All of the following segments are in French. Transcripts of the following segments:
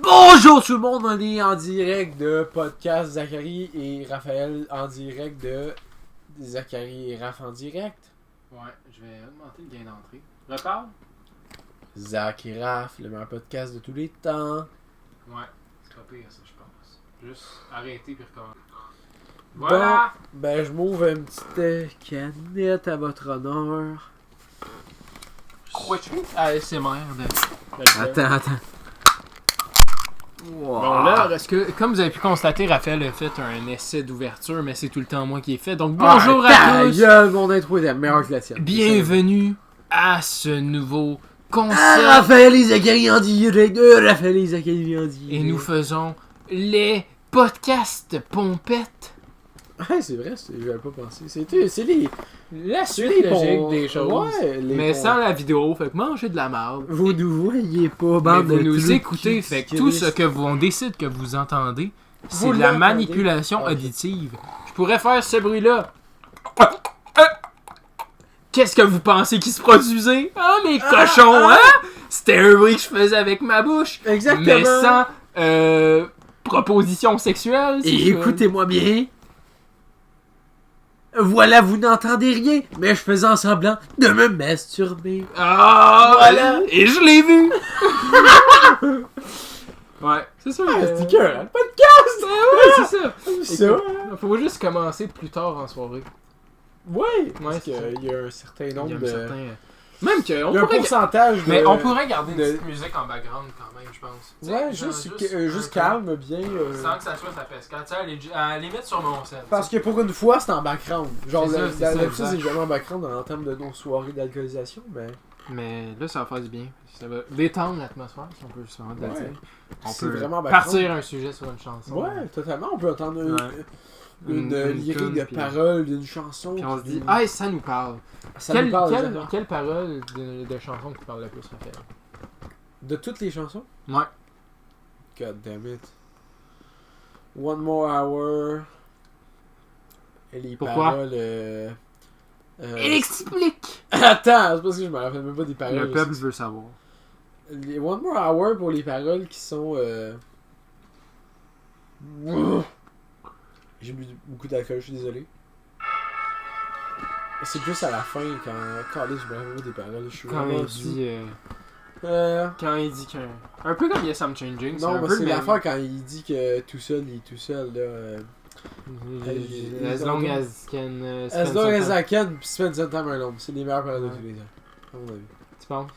Bonjour tout le monde, on est en direct de podcast Zachary et Raphaël en direct de Zachary et Raph en direct. Ouais, je vais augmenter le gain d'entrée. Reparle? Zach et Raph, le meilleur podcast de tous les temps. Ouais, c'est pas pire ça, je pense. Juste arrêter puis recommencer. Voilà! Bon, ben je m'ouvre une petite canette à votre honneur. Crois-tu ASMR de... Attends. Wow. Bon là, parce que comme vous avez pu constater, Raphaël a fait un essai d'ouverture, mais c'est tout le temps moi qui ai fait. Donc bonjour à tous! Mon intro est meilleure que la tienne. Bienvenue à ce nouveau concept. Raphaël et Zachary en direct. Raphaël et Zachary en direct. Et nous faisons les podcasts pompettes. Ouais, c'est vrai, je n'avais pas pensé. C'est La suite les logique bons- des choses. Ouais, les Mais bons- sans la vidéo, fait que mangez de la merde. Vous nous voyez pas, Mais bande vous de nous trucs écoutez, qui fait que se tout ce crissent. que on décide que vous entendez, c'est Vous de la l'entendez? manipulation Ok. auditive. Je pourrais faire ce bruit-là. Qu'est-ce que vous pensez qui se produisait? Ah, mes cochons, hein? C'était un bruit que je faisais avec ma bouche. Exactement. Mais sans proposition sexuelle. Et si je- écoutez-moi bien. Voilà, vous n'entendez rien, mais je faisais en semblant de me masturber. Ah, Voilà. Et je l'ai vu. Ouais, c'est ça. C'est cœur, le podcast! Ouais, c'est ça. Ça, Écoute, faut juste commencer plus tard en soirée. ouais, Ouais, parce c'est ça. qu'il y a un certain Il y a nombre un de... certain... Même qu'on Il y a un pourrait... pourcentage de... Mais on pourrait garder une de- petite musique en background quand même, je pense. Ouais, Tu sais, juste un peu. calme, bien... Sans que ça soit sa pescade. Tu sais, à la limite sur mon set. Parce que pour une fois, c'est en background. Genre, C'est ça, c'est ça, d'habitude, c'est exact. jamais en background en termes de nos soirées d'alcoolisation, mais... Mais là, ça va faire du bien. Ça va détendre l'atmosphère, si on peut justement le Ouais. dire. On C'est peut vraiment background. partir un sujet sur une chanson. Ouais, totalement. On peut entendre une Une lyrique tune, de puis- paroles d'une chanson. Puis on se dit, qui- ah, ça nous parle. ça nous parle, quelle, exactement. quelle parole de chanson qui parle le plus, Raphaël? De toutes les chansons? Ouais. God damn it. One More Hour. Et les Pourquoi? paroles... Explique! Attends, c'est parce que je me rappelle même pas des paroles. Le peuple veut savoir. Les One More Hour pour les paroles qui sont... J'ai bu beaucoup d'alcool, je suis désolé. C'est plus à la fin quand je me rappelle pas des paroles. Je suis Quand vraiment il sous. dit... Euh, Quand il dit qu'un... Un peu comme Yes I'm Changing, Non, un mais peu c'est le même. l'affaire quand il dit que tout seul, il est tout seul, là. As long as can... As spend long some as time. I can, puis spend some time alone. C'est les meilleures paroles de Ouais. tous les temps. À mon avis. Tu penses?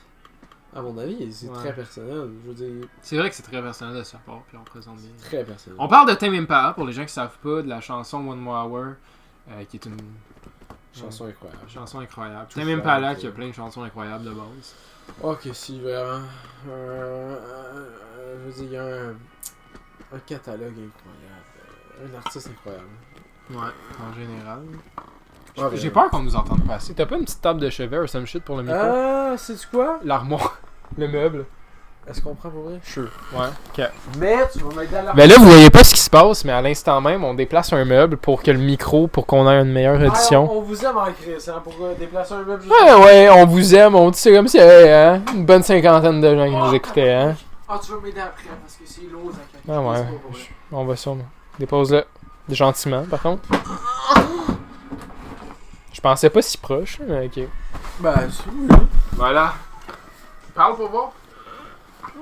À mon avis, c'est Ouais. très personnel. Je veux dire, C'est vrai que c'est très personnel de sa part, puis on présente bien. très personnel. On parle de Tame Impala, pour les gens qui savent pas, de la chanson One More Hour, qui est une Chanson incroyable. chanson incroyable. Tout Tame fait, Impala ok. qui a plein de chansons incroyables de base. Ok, si, vraiment. Je veux dire, il y a un catalogue incroyable. Un artiste incroyable. Ouais, en général. Ouais, J'ai vraiment. peur qu'on nous entende passer. T'as pas une petite table de chevet ou some shit pour le micro? C'est quoi? L'armoire. Le meuble. Est-ce qu'on prend pour vrai? Sure. Ouais. Ok. Mais tu vas m'aider à la... Ben là, vous voyez pas ce qui se passe, mais à l'instant même, on déplace un meuble pour que le micro, pour qu'on ait une meilleure édition. On vous aime en Chris, hein, pour déplacer un meuble. Ouais, on vous aime, on dit c'est comme si hein, une bonne cinquantaine de gens qui nous écoutaient, hein. Ah, tu vas m'aider après, parce que c'est lourd, Zachary. Ah ouais, C'est pas pour vrai. on va sûrement. Dépose-le. Gentiment, par contre. Je pensais pas si proche, mais ok. Ben, c'est oui. Voilà. Parle pour voir.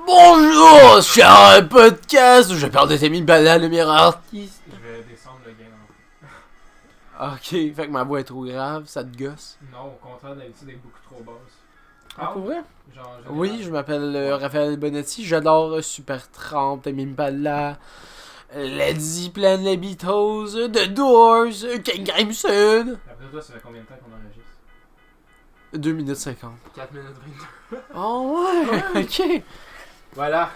Bonjour, cher podcast, je parle de Tame Impala, le meilleur artiste. Je vais descendre le gain. Ok, fait que ma voix est trop grave, ça te gosse. Non, au contraire, d'habitude, elle est beaucoup trop basse. Ah, pour vrai? Genre, Oui, je m'appelle Raphaël Bonetti, j'adore Super Tramp, Tame Impala, Led Zeppelin, les Beatles, The Doors, King Crimson. Après toi, ça fait combien de temps qu'on enregistre? 2 minutes 50. 4 minutes 22. Oh ouais, ok. Voilà.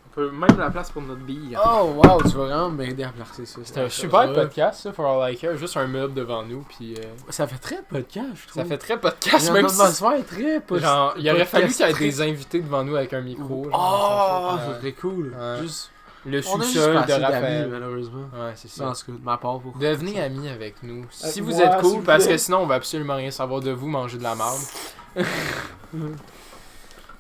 On peut même la place pour notre bille. Oh wow, tu vas vraiment m'aider à placer ça. C'était un super podcast, ça, for all I care. Juste un meuble devant nous, puis Ça fait très podcast, je trouve. ça fait très podcast, Une même si... atmosphère très Genre, il aurait fallu qu'il y ait très- des invités devant nous avec un micro. Oh, genre, ça serait cool. Ouais. Juste, le on a juste sous-sol pas de assez d'amis, Raphaël. malheureusement. Ouais, c'est En ça. tout cas, de ma part pour. Devenez amis avec nous. Si vous moi, êtes s'il cool, vous parce plaît. que sinon on va absolument rien savoir de vous manger de la merde.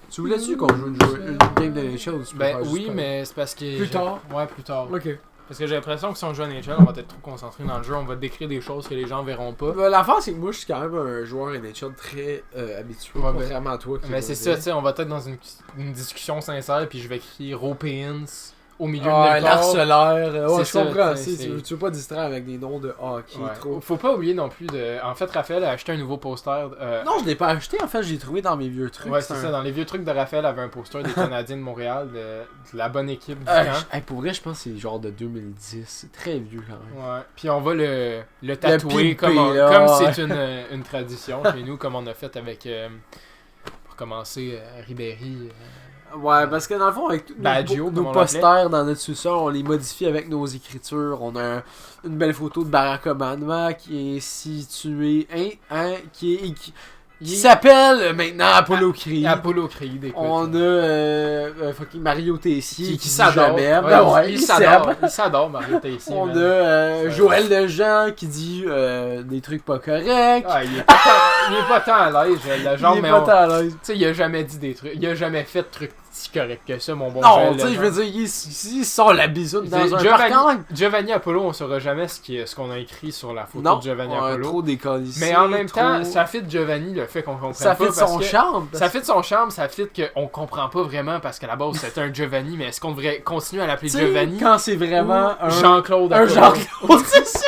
Tu voulais-tu qu'on joue une game de NHL? Ben oui, mais c'est parce que... Plus tard? Ouais, plus tard. Ok. Parce que j'ai l'impression que si on joue à NHL, on va être trop concentré dans le jeu, on va décrire des choses que les gens verront pas. L'affaire, c'est que moi, je suis quand même un joueur NHL très habitué, Ouais, contrairement à toi. Mais c'est ça, tu sais, on va être dans une discussion sincère, puis je vais crier Europeans au milieu de nulle part. L'arcellaire. Ouais, je ça, comprends. tu sais, Tu veux pas distraire avec des noms de hockey Ouais. trop. Faut pas oublier non plus de... En fait, Raphaël a acheté un nouveau poster. Non, je l'ai pas acheté, en fait, je l'ai trouvé dans mes vieux trucs. Ouais, c'est ça. Dans les vieux trucs de Raphaël, avait un poster des Canadiens de Montréal, de la bonne équipe du camp. Pour vrai, je pense que c'est genre de 2010. C'est très vieux quand même. Ouais. Puis on va le tatouer pimper, comme là, c'est une tradition chez nous, comme on a fait avec... pour commencer, Ribéry... Ouais, parce que dans le fond, avec Baggio, nos comme on posters dans notre sous-sol, on les modifie avec nos écritures. On a une belle photo de Barack Obama qui est situé, qui s'appelle maintenant Apollo Creed. Apollo Creed, écoute. On a fucking Mario Tessier qui s'adore. Il s'adore, Mario Tessier. On a Joël Lejean qui dit des trucs pas corrects. Ah, il est pas tant à l'aise, le genre, il est mais pas tant à l'aise. tu sais, il a jamais dit des trucs. Il a jamais fait de trucs si corrects que ça, mon bon Non, Joël tu sais, je Lejean. veux dire, il sort la bisoune dans un parc. Giovanni Apollo, on saura jamais ce qu'on a écrit sur la photo de Giovanni Apollo. Trop décollé. Mais en même temps, ça fit Giovanni, le fait qu'on comprenne ça pas. Fit son charme. Ça fit son charme, ça fit qu'on comprend pas vraiment parce qu'à la base c'était un Giovanni, mais est-ce qu'on devrait continuer à l'appeler Giovanni quand c'est vraiment un Jean-Claude Apollo. Un Jean-Claude, c'est ça.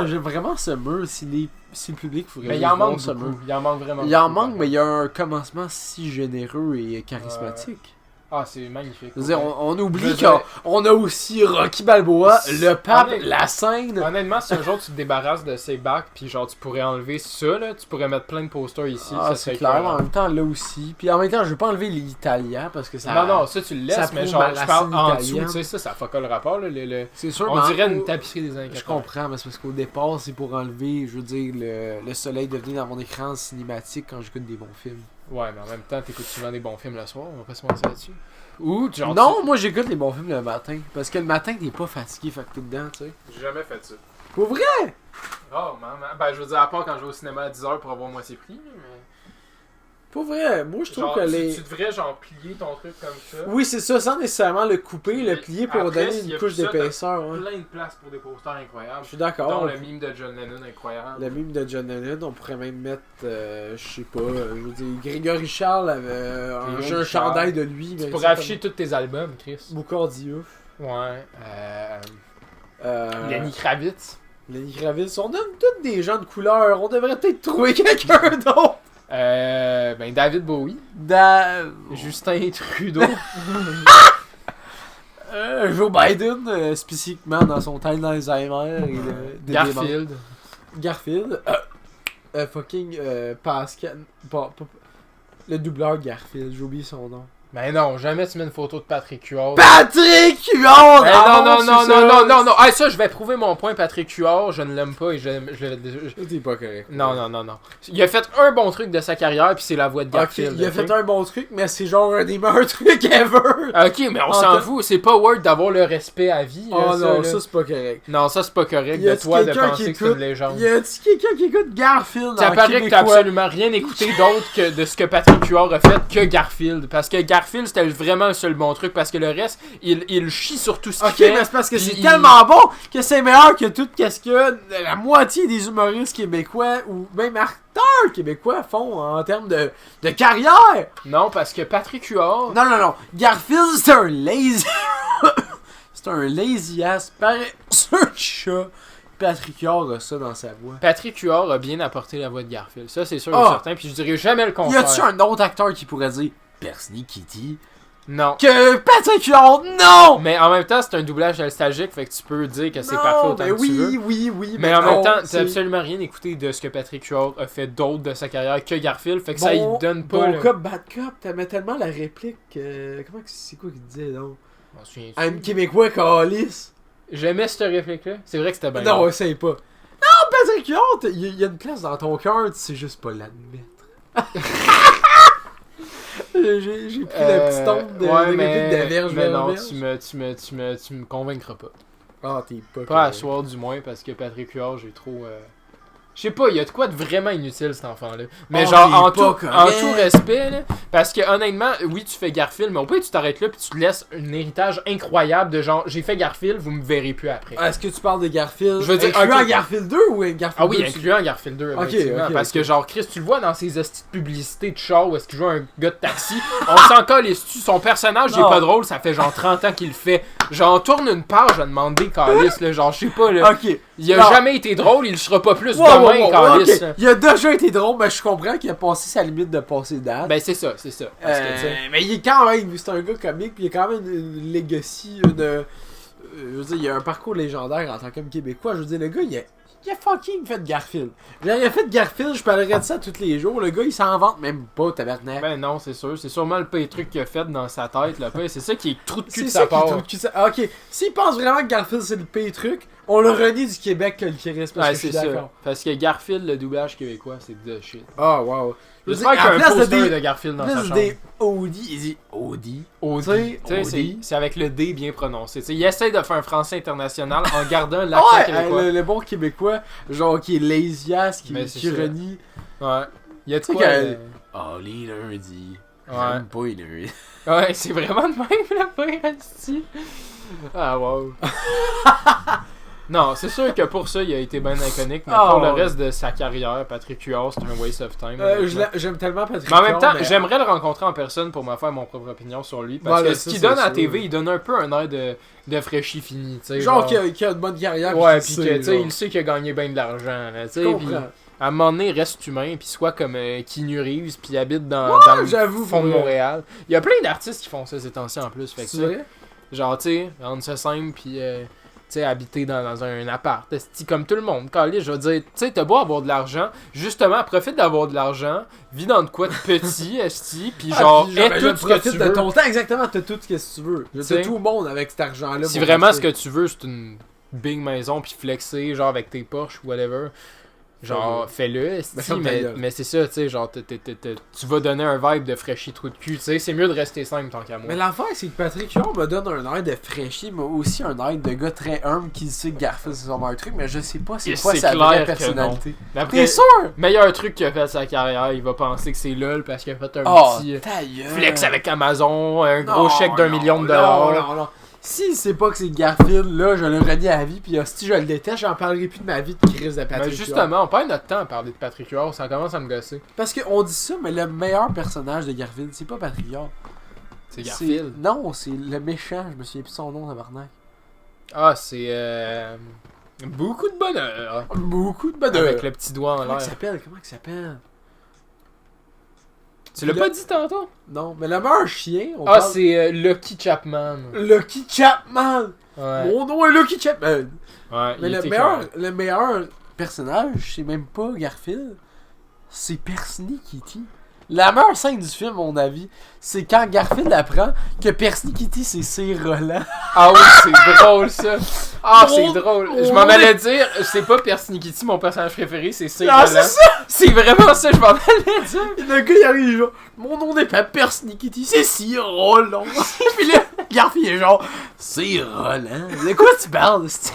J'aime vraiment ce mur. Si le public voudrait. Mais il en manque beaucoup. Il en manque vraiment. Il en manque, mais il y a un commencement si généreux et charismatique. Ah, c'est magnifique. Je veux dire, on oublie qu'on a aussi Rocky Balboa, le pape, la scène. Honnêtement, si un jour tu te débarrasses de ces bacs, puis genre tu pourrais enlever ça, là, tu pourrais mettre plein de posters ici. Ah, c'est clair, en même temps là aussi. Puis en même temps, je veux pas enlever l'italien parce que ça. Non, ça tu le laisses, mais genre je parle en dessous, tu sais, ça fuck le rapport. Là, c'est sûr, on dirait une tapisserie des années 80. Je comprends, mais c'est parce qu'au départ, c'est pour enlever, je veux dire, le soleil de venir dans mon écran cinématique quand j'écoute des bons films. Ouais, mais en même temps, t'écoutes souvent des bons films le soir, on va pas se mentir là-dessus. Ou genre. Non, moi j'écoute les bons films le matin. Parce que le matin, t'es pas fatigué, fait que t'es dedans, tu sais. J'ai jamais fait ça. Pour vrai? Oh, maman. Ben, je veux dire, à part quand je vais au cinéma à 10h pour avoir moitié prix, mais. Pour vrai, moi je trouve genre, que les. Tu devrais genre plier ton truc comme ça. Oui, c'est ça, sans nécessairement le couper, le plier pour après, donner une couche d'épaisseur. Hein. Plein de place pour des posters incroyables. Je suis d'accord. Dont le mime de John Lennon incroyable. Le mime de John Lennon, on pourrait même mettre, je sais pas, je veux dire, Grégory Charles avait un chandail de lui. Tu pourrais afficher tous tes albums, Chris. Boucard Diouf. Ouais. Lenny Kravitz. Lenny Kravitz. On donne tous des gens de couleur. On devrait peut-être trouver quelqu'un d'autre. Ben David Bowie. Justin Trudeau. Joe Biden, spécifiquement dans son time d'Alzheimer. Garfield. Fucking Pascal. Le doubleur de Garfield, j'ai oublié son nom. Ben non, jamais tu mets une photo de Patrick Huard. Patrick Huard! Non. Ah, ça, je vais prouver mon point. Patrick Huard, je ne l'aime pas et je T'es pas correct. Non. Il a fait un bon truc de sa carrière, puis c'est la voix de Garfield. Il a fait un bon truc, mais c'est genre un des meilleurs trucs ever. Ok, mais on s'en fout. C'est pas worth d'avoir le respect à vie. Oh non, ça c'est pas correct. Non, ça c'est pas correct de toi de penser que c'est une légende. Y a-t-il quelqu'un qui écoute Garfield? Ça paraît que t'as absolument rien écouté d'autre que de ce que Patrick Huard a fait que Garfield. Parce que Garfield, c'était vraiment le seul bon truc, parce que le reste, il chie sur tout ce qu'il fait. Ok, mais c'est parce que c'est tellement bon que c'est meilleur que tout ce que la moitié des humoristes québécois ou même acteurs québécois font en termes de carrière. Non, parce que Patrick Huard... Non. Garfield, c'est un lazy... c'est un lazy ass paresseux chat. Patrick Huard a ça dans sa voix. Patrick Huard a bien apporté la voix de Garfield. Ça, c'est sûr et certain, puis je dirais jamais le contraire. Y a-tu un autre acteur qui pourrait dire Persnickety? Non. Que Patrick Huard, non! Mais en même temps, c'est un doublage nostalgique, fait que tu peux dire que c'est parfait autant que tu veux. Oui. Mais en même temps, t'as absolument rien écouté de ce que Patrick Huard a fait d'autre de sa carrière que Garfield, fait que ça, il donne pas. Bon cop, bad cop, t'aimais tellement la réplique. C'est quoi qu'il disait, donc? Un Québécois calice. J'aimais cette réplique-là. C'est vrai que c'était bien. Non, essaye pas. Non, Patrick Huard, il y a une place dans ton cœur, tu sais juste pas l'admettre. J'ai pris la petite onde de réplique de verge. Mais non, tu me convaincras pas. Ah, t'es pas. Pas à soir du moins, parce que Patrick Huard, j'ai trop Je sais pas, il y a de quoi de vraiment inutile cet enfant-là. Mais Oh, genre, il est en pas tout respect, là, parce que honnêtement, oui, tu fais Garfield, mais au pire, tu t'arrêtes là puis tu te laisses un héritage incroyable de genre, j'ai fait Garfield, vous me verrez plus après. Est-ce que tu parles de Garfield Je veux dire, incluant ok. Garfield 2 ou Garfield 2? Ah oui, incluant Garfield 2, Ok, effectivement. ok, Parce ok. que genre, Chris, tu le vois dans ses hosties de publicité de char où est-ce qu'il joue un gars de taxi. On s'en calisse-tu. Son personnage, il est Non. pas drôle, ça fait genre 30 ans qu'il le fait. Genre, tourne une page à demander calice, là. Genre, je sais pas, là. Ok. Il a Non. jamais été drôle, il le sera pas plus Wow, demain, wow, wow, calice. ok. Il a déjà été drôle, mais je comprends qu'il a passé sa limite de passer date. Ben, c'est ça, c'est ça. Parce que, tu sais, Mais il est quand même, c'est un gars comique, puis il a quand même une legacy, je veux dire, il a un parcours légendaire en tant qu'homme québécois. Je veux dire, le gars, il a fucking fait Garfield. Il a fait Garfield, je parlerais de ça tous les jours. Le gars, il s'en vante même pas, tabarnak. ben non, c'est sûr. C'est sûrement le pire truc qu'il a fait dans sa tête, là. C'est ça qui est trou de cul C'est de ça sa qui est part. trop de cul. Ah, ok, s'il pense vraiment que Garfield c'est le pire truc, on le renie du Québec que le Chris, parce Ouais, que je suis c'est ça. d'accord. Parce que Garfield, le doublage québécois, c'est de shit. Ah, wow. J'espère qu'il y a un poster de Garfield dans sa Plus chambre. des Audi, il dit Audi. Audi. Tu sais, Audi. c'est avec le D bien prononcé. Tu sais, il essaie de faire un français international en gardant Ah l'accent ouais, québécois. le bon québécois, genre qui est lazy ass, qui Mais c'est ça. renie. Ouais. Il y a de Tu sais quoi. que- Oh, les lundis. Ouais. J'aime pas les lundis. Ouais, c'est vraiment de même la pire asti. Ah wow. Non, c'est sûr que pour ça, il a été bien iconique, mais Ah, pour le ouais. reste de sa carrière, Patrick Huard, c'est un waste of time. J'aime tellement Patrick Mais en même temps, Huard, mais- j'aimerais le rencontrer en personne pour me faire mon propre opinion sur lui. Parce Voilà, que ça, ce qu'il c'est donne à la sûr. TV, il donne un peu un air de fraîchi fini. Tu sais, Genre qui a une bonne carrière. Ouais, qui pis sait, que, tu sais, genre. il sait qu'il a gagné bien de l'argent, là, tu sais, Je pis comprends. à un moment donné, reste humain, puis soit comme Keanu Reeves, puis habite dans le j'avoue, fond de pour vrai. Montréal. Il y a plein d'artistes qui font ça ces temps-ci en plus, fait que, C'est tu sais, vrai? genre, tu sais, rendre ça simple, puis, tu sais, habiter dans un appart, esti, comme tout le monde, calé, je veux dire, tu sais, t'as beau avoir de l'argent, justement, profite d'avoir de l'argent, vis dans de quoi de petit, esti, puis genre, puis aie je tout ce que profite tu de veux. ton temps, exactement, t'as tout ce que tu veux. Tu sais, T'as tout le monde avec cet argent-là. Si pour vraiment ce acheter. que tu veux, c'est une big maison, puis flexer, genre avec tes Porsche ou whatever, genre fais-le, esti, ferme ta gueule. mais c'est ça, tu sais, genre tu vas donner un vibe de fraîchi trou de cul, tu sais, c'est mieux de rester simple tant qu'à moi. Mais l'affaire, c'est que Patrick Huard me donne un air de fraîchi, mais aussi un air de gars très humble qui sait que Garfield c'est son meilleur truc, mais je sais pas c'est Et quoi c'est sa clair vraie que personnalité. Après, T'es sûr? meilleur truc qu'il a fait de sa carrière, il va penser que c'est LOL parce qu'il a fait un Oh, petit ta gueule. flex avec Amazon, un gros Non, chèque d'1 non, million de non, dollars. Non, non. Si c'est pas que c'est Garfield, là, je le renie à la vie, pis si je le déteste, j'en parlerai plus de ma vie de crise de Patrick Mais Huard. justement, on perd notre temps à parler de Patrick Huard, ça commence à me gosser. Parce qu'on dit ça, mais le meilleur personnage de Garfield, c'est pas Patrick Huard. C'est Garfield. Non, c'est le méchant, je me souviens plus de son nom, tabarnak. Ah, c'est beaucoup de bonheur. Beaucoup de bonheur. Avec le petit doigt en Comment l'air. il s'appelle? Comment il s'appelle? Tu l'as Le- pas dit tantôt? Non, mais le meilleur chien, on Ah, parle... c'est Lucky Chapman. Lucky Chapman! Ouais. Mon nom est Lucky Chapman! Ouais, Mais il le était meilleur, écœurant. le meilleur personnage, c'est même pas Garfield, c'est Persnickety. La meilleure scène du film, à mon avis, c'est quand Garfield apprend que Persnickety c'est Cyr Roland. Ah oui, c'est drôle ça. Ah, Mon- c'est drôle. Je m'en allais dire, c'est pas Persnickety mon personnage préféré, c'est Cyr Ah, Roland. c'est ça! C'est vraiment ça, je m'en allais dire. Le gars il arrive genre, mon nom n'est pas Persnickety, c'est Cyr Roland. Puis là, Garfield est genre, Cyr Roland. De quoi tu parles? c'est-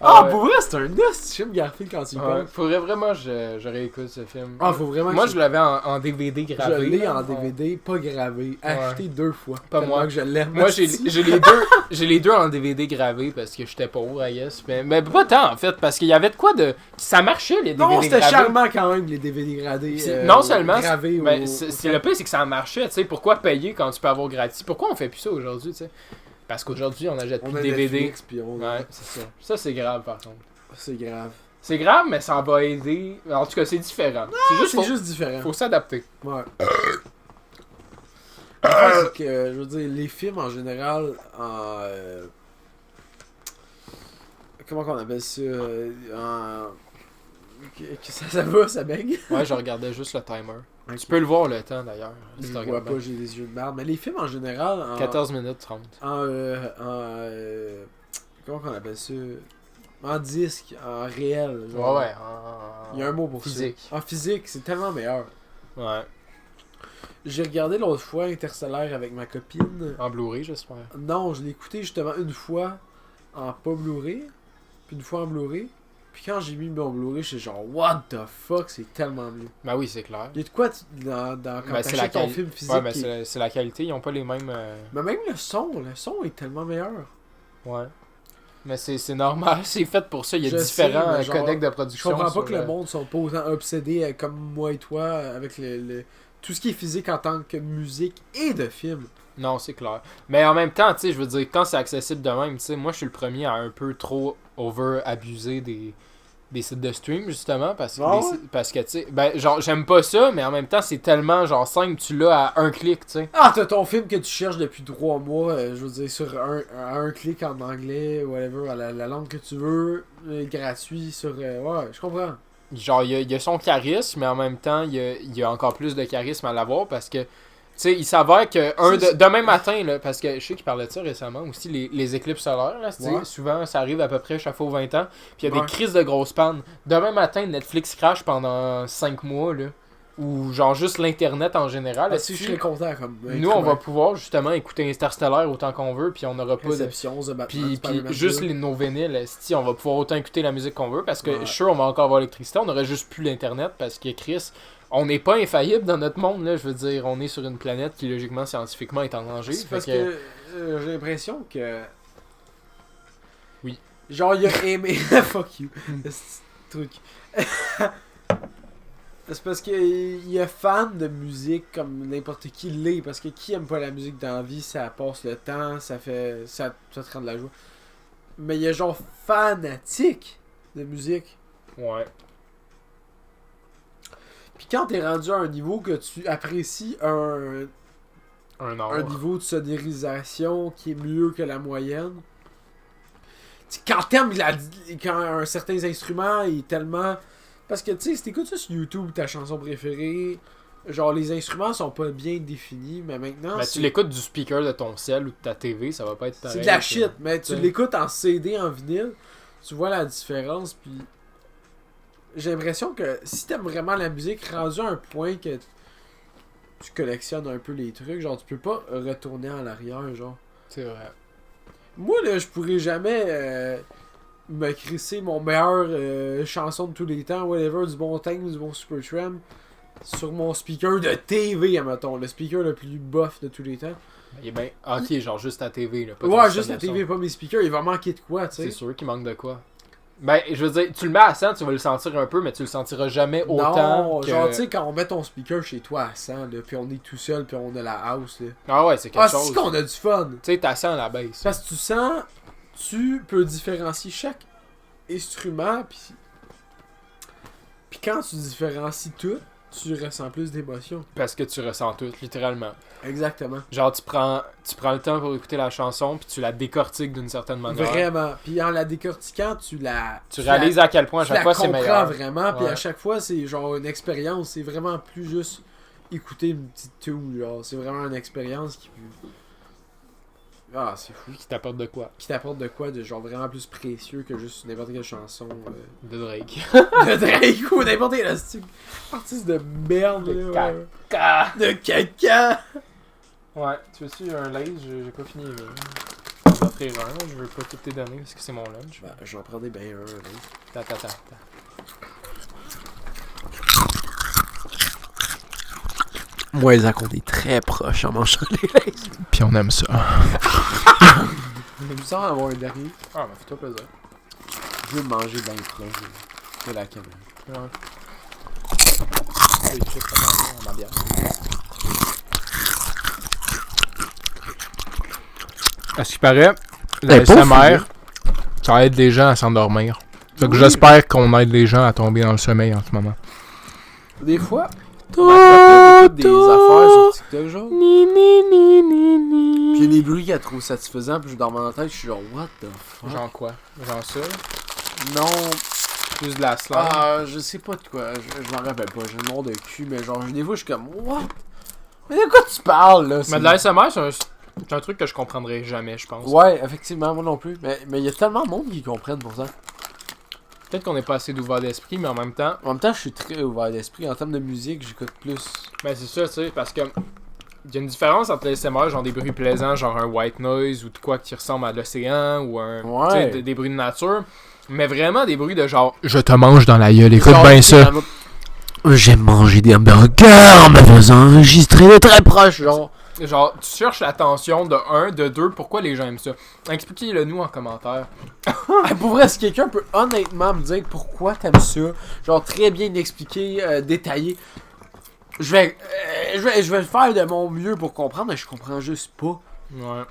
Ah, ouais. pour vrai, c'est un os, tu filmes Garfield quand tu y Ouais, penses. faudrait vraiment, je réécoute ce film. Ah, faut vraiment Moi, que je l'avais en DVD je gravé. l'ai là. en DVD, pas gravé, acheté 2 fois. Pas tellement moi. que je l'aime. Moi, j'ai les deux en DVD gravé parce que j'étais pauvre, I guess. Mais pas tant, en fait, parce qu'il y avait de quoi de... Ça marchait, les DVD Non, c'était gravés. charmant quand même, les DVD gradés. Non seulement, gravés ben, au- c'est le pire, c'est que ça marchait, tu sais. Pourquoi payer quand tu peux avoir gratis? Pourquoi on fait plus ça aujourd'hui, tu sais? Parce qu'aujourd'hui, on achète plus on de a DVD. Netflix, puis on... Ouais, c'est ça. Ça, c'est grave, par contre. C'est grave. C'est grave, mais ça va aider. En tout cas, c'est différent. C'est juste différent. Faut s'adapter. Ouais. L'affaire, c'est que, je veux dire, les films en général, comment qu'on appelle ça? Ça va, ça bègue? Ouais, je regardais juste le timer. Ok. Tu peux le voir le temps, d'ailleurs. Je si tu le regardes vois bien. pas, j'ai des yeux de merde. Mais les films en général, 14 minutes 30. comment qu'on appelle ça? En disque, en réel. genre. Ouais. Il y a un mot pour physique. ça. En physique, c'est tellement meilleur. Ouais. J'ai regardé l'autre fois Interstellaire avec ma copine. En Blu-ray, j'espère. Non, je l'ai écouté justement une fois en pas Blu-ray, puis une fois en Blu-ray. Puis quand j'ai mis mon Blu-ray, j'étais genre, what the fuck, c'est tellement mieux. Ben oui, c'est clair. Il y a de quoi quand Ben, t'achètes ton film physique. Ouais, mais c'est la qualité, ils ont pas les mêmes. Mais même le son est tellement meilleur. Ouais. Mais c'est normal, c'est fait pour ça. Il y a Je différents sais, mais genre, codecs de Je production. comprends pas sur que le monde sont pas autant obsédés comme moi et toi avec tout ce qui est physique en tant que musique et de film. Non, c'est clair. Mais en même temps, tu sais, je veux dire, quand c'est accessible de même, tu sais, moi je suis le premier à un peu trop abuser des sites de stream, justement, parce que, parce que tu sais, ben, genre, j'aime pas ça, mais en même temps, c'est tellement, genre, simple, tu l'as à un clic, tu sais. Ah, t'as ton film que tu cherches depuis 3 mois, je veux dire, sur un clic en anglais, whatever, à la langue que tu veux, gratuit, sur... ouais, je comprends. Genre, il y a son charisme, mais en même temps, il y a encore plus de charisme à l'avoir, parce que, tu sais, il s'avère que demain matin, là, parce que je sais qu'il parlait de ça récemment aussi, les éclipses solaires, là, Ouais. souvent ça arrive à peu près chaque fois aux 20 ans, puis il y a Ouais. des crises de grosses pannes. Demain matin, Netflix crash pendant 5 mois, là, ou genre juste l'internet en général. Ah, si je serais content, comme... Nous, on va pouvoir justement écouter Interstellar autant qu'on veut, puis on n'aura pas de... Réception, The Batman, Puis Spider-Man juste 2. nos vinyles, esti, on va pouvoir autant écouter la musique qu'on veut, parce que Ouais. sure, on va encore avoir l'électricité, on aurait juste plus l'internet, parce que Chris, on n'est pas infaillible dans notre monde, là, je veux dire, on est sur une planète qui logiquement, scientifiquement est en danger. C'est fait parce que j'ai l'impression que... Oui. Genre, il a aimé... Fuck you. Ce truc. C'est parce qu'il est fan de musique comme n'importe qui l'est. Parce que qui aime pas la musique dans la vie, ça passe le temps, ça te rend de la joie. Mais il est genre fanatique de musique. Ouais. Puis quand t'es rendu à un niveau que tu apprécies un Un niveau de sonorisation qui est mieux que la moyenne. Quand t'aimes quand un certain instrument est tellement... Parce que tu sais, si t'écoutes ça sur YouTube, ta chanson préférée, genre les instruments sont pas bien définis, mais maintenant... Mais tu l'écoutes du speaker de ton cell ou de ta TV, ça va pas être pareil. C'est de la shit, mais tu t'sais. l'écoutes en CD, en vinyle, tu vois la différence, puis... J'ai l'impression que si t'aimes vraiment la musique, rendu à un point que tu collectionnes un peu les trucs, genre tu peux pas retourner en arrière, genre. C'est vrai. Moi, là, je pourrais jamais me crisser mon meilleur chanson de tous les temps, whatever, du bon Tank, du bon Supertramp, sur mon speaker de TV, admettons, le speaker le plus bof de tous les temps. Il est bien... Ok, genre juste ta TV, là. Pas Ouais, ton juste la système de TV, pas mes speakers, il va manquer de quoi, tu son. sais. C'est sûr qu'il manque de quoi. Ben, je veux dire, tu le mets à 100, tu vas le sentir un peu, mais tu le sentiras jamais autant Non, que... genre, tu sais, quand on met ton speaker chez toi à 100, là, puis on est tout seul, puis on a la house, là. Ah ouais, c'est quelque Ah, chose. c'est qu'on a du fun! Tu sais, t'as 100 à la base. Parce que tu peux différencier chaque instrument, puis quand tu différencies tout, tu ressens plus d'émotion. Parce que tu ressens tout, littéralement. Exactement. Genre, tu prends le temps pour écouter la chanson, puis tu la décortiques d'une certaine manière. Vraiment. Puis en la décortiquant, tu réalises à quel point à tu chaque la fois c'est comprends meilleur. vraiment, puis Ouais. à chaque fois, c'est genre une expérience. C'est vraiment plus juste écouter une petite tune, genre. C'est vraiment une expérience qui... Ah, c'est fou. Qui t'apporte de quoi? Qui t'apporte de quoi de genre vraiment plus précieux que juste n'importe quelle chanson De Drake. de Drake ou n'importe quel artiste de merde, De là. Ouais. caca. De caca! Ouais, tu veux-tu un lace? J'ai pas fini. Je vais offrir un, là. Je veux pas tout te donner parce que c'est mon lunch. Ben, j'en prendrais bien un, là. Attends. Moi, Zach, on est très proches en mangeant les laisses. Puis on aime ça. On a besoin d'avoir un dernier. Ah, mais fais-toi plaisir. Je veux manger bien plein de la caméra. Ouais. Ah, les chips, ça va ma bière. À ce qui paraît, la T'es pas SMR, ça aide les gens à s'endormir. Donc Oui. j'espère qu'on aide les gens à tomber dans le sommeil en ce moment. Des fois, ma copine écoute des affaires sur TikTok, genre. Puis il y a des bruits qu'elle trouve satisfaisants, puis je dors dans la tête, je suis genre, what the fuck? Genre quoi? Genre ça? Non, Plus de la slime? je sais pas de quoi, je m'en rappelle pas, j'ai le nom de cul, mais genre, des fois, je suis comme, what? Mais de quoi tu parles, là? Mais de la SMR, c'est un truc que je comprendrai jamais, je pense. Ouais, effectivement, moi non plus. Mais il y a tellement de monde qui comprennent pour ça. Peut-être qu'on n'est pas assez d'ouvert d'esprit, mais en même temps, En même temps, je suis très ouvert d'esprit. En termes de musique, j'écoute plus. ben c'est ça, tu sais, parce que il y a une différence entre les SMR, genre des bruits plaisants, genre un white noise ou de quoi qui ressemble à l'océan ou un, Ouais. tu sais, des bruits de nature. Mais vraiment des bruits de genre je te mange dans la gueule, écoute Genre, bien ça. J'aime manger des hamburgers en me faisant enregistrer de très proche, genre. Genre, tu cherches l'attention de 1, de 2, pourquoi les gens aiment ça? Expliquez-le nous en commentaire. Pour vrai, si quelqu'un peut honnêtement me dire pourquoi t'aimes ça, genre très bien expliqué, détaillé, je vais le faire de mon mieux pour comprendre, mais je comprends juste pas. Ouais.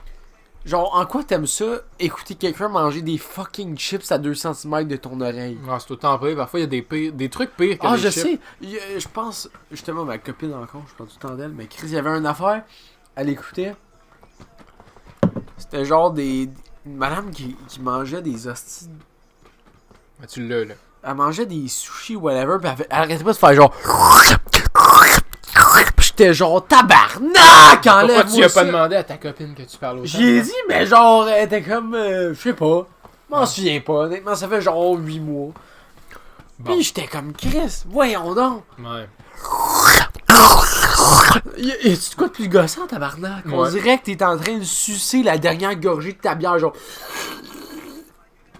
Genre, en quoi t'aimes ça, écouter quelqu'un manger des fucking chips à 2 cm de ton oreille? Ah, c'est tout le temps pire. Parfois, il y a des trucs pires que Ah, des je chips. sais. Je pense, justement, ma copine encore, je parle tout le temps d'elle, mais Chris, il y avait une affaire, elle écoutait. C'était genre une madame qui mangeait des hosties. Mais tu l'as, là. Elle mangeait des sushis, whatever, pis elle arrêtait pas de faire genre. Pis j'étais genre tabarnak! Pourquoi tu Enlève-moi as ça. pas demandé à ta copine que tu parles autant? J'y ai dit, mais genre, elle était comme. Je sais pas. Je m'en souviens pas, honnêtement, ça fait genre 8 mois. Bon. Pis j'étais comme Chris, voyons donc! Ouais. Et tu quoi de plus gossant, tabarnak? On Ouais. dirait que t'es en train de sucer la dernière gorgée de ta bière, genre.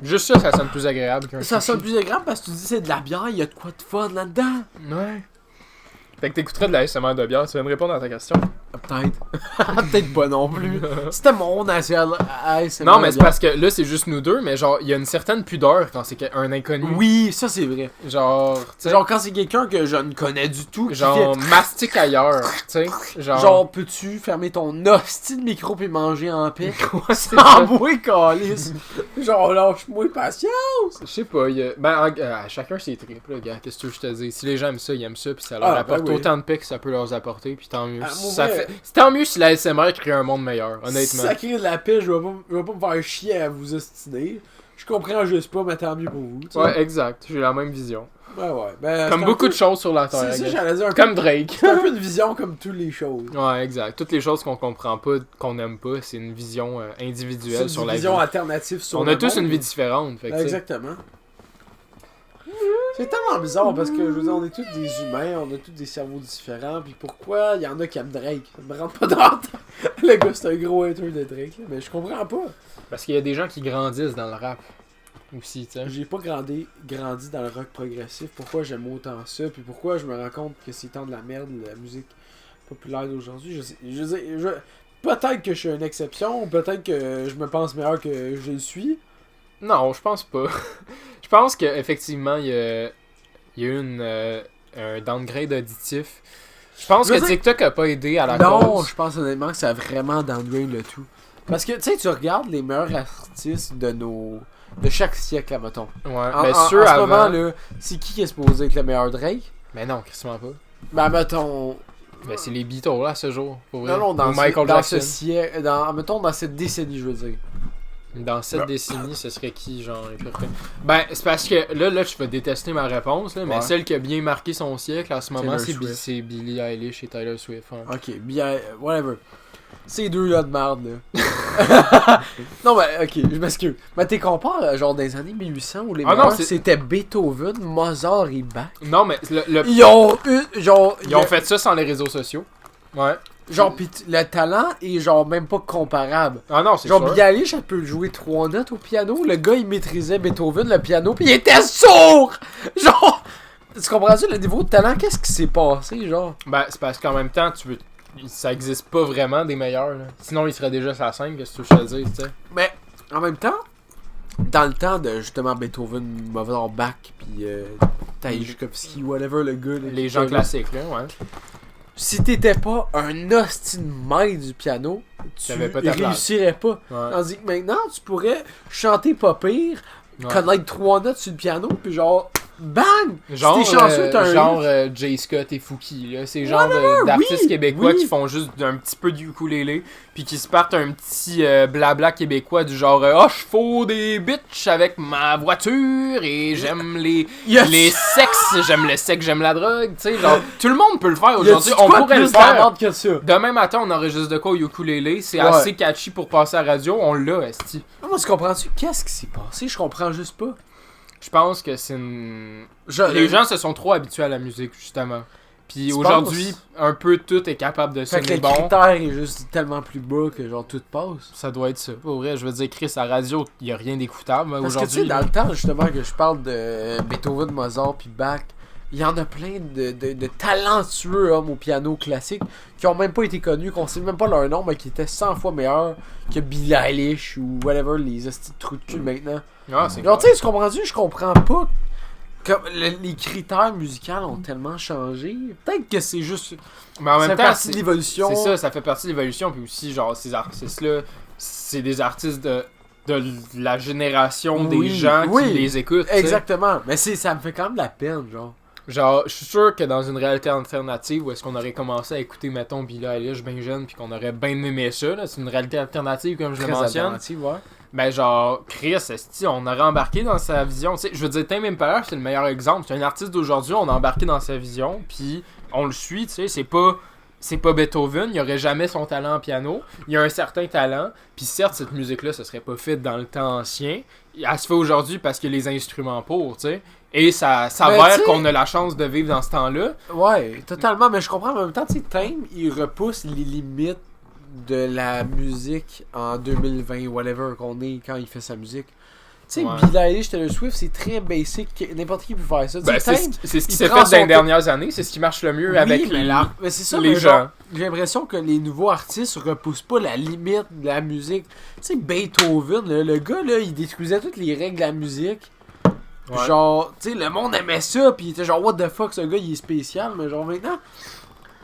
Juste ça sonne plus agréable qu'un Ça sushi. sonne plus agréable parce que tu dis c'est de la bière, il y a de quoi de fun là-dedans. Ouais. Fait que t'écouterais de la SMR de bière, tu viens de répondre à ta question. Peut-être. Peut-être pas non plus. C'était mon ASMR. Non, mais c'est parce que là, c'est juste nous deux, mais genre, il y a une certaine pudeur quand c'est un inconnu. Oui, ça c'est vrai. Genre, tu sais, Genre quand c'est quelqu'un que je ne connais du tout qui genre, mastique ailleurs, tu sais. fait... Genre, Genre, peux-tu fermer ton hostie de micro puis manger en paix? ouais, c'est Ah, ça. moi, calice! Genre, lâche-moi patience! Je sais pas, chacun ses tripes, là, gars. Qu'est-ce que je te dis? Si les gens aiment ça, ils aiment ça, puis ça leur Ah, apporte ben oui. autant de paix que ça peut leur apporter, puis tant mieux. Ah, moi, Ça ouais. c'est tant mieux si la SMR crée un monde meilleur, honnêtement. Sacré de la paix, je vais pas me faire chier à vous ostiner. Je comprends juste pas, mais tant mieux pour vous. Tu sais. Ouais, exact. J'ai la même vision. Ouais. Ben, Comme c'est un beaucoup peu- de choses sur la Terre. C'est ça, gars. j'allais dire. Comme Drake. C'est un peu une vision comme toutes les choses. Ouais, exact. Toutes les choses qu'on comprend pas, qu'on aime pas, c'est une vision C'est individuelle sur une la vie. vision alternative sur On le a tous monde. une vie différente. Fait que, tu sais. Exactement. C'est tellement bizarre parce que je veux dire, on est tous des humains, on a tous des cerveaux différents, puis pourquoi il y en a qui aiment Drake? Ça me rentre pas dans la tête. Le gars, c'est un gros hater de Drake, là, mais je comprends pas. Parce qu'il y a des gens qui grandissent dans le rap aussi, tu sais. J'ai pas grandi dans le rock progressif, pourquoi j'aime autant ça, puis pourquoi je me rends compte que c'est tant de la merde, la musique populaire d'aujourd'hui. Peut-être que je suis une exception, ou peut-être que je me pense meilleur que je le suis. Non, je pense pas. Je pense qu'effectivement, il y a eu un downgrade auditif. Je pense Je veux que dire- TikTok a pas aidé à la Non, cause. je pense honnêtement que ça a vraiment downgrade le tout. Parce que, tu sais, tu regardes les meilleurs artistes de chaque siècle, mettons. Ouais, En, mais en ceux ce avant... moment, là, c'est qui est supposé être le meilleur Drake? Mais non, quasiment pas. Ben, mettons... Ben, c'est les Beatles, là, à ce jour. Pour vrai. Non, Ou Michael dans Jackson. ce siècle... mettons, dans cette décennie, je veux dire. Dans cette décennie, ce serait qui, genre, à peu près? Ben, c'est parce que, là, je vais détester ma réponse, là, mais Ouais. celle qui a bien marqué son siècle, en ce moment, Taylor c'est Swift. c'est Billie Eilish et Tyler Swift. Hein. Ok, bien... Whatever. Ces deux-là de merde, là. Non, mais, ok, je m'excuse. Mais t'es compares, genre, des années 1800, où les Ah non, meilleurs, c'est- c'était Beethoven, Mozart et Bach. Non, mais Ils ont eu, genre... ils ont fait ça sans les réseaux sociaux. Ouais. Genre, pis le talent est genre même pas comparable. Ah non, c'est Genre, sûr. Billie Eilish, elle peut jouer 3 notes au piano. Le gars, il maîtrisait Beethoven, le piano, pis il était sourd! Genre, tu comprends-tu le niveau de talent? Qu'est-ce qui s'est passé, genre? Ben, c'est parce qu'en même temps, ça existe pas vraiment des meilleurs, là. Sinon, ils seraient déjà sur la scène, qu'est-ce que tu veux que je te dise, tu sais. Mais, en même temps, dans le temps de, justement, Beethoven, Mozart, Bach, pis Tchaikovsky, whatever, le gars... là, Les qui gens était- classiques, là, ouais. Si t'étais pas un hostie de maître du piano, tu T'avais pas ta place. réussirais pas. Ouais. Tandis que maintenant, tu pourrais chanter pas pire, Ouais. connaître 3 notes sur le piano, puis genre, bang! Genre, si t'es chanceux, t'as un genre hit. Jay Scott et Fouki, là. C'est genre d'artistes oui, québécois oui. qui font juste un petit peu du ukulélé, puis qui se partent un petit blabla québécois du genre oh, je fous des bitches avec ma voiture et j'aime Yes. les sexes, j'aime le sexe, j'aime la drogue, tu sais, genre, tout le monde peut le faire Y a-tu aujourd'hui, de on quoi de pourrait le plus de la faire. merde que ça? Demain matin, on enregistre de quoi au ukulélé, c'est Ouais. assez catchy pour passer à la radio, on l'a, esti. Moi, tu comprends-tu? Qu'est-ce qui s'est passé? Je comprends juste pas. Je pense que c'est une... Je- Les gens se sont trop habitués à la musique, justement. Puis Tu aujourd'hui, penses? un peu tout est capable de Fait que sonner le bon. critère est juste tellement plus bas que genre tout passe. Ça doit être ça. Pour vrai, je veux dire, Chris, à radio, il y a rien d'écoutable. Mais Parce que tu sais, aujourd'hui, dans le temps justement que je parle de Beethoven, Mozart puis Bach, il y en a plein de talentueux hommes au piano classique qui ont même pas été connus, qu'on sait même pas leur nom, mais qui étaient 100 fois meilleurs que Billie Eilish ou whatever, les hosties de trous de cul maintenant. ah, c'est Genre, clair. tu sais, tu comprends-tu? Je comprends pas. Comme les critères musicaux ont tellement changé. Peut-être que c'est juste. Mais en Ça même fait temps, partie de l'évolution. c'est ça, ça fait partie de l'évolution. Puis aussi, genre, ces artistes-là, c'est des artistes de la génération des Oui, gens oui. qui les écoutent. tu sais. Exactement. Mais ça me fait quand même de la peine, genre. Genre, je suis sûr que dans une réalité alternative où est-ce qu'on aurait commencé à écouter, mettons, Billie Eilish bien jeune, puis qu'on aurait bien aimé ça, là, c'est une réalité alternative, comme je le Très mentionne. alternative, ouais. Ben, genre, Chris, esti, on aurait embarqué dans sa vision. Tu sais, je veux dire, Tame Impala, c'est le meilleur exemple. C'est un artiste d'aujourd'hui, on a embarqué dans sa vision, puis on le suit, tu sais, c'est pas Beethoven, il y aurait jamais son talent en piano, il y a un certain talent, puis certes, cette musique-là, ça serait pas faite dans le temps ancien, elle se fait aujourd'hui parce qu'il y a les instruments pour, tu sais, et ça s'avère tu sais- qu'on a la chance de vivre dans ce temps-là. Ouais, totalement. Mais je comprends en même temps, tu sais, Tame, il repousse les limites de la musique en 2020, whatever qu'on est quand il fait sa musique. Tu sais, Ouais. Billie Eilish, Taylor Swift, c'est très basic. N'importe qui peut faire ça. Tu sais, Ben, c'est Tame, c'est ce qui il s'est prend fait dans son les temps. dernières années, c'est ce qui marche le mieux oui, avec mais c'est ça, les mais gens. genre, j'ai l'impression que les nouveaux artistes repoussent pas la limite de la musique. Tu sais, Beethoven, là, le gars, là, il détruisait toutes les règles de la musique. Ouais. Genre, tu sais, le monde aimait ça, pis il était genre, what the fuck, ce gars, il est spécial, mais genre, maintenant,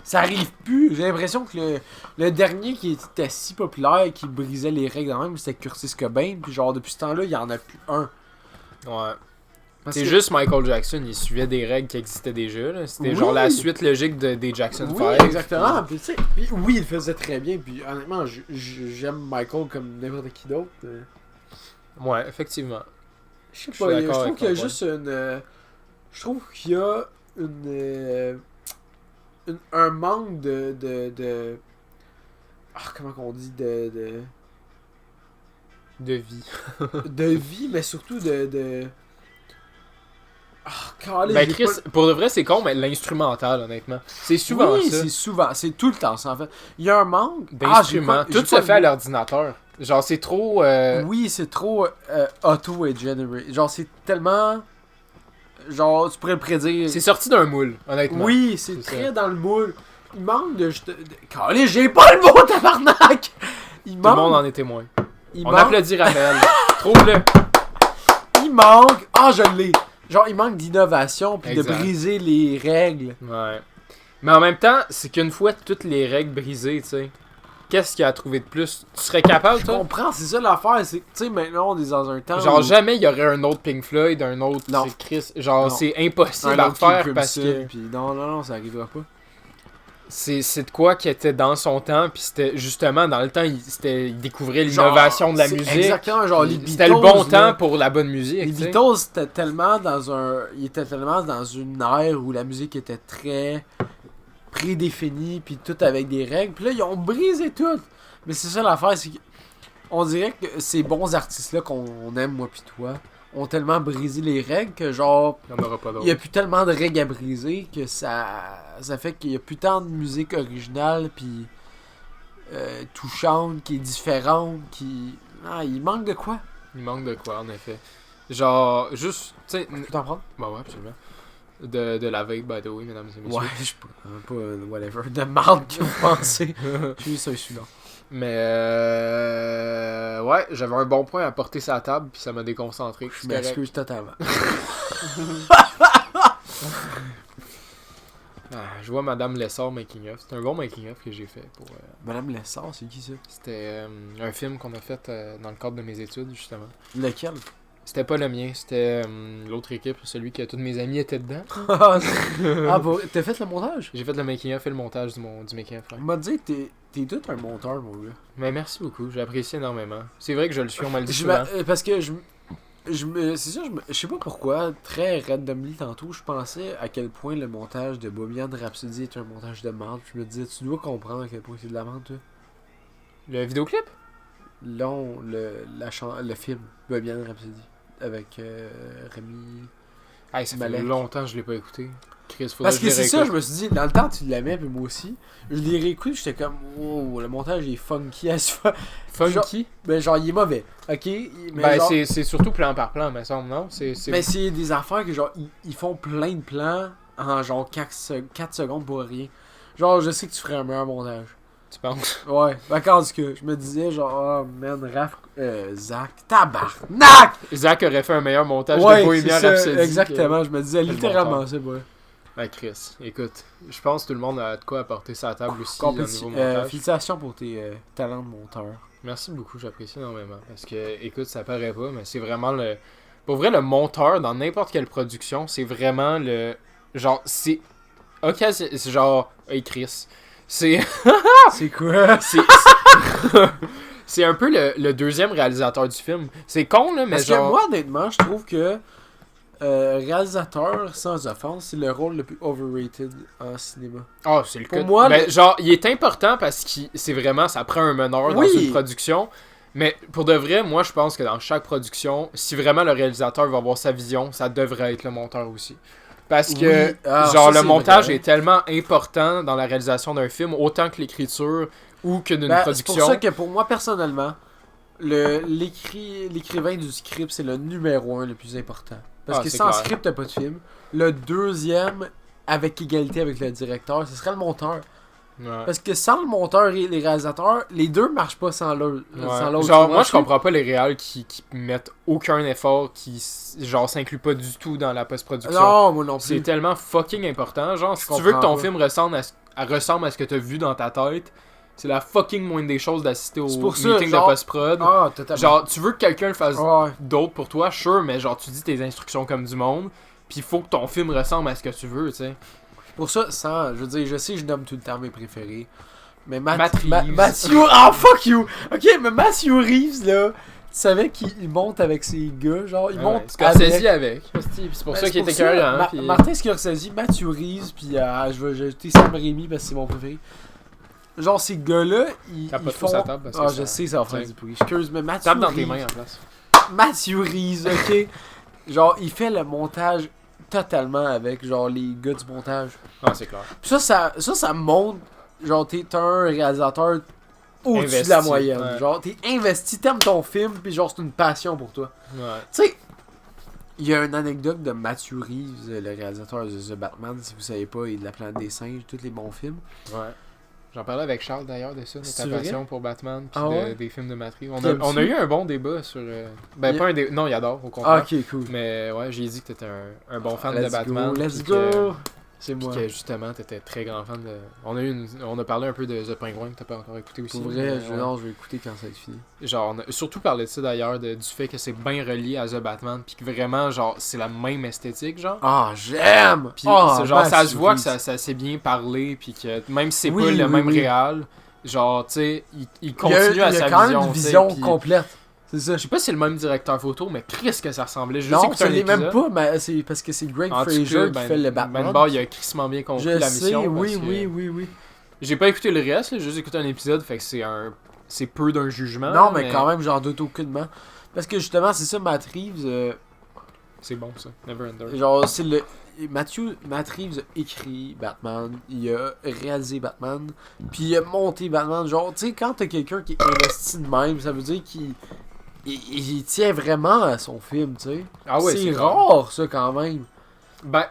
ça arrive plus. J'ai l'impression que le dernier qui était si populaire, qui brisait les règles quand même, c'était Curtis Cobain, puis genre, depuis ce temps-là, il y en a plus un. Ouais. Parce C'est que- juste Michael Jackson, il suivait des règles qui existaient déjà. Là. C'était Oui. genre la suite logique des Jackson Oui, 5. exactement. Puis, tu sais, puis oui, il le faisait très bien, puis honnêtement, j'aime Michael comme n'importe qui d'autre. Ouais, effectivement. Je sais Je suis pas, je d'accord trouve avec qu'il y a ton juste je trouve qu'il y a un manque de. Ah, comment qu'on dit De vie. de vie, mais surtout de. Ah, calé, Ben j'ai Chris, pas- pour de vrai, c'est con, mais l'instrumental, honnêtement. C'est souvent oui, ça. c'est souvent, c'est tout le temps ça en fait. Il y a un manque D'instruments. j'ai Tout se pas fait à le mot. l'ordinateur. Genre, c'est trop... Oui, c'est trop auto et generate. Genre, c'est tellement. Genre, tu pourrais le prédire. C'est sorti d'un moule, honnêtement. Oui, c'est C'est très ça. dans le moule. Il manque de. Calé, j'ai pas le mot, tabarnak! Il Tout le monde manque. en est témoin. Il On manque. applaudit Raphaël. Trouve-le. Il manque. Ah, je l'ai. Genre, il manque d'innovation puis de Exact. briser les règles. Ouais. Mais en même temps, c'est qu'une fois toutes les règles brisées, tu sais, qu'est-ce qu'il y a à trouver de plus? Tu serais capable, Je toi? comprends, c'est ça l'affaire. C'est, tu sais, maintenant, on est dans un temps. Genre, où jamais il y aurait un autre Pink Floyd, un autre Non. c'est Chris. Genre, Non. c'est un impossible à autre King faire parce Crimson, que puis non, ça arrivera pas. c'est de quoi qui était dans son temps, puis c'était justement dans le temps, il découvrait Genre, l'innovation de la c'est musique. Exactement, genre puis les Beatles. c'était le bon là. temps pour la bonne musique. Les tu sais. Beatles, c'était tellement dans un. Ils étaient tellement dans une ère où la musique était très prédéfinie, puis tout avec des règles. Puis là, ils ont brisé tout. Mais c'est ça l'affaire, c'est qu'on dirait que ces bons artistes-là qu'on aime, moi pis toi, ont tellement brisé les règles que genre. Il n'y en aura pas Il d'autres. n'y a plus tellement de règles à briser que ça fait qu'il y a plus tant de musique originale puis touchante, qui est différente, qui. Ah, il manque de quoi? Il manque de quoi, en effet. Genre, juste, tu sais, Tu peux t'en prendre? bah ouais, absolument. De la vape, by the way, mesdames et messieurs. Ouais, je sais pas, whatever. De marde que vous pensez. Je suis ça, celui-là. Mais ouais, j'avais un bon point à porter sur la table, puis ça m'a déconcentré. Je m'excuse totalement. Je vois Madame Lessard making of. C'est un bon making of que j'ai fait pour. Madame Lessard, c'est qui ça? C'était un film qu'on a fait dans le cadre de mes études, justement. Lequel? C'était pas le mien, c'était l'autre équipe, celui que tous mes amis étaient dedans. Ah, bon, t'as fait le montage? J'ai fait le making of et le montage du making of. On m'a dit que t'es tout un monteur, mon gars. Mais merci beaucoup, j'apprécie énormément. C'est vrai que je le suis, on m'a le dit souvent. Parce que c'est ça, je sais pas pourquoi, très randomly tantôt, je pensais à quel point le montage de Bohemian Rhapsody est un montage de merde. Je me disais, tu dois comprendre à quel point c'est de la merde, toi. Le vidéoclip? Le film Bohemian Rhapsody avec Rémi. Hey, ça fait Malek. longtemps que je l'ai pas écouté. Chris, faudrait Parce que que je c'est le ça, je réécoute. me suis dit, dans le temps, tu l'aimais, puis moi aussi. Je l'ai réécouté, j'étais comme, wow, le montage est funky à ce fois. Funky? Ben, genre, il est mauvais, ok? Mais Ben, genre, c'est surtout plan par plan, me semble, non? C'est... mais c'est des affaires que, genre, ils font plein de plans en, genre, 4 secondes pour rien. Genre, je sais que tu ferais un meilleur montage. Tu penses? Ouais, ben, quand que je me disais, genre, oh man, Zach, tabarnak! Zach aurait fait un meilleur montage de Ouais, Bohemian c'est ça, Rhapsody. exactement, je me disais le littéralement monteur. ça, ouais. Ben, Chris, écoute, je pense que tout le monde a de quoi apporter sa table aussi au niveau montage. Félicitations pour tes talents de monteur. Merci beaucoup, j'apprécie énormément. Parce que, écoute, ça paraît pas, mais c'est vraiment le... Pour vrai, le monteur, dans n'importe quelle production, c'est vraiment le... Genre, c'est... Ok, c'est genre... Hey, Chris. C'est... C'est quoi? C'est un peu le deuxième réalisateur du film. C'est con, là, mais Parce genre... que moi, honnêtement, je trouve que réalisateur, sans offense, c'est le rôle le plus overrated en cinéma. Ah, c'est le Pour cas. moi, Ben, le- genre, il est important parce que c'est vraiment... Ça prend un meneur dans Oui. une production. Mais pour de vrai, moi, je pense que dans chaque production, si vraiment le réalisateur va avoir sa vision, ça devrait être le monteur aussi. Parce que, Oui. Ah, genre, ça, le c'est montage vrai. est tellement important dans la réalisation d'un film, autant que l'écriture ou que d'une Ben, c'est production. pour ça que pour moi, personnellement, l'écrivain du script, c'est le numéro 1 le plus important. Parce Ah, que c'est sans clair. script, t'as pas de film. Le deuxième, avec égalité avec le directeur, ce serait le monteur. Ouais. Parce que sans le monteur et les réalisateurs, les deux marchent pas sans l'autre. Ouais. Sans l'autre. Genre, Tu moi, vois, je comprends pas les réals qui mettent aucun effort, genre, s'incluent pas du tout dans la post-production. Non, moi non C'est plus. tellement fucking important. Genre, si tu comprends veux que ton pas. film ressemble à ce que t'as vu dans ta tête, c'est la fucking moindre des choses d'assister au C'est pour ça, meeting genre- de post-prod. Ah, totalement. Genre, tu veux que quelqu'un le fasse Ouais. d'autre pour toi, sure, mais genre, tu dis tes instructions comme du monde, pis il faut que ton film ressemble à ce que tu veux, tu sais. Pour ça, sans, je veux dire, je sais que je nomme tout le temps mes préférés. Mais Matt Reeves. Matthew. Ah, fuck you! Ok, mais Matthew Reeves, là, tu savais qu'il monte avec ses gars, genre, il monte Scorsese avec. C'est pour Ben, ça qu'il pour était écœurant. Ma- pis- Martin Scorsese, Matthew Reeves, puis je vais ajouter Sam Raimi parce que c'est mon préféré. Genre, ces gars-là, ils Tape pas trop font... sa table parce que Ah, ça- je sais, ça va faire Tiens. du bruit. Excuse, mais Matthew Tape dans Reeves... tes mains en place. Matthew Reeves, ok? Genre, il fait le montage totalement avec, genre, les gars du montage. Ah, c'est clair. Puis ça montre, genre, t'es un réalisateur au-dessus de Investi, la moyenne. ouais. Genre, t'es investi, t'aimes ton film, puis genre, c'est une passion pour toi. Ouais. Tu sais, il y a une anecdote de Matthew Reeves, le réalisateur de The Batman, si vous savez pas, et de La Planète des Singes, tous les bons films. Ouais. J'en parlais avec Charles d'ailleurs de ça, de ta C'est vrai? passion pour Batman pis Ah ouais? des films de Matrix. T'aimes-tu? On a eu un bon débat sur. Ben, Yeah. pas un débat. Non, il adore, au Ah, contraire. ok, cool. Mais ouais, j'ai dit que t'étais un bon fan de Let's Batman. go, let's pis go! que- C'est Puis moi. que justement, t'étais très grand fan de. On a parlé un peu de The Penguin que t'as pas encore écouté aussi. Pour mais vrai, ouais. non, je vais écouter quand ça va être fini. Genre, on a surtout parlé de ça d'ailleurs, du fait que c'est bien relié à The Batman, puis que vraiment, genre, c'est la même esthétique, genre. Ah, j'aime! Puis Ah, c'est genre, ça Matthew se voit que Reeves. ça s'est bien parlé, puis que même si c'est Oui, pas le oui, même oui. réal, genre, tu sais, il Il y a, continue à il y a sa quand vision. même une tu sais, vision puis- complète. C'est ça. Je sais pas si c'est le même directeur photo, mais Chris que ça ressemblait. J'ai Non, écouté ça un l'est même épisode. pas, mais c'est parce que c'est Greg En tout Fraser cas, qui ben- fait le Batman. Ben Barr, il a crissement bien compris Je la sais, mission. oui, parce que oui. J'ai pas écouté le reste, là, j'ai juste écouté un épisode, fait que c'est peu d'un jugement. Non, mais quand même, j'en doute aucunement. Parce que justement, c'est ça, Matt Reeves. C'est bon ça, Never Ender. Genre, c'est le. Matt Reeves a écrit Batman, il a réalisé Batman, puis il a monté Batman. Genre, tu sais, quand t'as quelqu'un qui est investi de même, ça veut dire qu'il il tient vraiment à son film, tu sais. Ah ouais, c'est clair. rare, ça, quand même. Ben,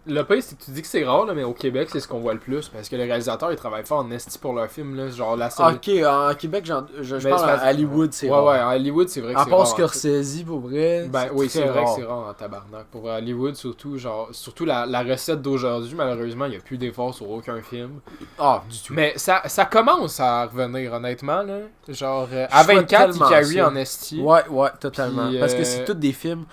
le pire, c'est que tu dis que c'est rare, là, mais au Québec, c'est ce qu'on voit le plus. Parce que les réalisateurs, ils travaillent fort en esti pour leur film, là. Genre, la seule. Ok, en Québec, je Ben, parle c'est à parce- Hollywood, c'est Ouais, rare. ouais, à Hollywood, c'est vrai que À c'est part rare. Scorsese, pour vrai. Ben oui, c'est très vrai que rare. c'est rare en tabarnak. Pour Hollywood, surtout, genre, surtout la recette d'aujourd'hui, malheureusement, il n'y a plus d'efforts sur aucun film. Ah, du tout. Mais ça commence à revenir, honnêtement, là. Genre, Je à souhaite 24, il tellement carry ça. en esti. Ouais, totalement. Puis, Parce que c'est tous des films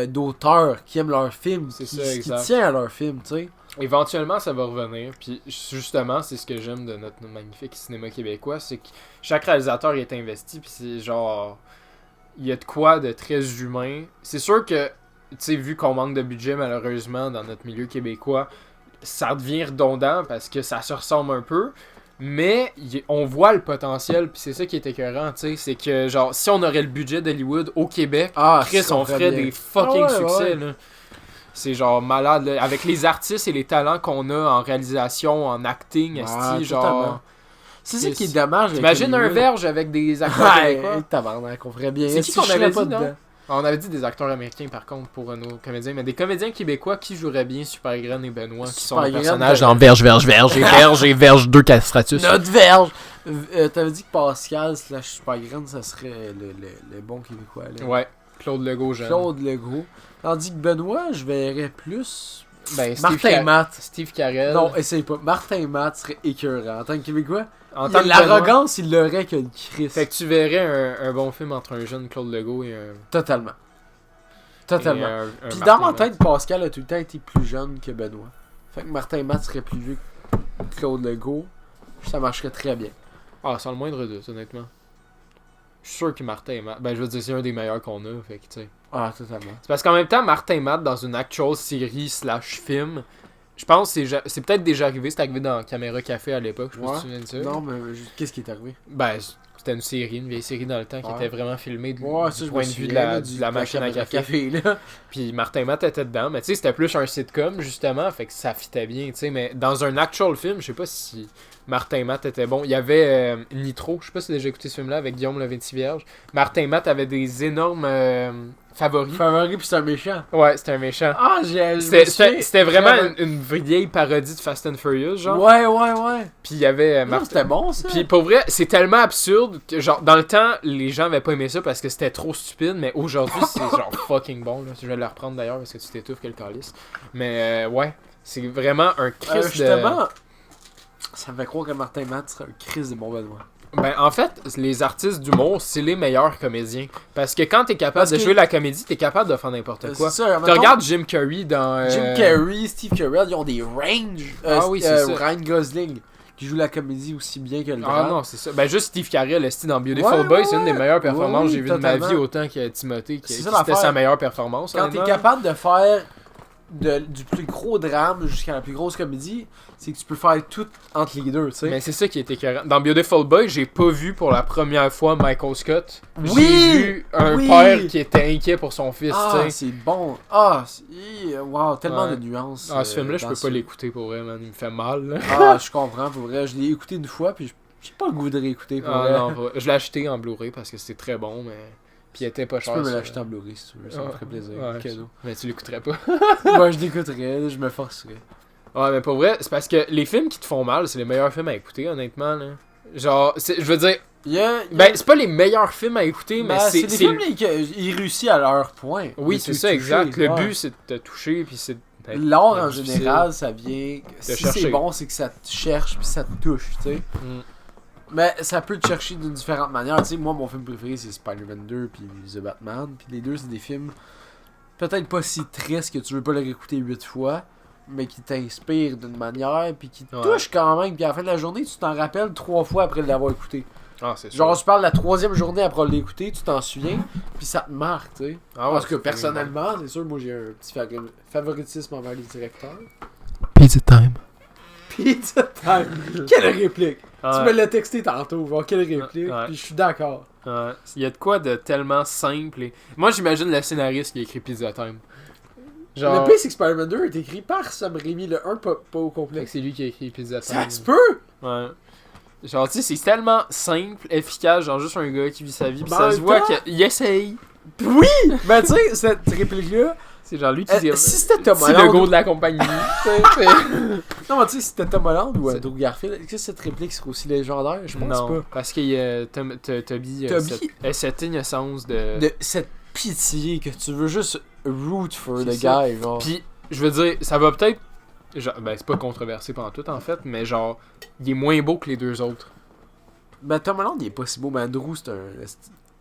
d'auteurs qui aiment leurs films, C'est qui, ça, qui exact. tiennent à leurs films, tu sais. Éventuellement, ça va revenir. Puis justement, c'est ce que j'aime de notre magnifique cinéma québécois, c'est que chaque réalisateur est investi. Puis c'est genre, il y a de quoi de très humain. C'est sûr que, tu sais, vu qu'on manque de budget malheureusement dans notre milieu québécois, ça devient redondant parce que ça se ressemble un peu. Mais on voit le potentiel, puis c'est ça qui est écœurant, tu sais, c'est que genre, si on aurait le budget d'Hollywood au Québec, Ah, Chris, ça on ferait bien. des fucking Ah ouais, succès, ouais. là. C'est genre malade, là. Avec les artistes et les talents qu'on a en réalisation, en acting, esti, genre... totalement. C'est ça qui est dommage. T'imagines un verge avec des acteurs québécois? Ouais, tabarnak, on ferait bien. C'est qui qu'on avait pas dit, non? dedans? On avait dit des acteurs américains, par contre, pour nos comédiens, mais des comédiens québécois qui joueraient bien Supergraine et Benoît, qui sont les Supergraine, personnages dans Verge et Verge 2 Castratus. Notre verge! T'avais dit que Pascal / Supergraine, ça serait le bon Québécois. Là. Ouais, Claude Legault, jeune. Claude Legault. Tandis que Benoît, je verrais plus... Ben, Martin Matt. Steve Carell. Non, essaye pas. Martin Matt serait écœurant. En tant que Québécois, En tant que l'arrogance, il l'aurait que le Christ. Fait que tu verrais un bon film entre un jeune Claude Legault et un... Totalement. Totalement. un Puis Martin dans ma Matt. tête, Pascal a tout le temps été plus jeune que Benoît. Fait que Martin Matt serait plus vieux que Claude Legault. Ça marcherait très bien. Ah, sans le moindre doute, honnêtement. Je suis sûr que Martin Matt... Ben, je veux dire, c'est un des meilleurs qu'on a, fait que, tu sais... Ah, totalement. C'est parce qu'en même temps, Martin Matt, dans une actual série / film, je pense que c'est peut-être déjà arrivé, c'est arrivé dans Caméra Café à l'époque, je me souviens de ça. Non, mais qu'est-ce qui est arrivé? Ben, c'était une série, une vieille série dans le temps qui était vraiment filmée du Ouais, ça, je point me de vue souviens, de la machine à café. là. Puis Martin Matt était dedans, mais tu sais, c'était plus un sitcom, justement, fait que ça fitait bien, tu sais, mais dans un actual film, je sais pas si Martin Matt était bon. Il y avait Nitro, je sais pas si tu as déjà écouté ce film-là, avec Guillaume Leventivierge. Martin Matt avait des énormes favoris. Favori, puis c'est un méchant. Ouais, c'était un méchant. Ah, C'était vraiment une vieille parodie de Fast and Furious, genre. Ouais. Puis il y avait Non, c'était bon, ça. Puis pour vrai, c'est tellement absurde que genre dans le temps, les gens avaient pas aimé ça parce que c'était trop stupide, mais aujourd'hui c'est genre fucking bon là. Je vais le reprendre d'ailleurs parce que tu t'étouffes quel calice. Mais ouais, c'est vraiment un Christ justement, ça me fait croire que Martin Matt serait un Christ de bon Benoît. Ben en fait, les artistes d'humour, c'est les meilleurs comédiens parce que quand t'es capable de jouer la comédie, t'es capable de faire n'importe quoi. C'est ça, tu regardes Jim Carrey dans Jim Carrey, Steve Carell, ils ont des ranges. Oui, c'est ça. Ryan Gosling qui joue la comédie aussi bien que le drame. Ah non, c'est ça. Ben juste Steve Carell, dans Beautiful Boy, c'est une des meilleures performances que j'ai vues de ma vie, autant que Timothée, qui c'était sa meilleure performance. Quand t'es capable de faire du plus gros drame jusqu'à la plus grosse comédie, c'est que tu peux faire tout entre les deux, tu sais. Mais c'est ça qui était écœurant. Dans Beautiful Boy, j'ai pas vu pour la première fois Michael Scott. Oui! J'ai vu un père qui était inquiet pour son fils, tu sais. Ah, c'est bon. Ah, wow, tellement de nuances. Ah, ce film-là, je peux pas l'écouter pour vrai, man. Il me fait mal, là. Ah, je comprends, pour vrai. Je l'ai écouté une fois, puis j'ai pas le goût de réécouter, pour vrai. Non, je l'ai acheté en Blu-ray parce que c'était très bon, mais... Puis il était pas cher. Tu peux me l'acheter en Blu-ray si tu veux, ça me ferait plaisir. Cadeau. Mais tu l'écouterais pas. Moi, je l'écouterais, je me forcerais. Ouais, mais pour vrai, c'est parce que les films qui te font mal, c'est les meilleurs films à écouter, honnêtement, là. Genre, je veux dire... Ben, c'est pas les meilleurs films à écouter, mais c'est... C'est des films qui réussissent à leur point. Oui, c'est ça, exact. Le but, c'est de te toucher, puis c'est... L'art, en général, ça vient... Si c'est bon, c'est que ça te cherche, puis ça te touche, tu sais. Mais ça peut te chercher d'une différente manière. Tu sais, moi, mon film préféré, c'est Spider-Man 2 puis The Batman. Puis les deux, c'est des films peut-être pas si tristes que tu veux pas les réécouter 8 fois, mais qui t'inspirent d'une manière, puis qui te touchent quand même. Puis à la fin de la journée, tu t'en rappelles 3 fois après l'avoir écouté. Ah, c'est sûr. Genre, tu parles de la 3e journée après l'écouter, tu t'en souviens, puis ça te marque, tu sais. Ah, parce que personnellement, c'est sûr, moi, j'ai un petit favoritisme envers les directeurs. Pizza Time. Pizza Time. Quelle réplique! Tu me l'as texté tantôt, voir quelle réplique, puis je suis d'accord. Il y a de quoi de tellement simple. Moi, j'imagine le scénariste qui a écrit Pizza Time. Genre... Le pire, c'est que Spider-Man 2 est écrit par Sam Raimi, le 1 pas au complet. C'est lui qui a écrit Pizza Time. Ça se peut! Ouais. Genre, tu sais, c'est tellement simple, efficace, genre juste un gars qui vit sa vie, pis ça se voit qu'il essaye. Oui! Ben, tu sais, cette réplique-là... C'est genre lui qui dit... Si c'était Tom Holland... C'est le go de la compagnie. Non, mais tu sais, si c'était Tom Holland ou Andrew Garfield, est-ce que cette réplique serait aussi légendaire? Je pense pas. Parce que Toby a cette innocence de cette pitié que tu veux juste root for the guy, genre. Puis, je veux dire, ça va peut-être... Ben, c'est pas controversé pendant tout, en fait, mais genre, il est moins beau que les deux autres. Ben, Tom Holland, il est pas si beau, mais Andrew, c'est un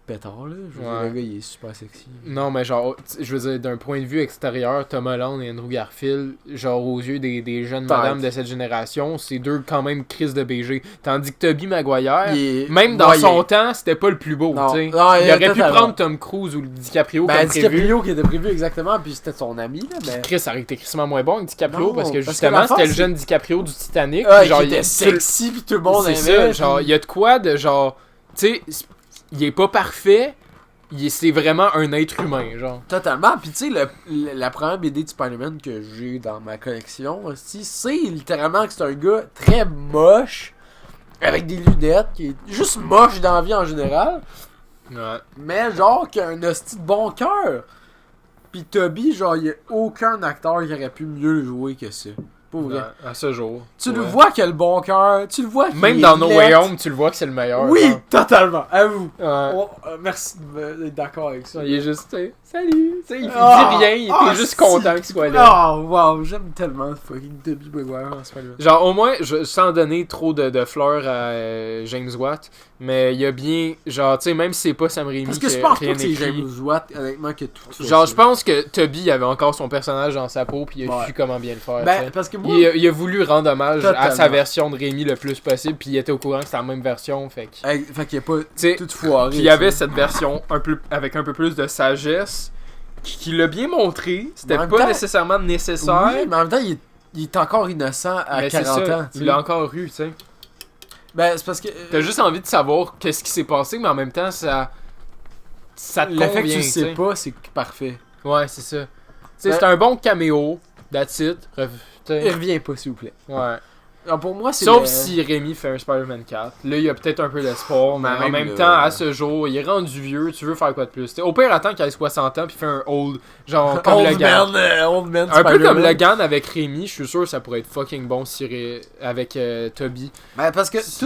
pétard, là. Je veux dire, le gars, il est super sexy. Non, mais genre, je veux dire, d'un point de vue extérieur, Tom Holland et Andrew Garfield, genre, aux yeux des jeunes madames de cette génération, c'est deux quand même crises de BG. Tandis que Tobey Maguire, même dans son temps, c'était pas le plus beau, tu sais. Il aurait pu prendre Tom Cruise ou DiCaprio comme prévu. DiCaprio qui était prévu exactement, puis c'était son ami, là, mais... Chris, ça aurait été crissement moins bon avec DiCaprio, parce que justement, c'était le jeune DiCaprio du Titanic. Genre, il était sexy, puis tout le monde aimait. C'est ça, genre, il y a de quoi de genre, tu sais... Il est pas parfait, c'est vraiment un être humain, genre. Totalement. Puis tu sais, la première BD de Spider-Man que j'ai dans ma collection aussi, c'est littéralement que c'est un gars très moche, avec des lunettes, qui est juste moche dans la vie en général, Ouais. mais genre qui a un hostie de bon cœur. Puis Toby, genre, il y a aucun acteur qui aurait pu mieux le jouer que ça. Pour vrai. À ce jour. Tu le Ouais. vois qu'il a le bon cœur, tu le vois qu'il Même est dans No Way laid. Home, tu le vois que c'est le meilleur. Oui, genre. totalement, avoue. Ouais. Oh, merci d'être d'accord avec ça. Il est juste, tu sais, salut. Tu sais, il dit Ah, rien, il était ah, juste si. content qu'il soit là. Oh, wow, j'aime tellement fucking Tobey Maguire en ce moment. Genre, au moins, sans donner trop de fleurs à James Watt, mais il y a bien, genre, tu sais, même si c'est pas Sam Raimi Parce qui que je a pense rien pas que c'est écrit. James Watt, honnêtement, que tout ça. Genre, je pense que Toby avait encore son personnage dans sa peau, puis il a Ouais. su comment bien le faire. tu Ben, sais. parce que moi. Il a voulu rendre hommage à Totalement. sa version de Raimi le plus possible, puis il était au courant que c'était la même version, fait que... Fait qu'il n'y a pas T'sais, tout foiré. Puis il y avait tu sais. cette version avec un peu plus de sagesse, qui l'a bien montré, c'était Mais en même pas temps- nécessairement nécessaire, Oui, mais en même temps, il est encore innocent à mais c'est 40 ça, ans. tu il sais. l'a encore eu, tu sais. Ben, c'est parce que. T'as juste envie de savoir qu'est-ce qui s'est passé, mais en même temps, ça te le fait que convient, tu le tu sais sais. pas, c'est parfait. Ouais, c'est ça. Tu sais, Ben- c'est un bon caméo, that's it. T'sais. Il revient pas, s'il vous plaît. Ouais. Alors, pour moi, c'est. Sauf le- si Rémi fait un Spider-Man 4. Là, il y a peut-être un peu d'espoir, mais en Même même le- temps, à ce jour, il est rendu vieux, tu veux faire quoi de plus? T'sais, au pire, attends qu'il ait 60 ans puis fait un old, genre comme Old Logan. Man, Old Man Un peu comme Spider-Man. Logan avec Rémi, je suis sûr que ça pourrait être fucking bon si avec Toby. Ben, parce que Si,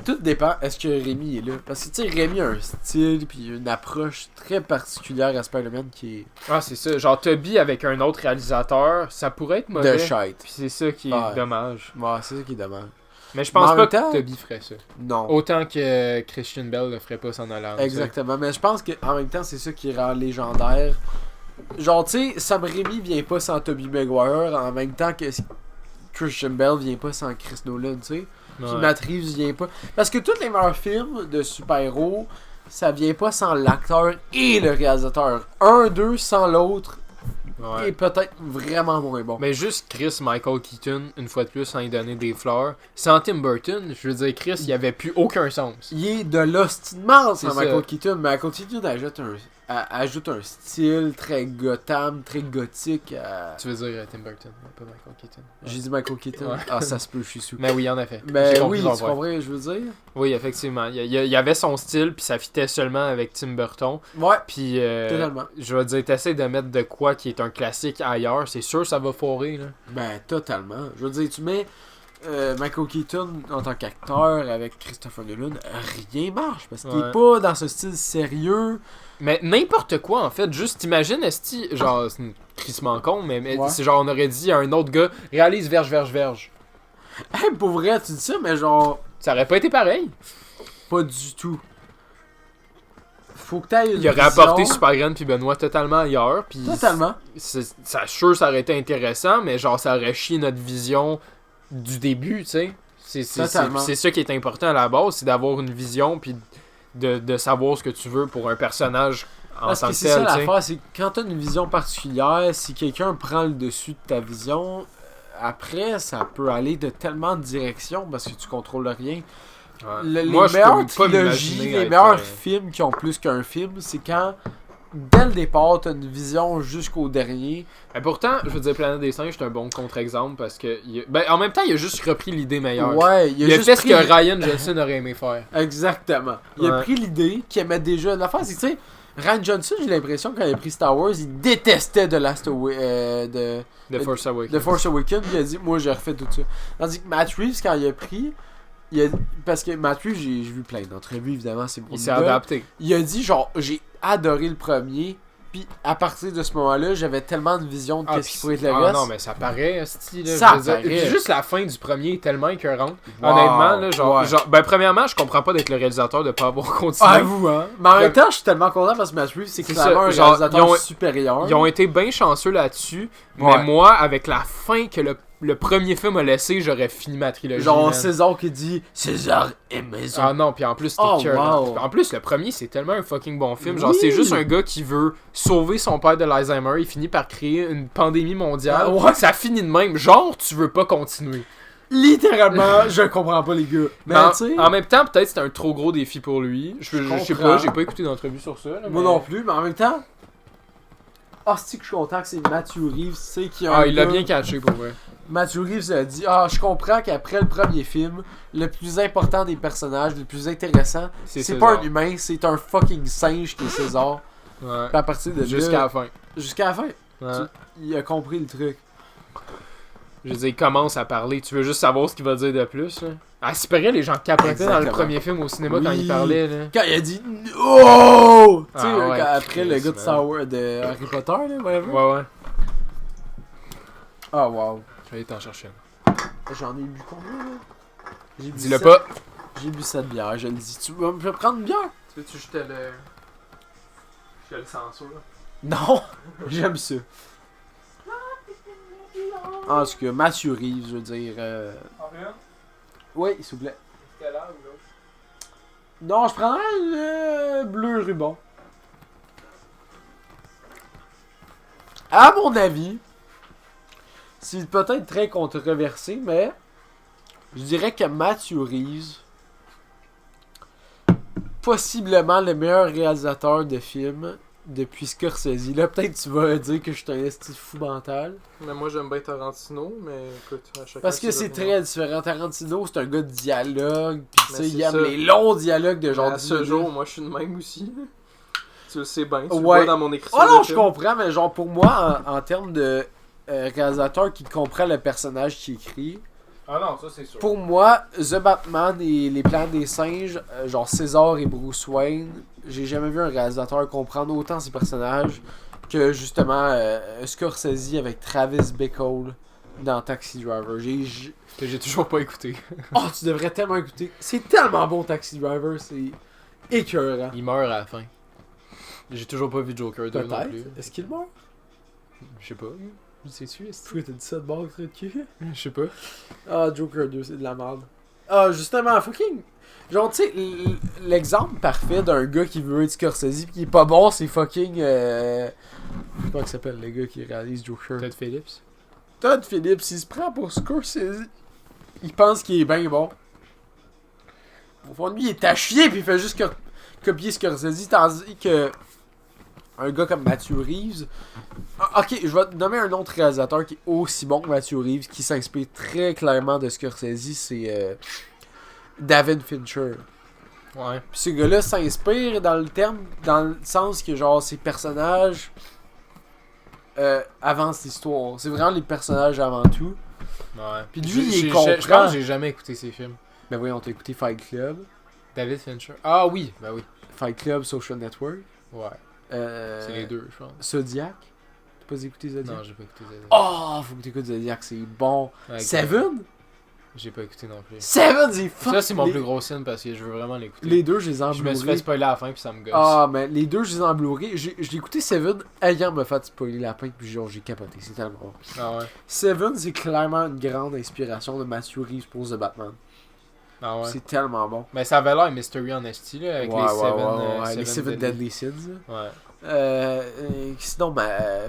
tout dépend. Est-ce que Rémi est là? Parce que, tu sais, Rémi a un style puis une approche très particulière à Spider-Man qui est Ah, c'est ça. Genre Toby avec un autre réalisateur, ça pourrait être mauvais. de shite. Puis c'est ça qui est Ouais. dommage. Ouais, c'est ça qui est dommage. Mais je Mais pense en pas même temps- que Toby ferait ça. Non. Autant que Christian Bell le ferait pas s'en allant. Exactement. Mais je pense qu'en même temps, c'est ça qui rend légendaire. Genre, tu sais, Sam Raimi vient pas sans Tobey Maguire en même temps que Christian Bell vient pas sans Chris Nolan, tu sais. Puis Ouais. Matt Reeves vient pas. Parce que tous les meilleurs films de super-héros, ça vient pas sans l'acteur et le réalisateur. Un d'eux sans l'autre Ouais. est peut-être vraiment moins bon. Mais juste Chris Michael Keaton, une fois de plus, sans lui donner des fleurs. Sans Tim Burton, je veux dire, Chris, il avait plus aucun sens. Il est de l'ostinement C'est sans ça. Michael Keaton. Michael Keaton ajoute un style très Gotham, très gothique. Tu veux dire Tim Burton, pas Michael Keaton. J'ai dit Michael Keaton. Ouais. Ah, ça se peut, je suis sous. Mais oui, en effet. Mais J'ai compris oui, ton tu point. comprends ce que je veux dire? Oui, effectivement. Il y avait son style, puis ça fitait seulement avec Tim Burton. Ouais, Puis, totalement. je veux dire, t'essaies de mettre de quoi qui est un classique ailleurs, c'est sûr ça va foirer, là. Ben, totalement. Je veux dire, tu mets Michael Keaton en tant qu'acteur avec Christopher Nolan, rien marche. Parce qu'il Ouais. est pas dans ce style sérieux. Mais n'importe quoi, en fait. Juste, t'imagines, esti, genre, c'est une crissement con, mais Ouais. c'est genre, on aurait dit à un autre gars, réalise verge. Hey, pour vrai, tu dis ça, mais genre, Ça aurait pas été pareil. pas du tout. Faut que t'ailles une Il aurait vision. apporté Supergran puis Benoît totalement ailleurs, puis Totalement. ça, sûr, ça aurait été intéressant, mais genre, ça aurait chié notre vision du début, tu sais. Totalement. C'est ça qui est important à la base, c'est d'avoir une vision, puis de savoir ce que tu veux pour un personnage en Parce tant que que c'est ça tel, tu sais. l'affaire, c'est que quand t'as une vision particulière, si quelqu'un prend le dessus de ta vision, après, ça peut aller de tellement de directions parce que tu contrôles rien. Ouais. Les Moi, je peux meilleures pas trilogies, m'imaginer les être, meilleurs films qui ont plus qu'un film, c'est quand, dès le départ, t'as une vision jusqu'au dernier. Mais pourtant, je veux dire, Planète des Singes, c'est un bon contre-exemple parce que. En même temps, il a juste repris l'idée meilleure. Ouais, Il a juste fait ce pris... que Ryan Johnson aurait aimé faire. Exactement. Il a Ouais. pris l'idée qu'il aimait déjà. L'affaire, c'est que, tu sais, Ryan Johnson, j'ai l'impression, quand il a pris Star Wars, il détestait The Force Awakens. The Force Awakens, il a dit, moi, j'ai refait tout ça. Tandis que Matt Reeves, quand il a pris, parce que Matt Reeves, j'ai vu plein d'entrevues, évidemment, c'est mon Il s'est idole. adapté. Il a dit, genre, j'ai adoré le premier, puis à partir de ce moment-là, j'avais tellement de vision de qu'est-ce qui pourrait être le reste. non, mais ça paraît, esti, là. Ça je veux dire. paraît. Puis juste la fin du premier est tellement écœurante. Wow, Honnêtement, là, genre, ouais. ben, premièrement, je comprends pas d'être le réalisateur de pas avoir continué. Ah, vous, hein. Mais en même temps, je suis tellement content parce que Matt Reeves, c'est C'est clairement ça, un genre, réalisateur ils ont- supérieur. Ils ont été bien chanceux là-dessus, Ouais. mais moi, avec la fin que le premier film a laissé, j'aurais fini ma trilogie. Genre man. César qui dit César est maison. Ah non, puis en plus, c'était Oh, écœurant. wow. En plus, le premier, c'est tellement un fucking bon film. Genre, Oui. c'est juste un gars qui veut sauver son père de l'Alzheimer. Il finit par créer une pandémie mondiale. Ah, ouais. Ça finit de même. Genre, tu veux pas continuer. Littéralement, je comprends pas les gars. Mais tu sais... En même temps, peut-être c'était un trop gros défi pour lui. Je sais comprends. pas, j'ai pas écouté d'entrevue sur ça. Là, Moi mais... non plus, mais en même temps... Ah, c'est que je suis content que c'est Matthew Reeves, tu sais, qui a un il l'a gars- bien catché pour vrai. Matthew Reeves a dit « Ah, je comprends qu'après le premier film, le plus important des personnages, le plus intéressant, c'est pas un humain, c'est un fucking singe qui est César. » Ouais. Puis à partir de Jusqu'à là... la fin. Jusqu'à la fin. Ouais. Il a compris le truc. Je veux dire, il commence à parler. Tu veux juste savoir ce qu'il va dire de plus, là. Ah, c'est pareil, les gens capotaient dans le Exactement. premier film au cinéma quand Oui. il parlait, là. Quand il a dit « Oh! » Tu sais, Ah ouais, après le Chris, gars de Star Wars, de Harry Potter, là, whatever. Ouais. Ah, wow. Je vais aller t'en chercher une. J'en ai bu combien, là? J'ai bu Dis-le 7. pas. J'ai bu 7 bières, je le dis. Tu vas me prendre une bière? Tu veux-tu que je te le... Je te le censure, là? Non! J'aime ça. En tout cas, Matthew Reeves, je veux dire... Oui, s'il vous plaît. Quelle heure, ou l'autre? Non, je prendrais le bleu ruban. À mon avis, c'est peut-être très controversé, mais je dirais que Matthew Reeves, possiblement le meilleur réalisateur de films depuis Scorsese. Là, peut-être tu vas dire que je suis un esti fou mental. Mais moi, j'aime bien Tarantino, mais écoute, à chacun... Parce que c'est très différent. Tarantino, c'est un gars de dialogue. Pis tu Mais sais, il c'est aime ça. les longs dialogues de Mais genre à 10 ce minutes. jour, moi, je suis de même aussi. Tu le sais bien, tu le Ouais. vois dans mon écriture Oh non, de je film. comprends, mais genre pour moi, en termes de réalisateur qui comprend le personnage qui écrit, Ah non, ça, c'est sûr. pour moi, The Batman et Les Plans des Singes, genre César et Bruce Wayne, j'ai jamais vu un réalisateur comprendre autant ses personnages que justement Scorsese avec Travis Bickle dans Taxi Driver. Que j'ai toujours pas écouté. Oh, tu devrais tellement écouter. C'est tellement bon Taxi Driver, c'est écœurant. Il meurt à la fin. J'ai toujours pas vu Joker 2 non plus. Peut-être. Est-ce qu'il meurt? Je sais pas. C'est-tu, est-ce Pourquoi t'as dit ça de bord, truc de cul? Je sais pas. Ah, Joker 2, c'est de la merde. Ah, justement, fucking. Genre, tu sais, l'exemple parfait d'un gars qui veut être Scorsese pis qui est pas bon, c'est fucking. Je sais pas comment il s'appelle le gars qui réalise Joker. Todd Phillips. Todd Phillips, il se prend pour Scorsese. Il pense qu'il est bien bon. Au fond de lui, il est à chier pis il fait juste copier Scorsese, tandis que. Un gars comme Matthew Reeves. Ah, ok, je vais te nommer un autre réalisateur qui est aussi bon que Matthew Reeves, qui s'inspire très clairement de Scorsese, c'est David Fincher. Ouais. Puis ce gars-là s'inspire dans le sens que genre ses personnages avancent l'histoire. C'est vraiment les personnages avant tout. Ouais. Puis lui, il Je comprend. pense que j'ai jamais écouté ces films. Ben oui, on t'a écouté Fight Club. David Fincher. Ah oui, bah oui. Fight Club, Social Network. Ouais. C'est les deux, je pense. Zodiac. T'as pas écouté Zodiac? Non, j'ai pas écouté Zodiac. Oh, faut que t'écoutes Zodiac, c'est bon. Ouais, Seven? J'ai pas écouté non plus. Seven, c'est fuck. Ça, c'est mon les... plus gros signe parce que je veux vraiment l'écouter. Les deux, je les ai en Je me suis fait Blu-ray. spoiler à la fin puis ça me gosse. Ah, mais les deux, je les ai en Blu-ray. Je l'ai écouté Seven ayant me fait spoiler la fin, puis genre, j'ai capoté. C'est tellement bon. Ah ouais. Seven, c'est clairement une grande inspiration de Matthew Reeves pour The Batman. Ah ouais. C'est tellement bon. Mais ça avait l'air Mystery on ST là, avec les Seven Deadly Sins. Ouais. Sinon,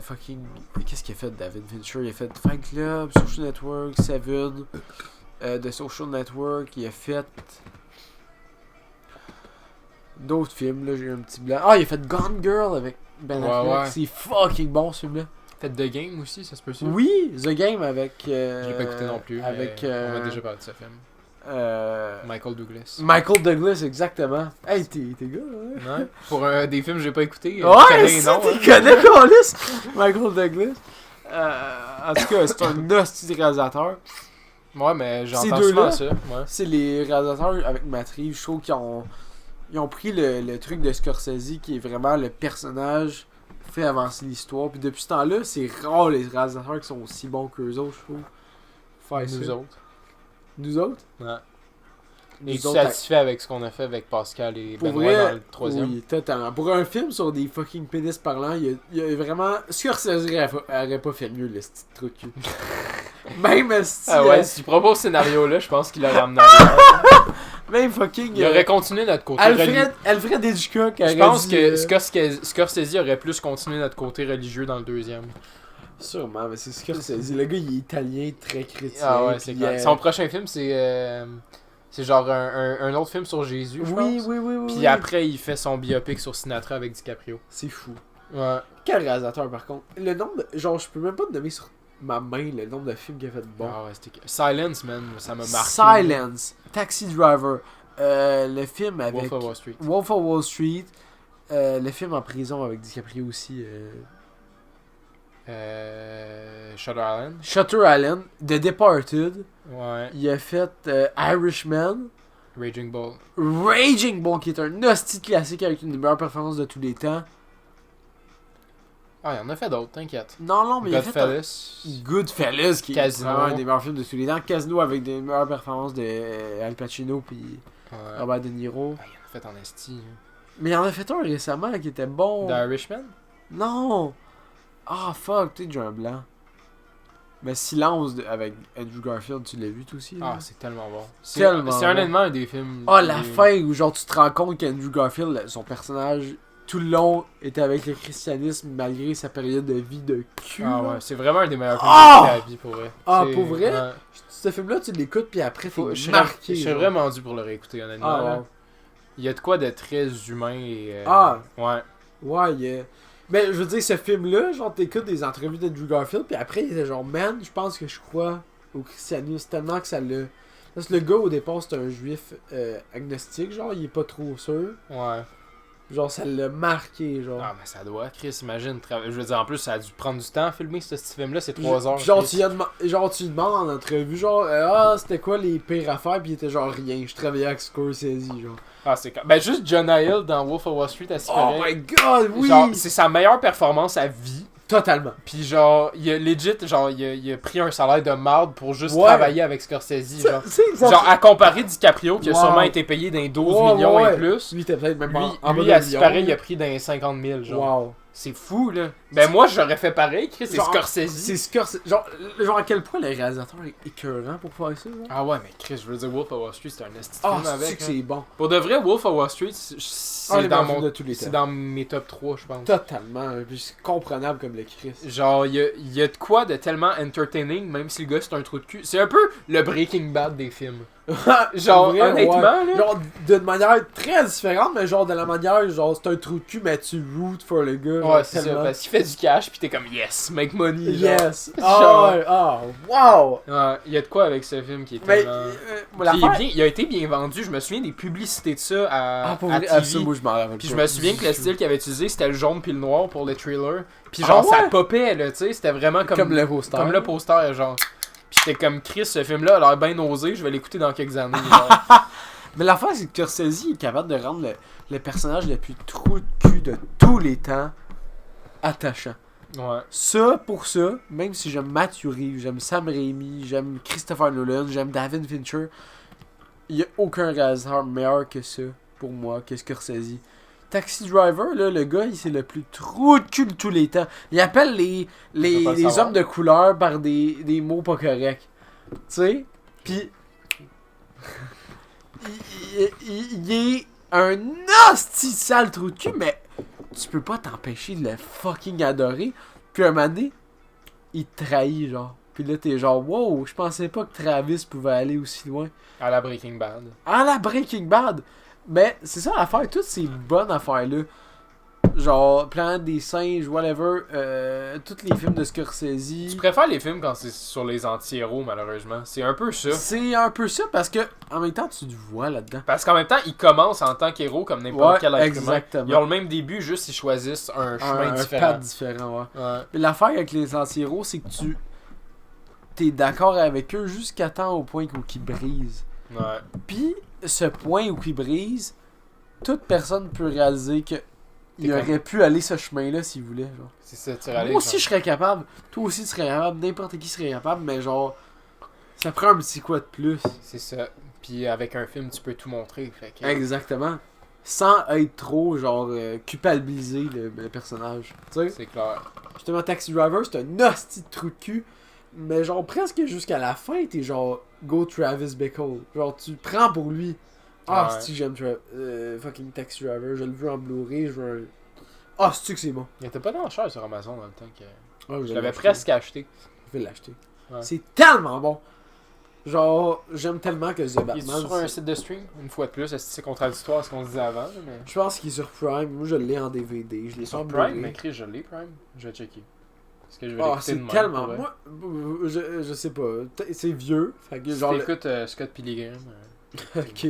fucking. Qu'est-ce qu'il a fait, David Fincher? Il a fait Fight Club, Social Network, Seven. De Social Network, il a fait. D'autres films, là, j'ai eu un petit blanc. Ah, il a fait Gone Girl avec Ben Affleck. Ouais. C'est fucking bon ce film-là. Fait The Game aussi, ça se peut-tu? Oui, The Game avec. J'ai pas écouté non plus. Avec. Mais on m'a déjà parlé de ce film. Michael Douglas. Michael Douglas, exactement. Hey, t'es gars, là. Ouais. Pour des films que j'ai pas écoutés. Ouais, si, tu connais Carlis. Michael Douglas. En tout cas, c'est un hostie de réalisateur. Ouais, mais Ces j'entends deux-là, souvent ça. Ouais. C'est les réalisateurs avec Matt Reeves, je trouve qu'ils ont pris le truc de Scorsese qui est vraiment le personnage fait avancer l'histoire. Puis depuis ce temps-là, c'est rare les réalisateurs qui sont aussi bons qu'eux autres, je trouve. Faire Nous ça. autres. Nous autres? Ouais. Nous Es-tu autres, satisfait avec ce qu'on a fait avec Pascal et pour Benoît vrai, dans le troisième? oui, totalement. Pour un film sur des fucking pénis parlants, il y a vraiment... Scorsese aurait pas fait mieux, le petit truc. Même si... Ah ouais, si tu proposes ce scénario-là, je pense qu'il aurait ramené ailleurs. Même fucking... Il aurait continué notre côté religieux. Alfred Hitchcock Je aurait pense dit, que Scorsese aurait plus continué notre côté religieux dans le deuxième. Sûrement, mais c'est Scorsese. Le gars, il est italien, très chrétien. Ah ouais, c'est puis, clair. Son prochain film, c'est genre un autre film sur Jésus, je pense. Oui. Puis après, il fait son biopic sur Sinatra avec DiCaprio. C'est fou. Ouais. Quel réalisateur, par contre. Le nombre de... Genre, je peux même pas te nommer sur ma main le nombre de films qu'il a fait de bon. Ah ouais, c'était... Silence, man, ça m'a marqué. Silence, Taxi Driver, le film avec... Wolf of Wall Street. Wolf of Wall Street, le film en prison avec DiCaprio aussi. Shutter Island. Shutter Island, The Departed, Ouais. il a fait Irishman, Raging Bull. Raging Bull qui est un hostie de classique avec une des meilleures performances de tous les temps. Ah, il y en a fait d'autres, t'inquiète. Non, mais il a fait Goodfellas. Goodfellas qui Casino. est un des meilleurs films de tous les temps. Casino avec des meilleures performances de Al Pacino puis Ouais. Robert De Niro. Ah, il en a fait en esti. Mais il en a fait un récemment qui était bon. The Irishman? Non! Ah, fuck, t'es déjà un blanc. Mais Silence avec Andrew Garfield, tu l'as vu toi aussi? là? Ah, c'est tellement bon. Tellement C'est bon. honnêtement un des films... Ah, la les- fin où genre tu te rends compte qu'Andrew Garfield, son personnage, tout le long, était avec le christianisme malgré sa période de vie de cul. Ah là. ouais, c'est vraiment un des meilleurs films Ah! que j'ai vu à vie, pour vrai. Ah, C'est- pour vrai? ouais. Ce film-là, tu l'écoutes puis après, Faut- t'es je marqué. serais genre. vraiment dû pour le réécouter, honnêtement. Ah, là. ouais. Il y a de quoi de très humain et... Ah. Ouais. Ouais, mais je veux dire, ce film-là, genre, t'écoutes des entrevues d'Andrew Garfield, puis après, il était genre, man, je pense que je crois au christianisme tellement que ça l'a. Parce que le gars, au départ, c'est un juif agnostique, genre, il est pas trop sûr. Ouais. Genre, ça l'a marqué, genre. Ah, mais ça doit, Chris, imagine. Je veux dire, en plus, ça a dû prendre du temps à filmer ce petit film-là, c'est 3 heures. Puis genre, Chris. tu lui demandes en entrevue, genre, ah, c'était quoi les pires affaires, puis il était genre, rien, je travaillais avec Scorsese, genre. Ah, c'est ben juste John Hill dans Wolf of Wall Street, à Oh my god, oui! Genre, c'est sa meilleure performance à vie. Totalement. Puis genre, il a legit, genre, il a pris un salaire de marde pour juste Ouais. travailler avec Scorsese, genre. C'est Genre, à comparer DiCaprio, qui a Wow. sûrement été payé dans les 12 Ouais, millions ouais. et plus. Lui, t'es peut-être même Lui, pas en lui bas à d'un ce million, pareil, il là. a pris dans les 50 000, genre. Wow. C'est fou, là. Ben moi, j'aurais fait pareil, Chris, c'est Genre, Scorsese. C'est Scorsese. Genre, à quel point le réalisateur est écœurant pour faire ça, genre. Ah ouais, mais Chris, je veux dire, Wolf of Wall Street, c'est un esti de Ah, film avec. c'est que hein. c'est bon. Pour de vrai, Wolf of Wall Street, c'est les dans meilleurs films de tous les c'est temps. dans mes top 3, je pense. Totalement. Puis c'est comprenable comme le Chris. Genre, il y a de quoi de tellement entertaining, même si le gars c'est un trou de cul. C'est un peu le Breaking Bad des films. Genre, Vrai, honnêtement, ouais. là. Genre, d'une manière très différente, mais genre, de la manière, genre, c'est un trou de cul, mais tu root for le gars. genre, Ouais, c'est ça, tellement. parce qu'il fait du cash, pis t'es comme yes, make money. genre. Yes. Genre. Ah, ouais, ah, wow. Ouais, il y a de quoi avec ce film qui est Mais, tellement. moi, Puis il, est l'affaire- bien- il a été bien vendu, je me souviens des publicités de ça à, Ah, pour à vrai, TV. absolument, je m'en rappelle. Puis pas. je me souviens que le style qu'il avait utilisé c'était le jaune puis le noir pour le trailer. Puis Ah genre ça ouais? popait là, tu sais, c'était vraiment Comme le poster. comme le poster genre. Puis j'étais comme Chris, ce film là a l'air bien osé, je vais l'écouter dans quelques années. Genre. Mais l'affaire, c'est que Scorsese est capable de rendre le personnage le plus trou de cul de tous les temps attachant. Ouais. Ça, pour ça, même si j'aime Matthew Reeves, j'aime Sam Raimi, j'aime Christopher Nolan, j'aime David Fincher, il n'y a aucun réalisateur meilleur que ça, pour moi, que Scorsese. Taxi Driver, là, le gars, c'est le plus trou de cul de tous les temps. Il appelle peut pas le les savoir. hommes de couleur par des mots pas corrects. Tu sais? Pis... il est un hostie sale trou de cul, mais tu peux pas t'empêcher de le fucking adorer. Puis un moment donné, il te trahit, genre. Puis là, t'es genre, wow, je pensais pas que Travis pouvait aller aussi loin. À la Breaking Bad. À la Breaking Bad! Mais c'est ça l'affaire, toutes ces bonnes affaires-là. Genre, Planète des singes, whatever, tous les films de Tu Scorsese. préfères les films quand c'est sur les anti-héros malheureusement. C'est un peu ça. C'est un peu ça parce que, en même temps, tu te vois là-dedans. Parce qu'en même temps, ils commencent en tant qu'héros comme n'importe Ouais, quel être humain. exactement. Ils ont le même début, juste ils choisissent un chemin Un différent. path différent, ouais. Ouais. Mais l'affaire avec les anti-héros, c'est que t'es d'accord avec eux jusqu'à temps au point où ils brisent. Ouais. Puis, ce point où ils brisent, toute personne peut réaliser que il T'es aurait pu aller ce chemin-là s'il voulait. Genre. C'est ça, tu Moi aussi, je serais capable. Toi aussi, tu serais capable. N'importe qui serait capable, mais genre, ça prend un petit quoi de plus. C'est ça. Puis avec un film, tu peux tout montrer. Fait que... Exactement. Sans être trop, genre, culpabiliser le personnage. Tu sais? C'est clair. Justement, Taxi Driver, c'est un hostie de trou de cul. Mais genre, presque jusqu'à la fin, t'es genre, go Travis Bickle. Genre, tu le prends pour lui. Ah, Ouais. si j'aime fucking Taxi Driver, je le veux en Blu-ray, je veux un... Ah, c'est que c'est bon. Il était pas dans cher sur Amazon dans le temps que. Ouais, Je l'avais presque acheté. Je vais l'acheter. Ouais. C'est tellement bon. Genre, j'aime tellement que The Il est Batman. sur un site de stream, une fois de plus. Est-ce que c'est contradictoire à ce qu'on disait avant? Mais... Je pense qu'il est sur Prime. Moi, je l'ai en DVD. Je l'ai Sur en Prime, Blu-ray. mais Chris, je l'ai Prime. Je vais checker. Est-ce que je vais Ah, l'écouter c'est de même, tellement. pour vrai? Moi, je sais pas. C'est vieux. Fait que Si genre. t'écoutes Scott Pilgrim. Ok.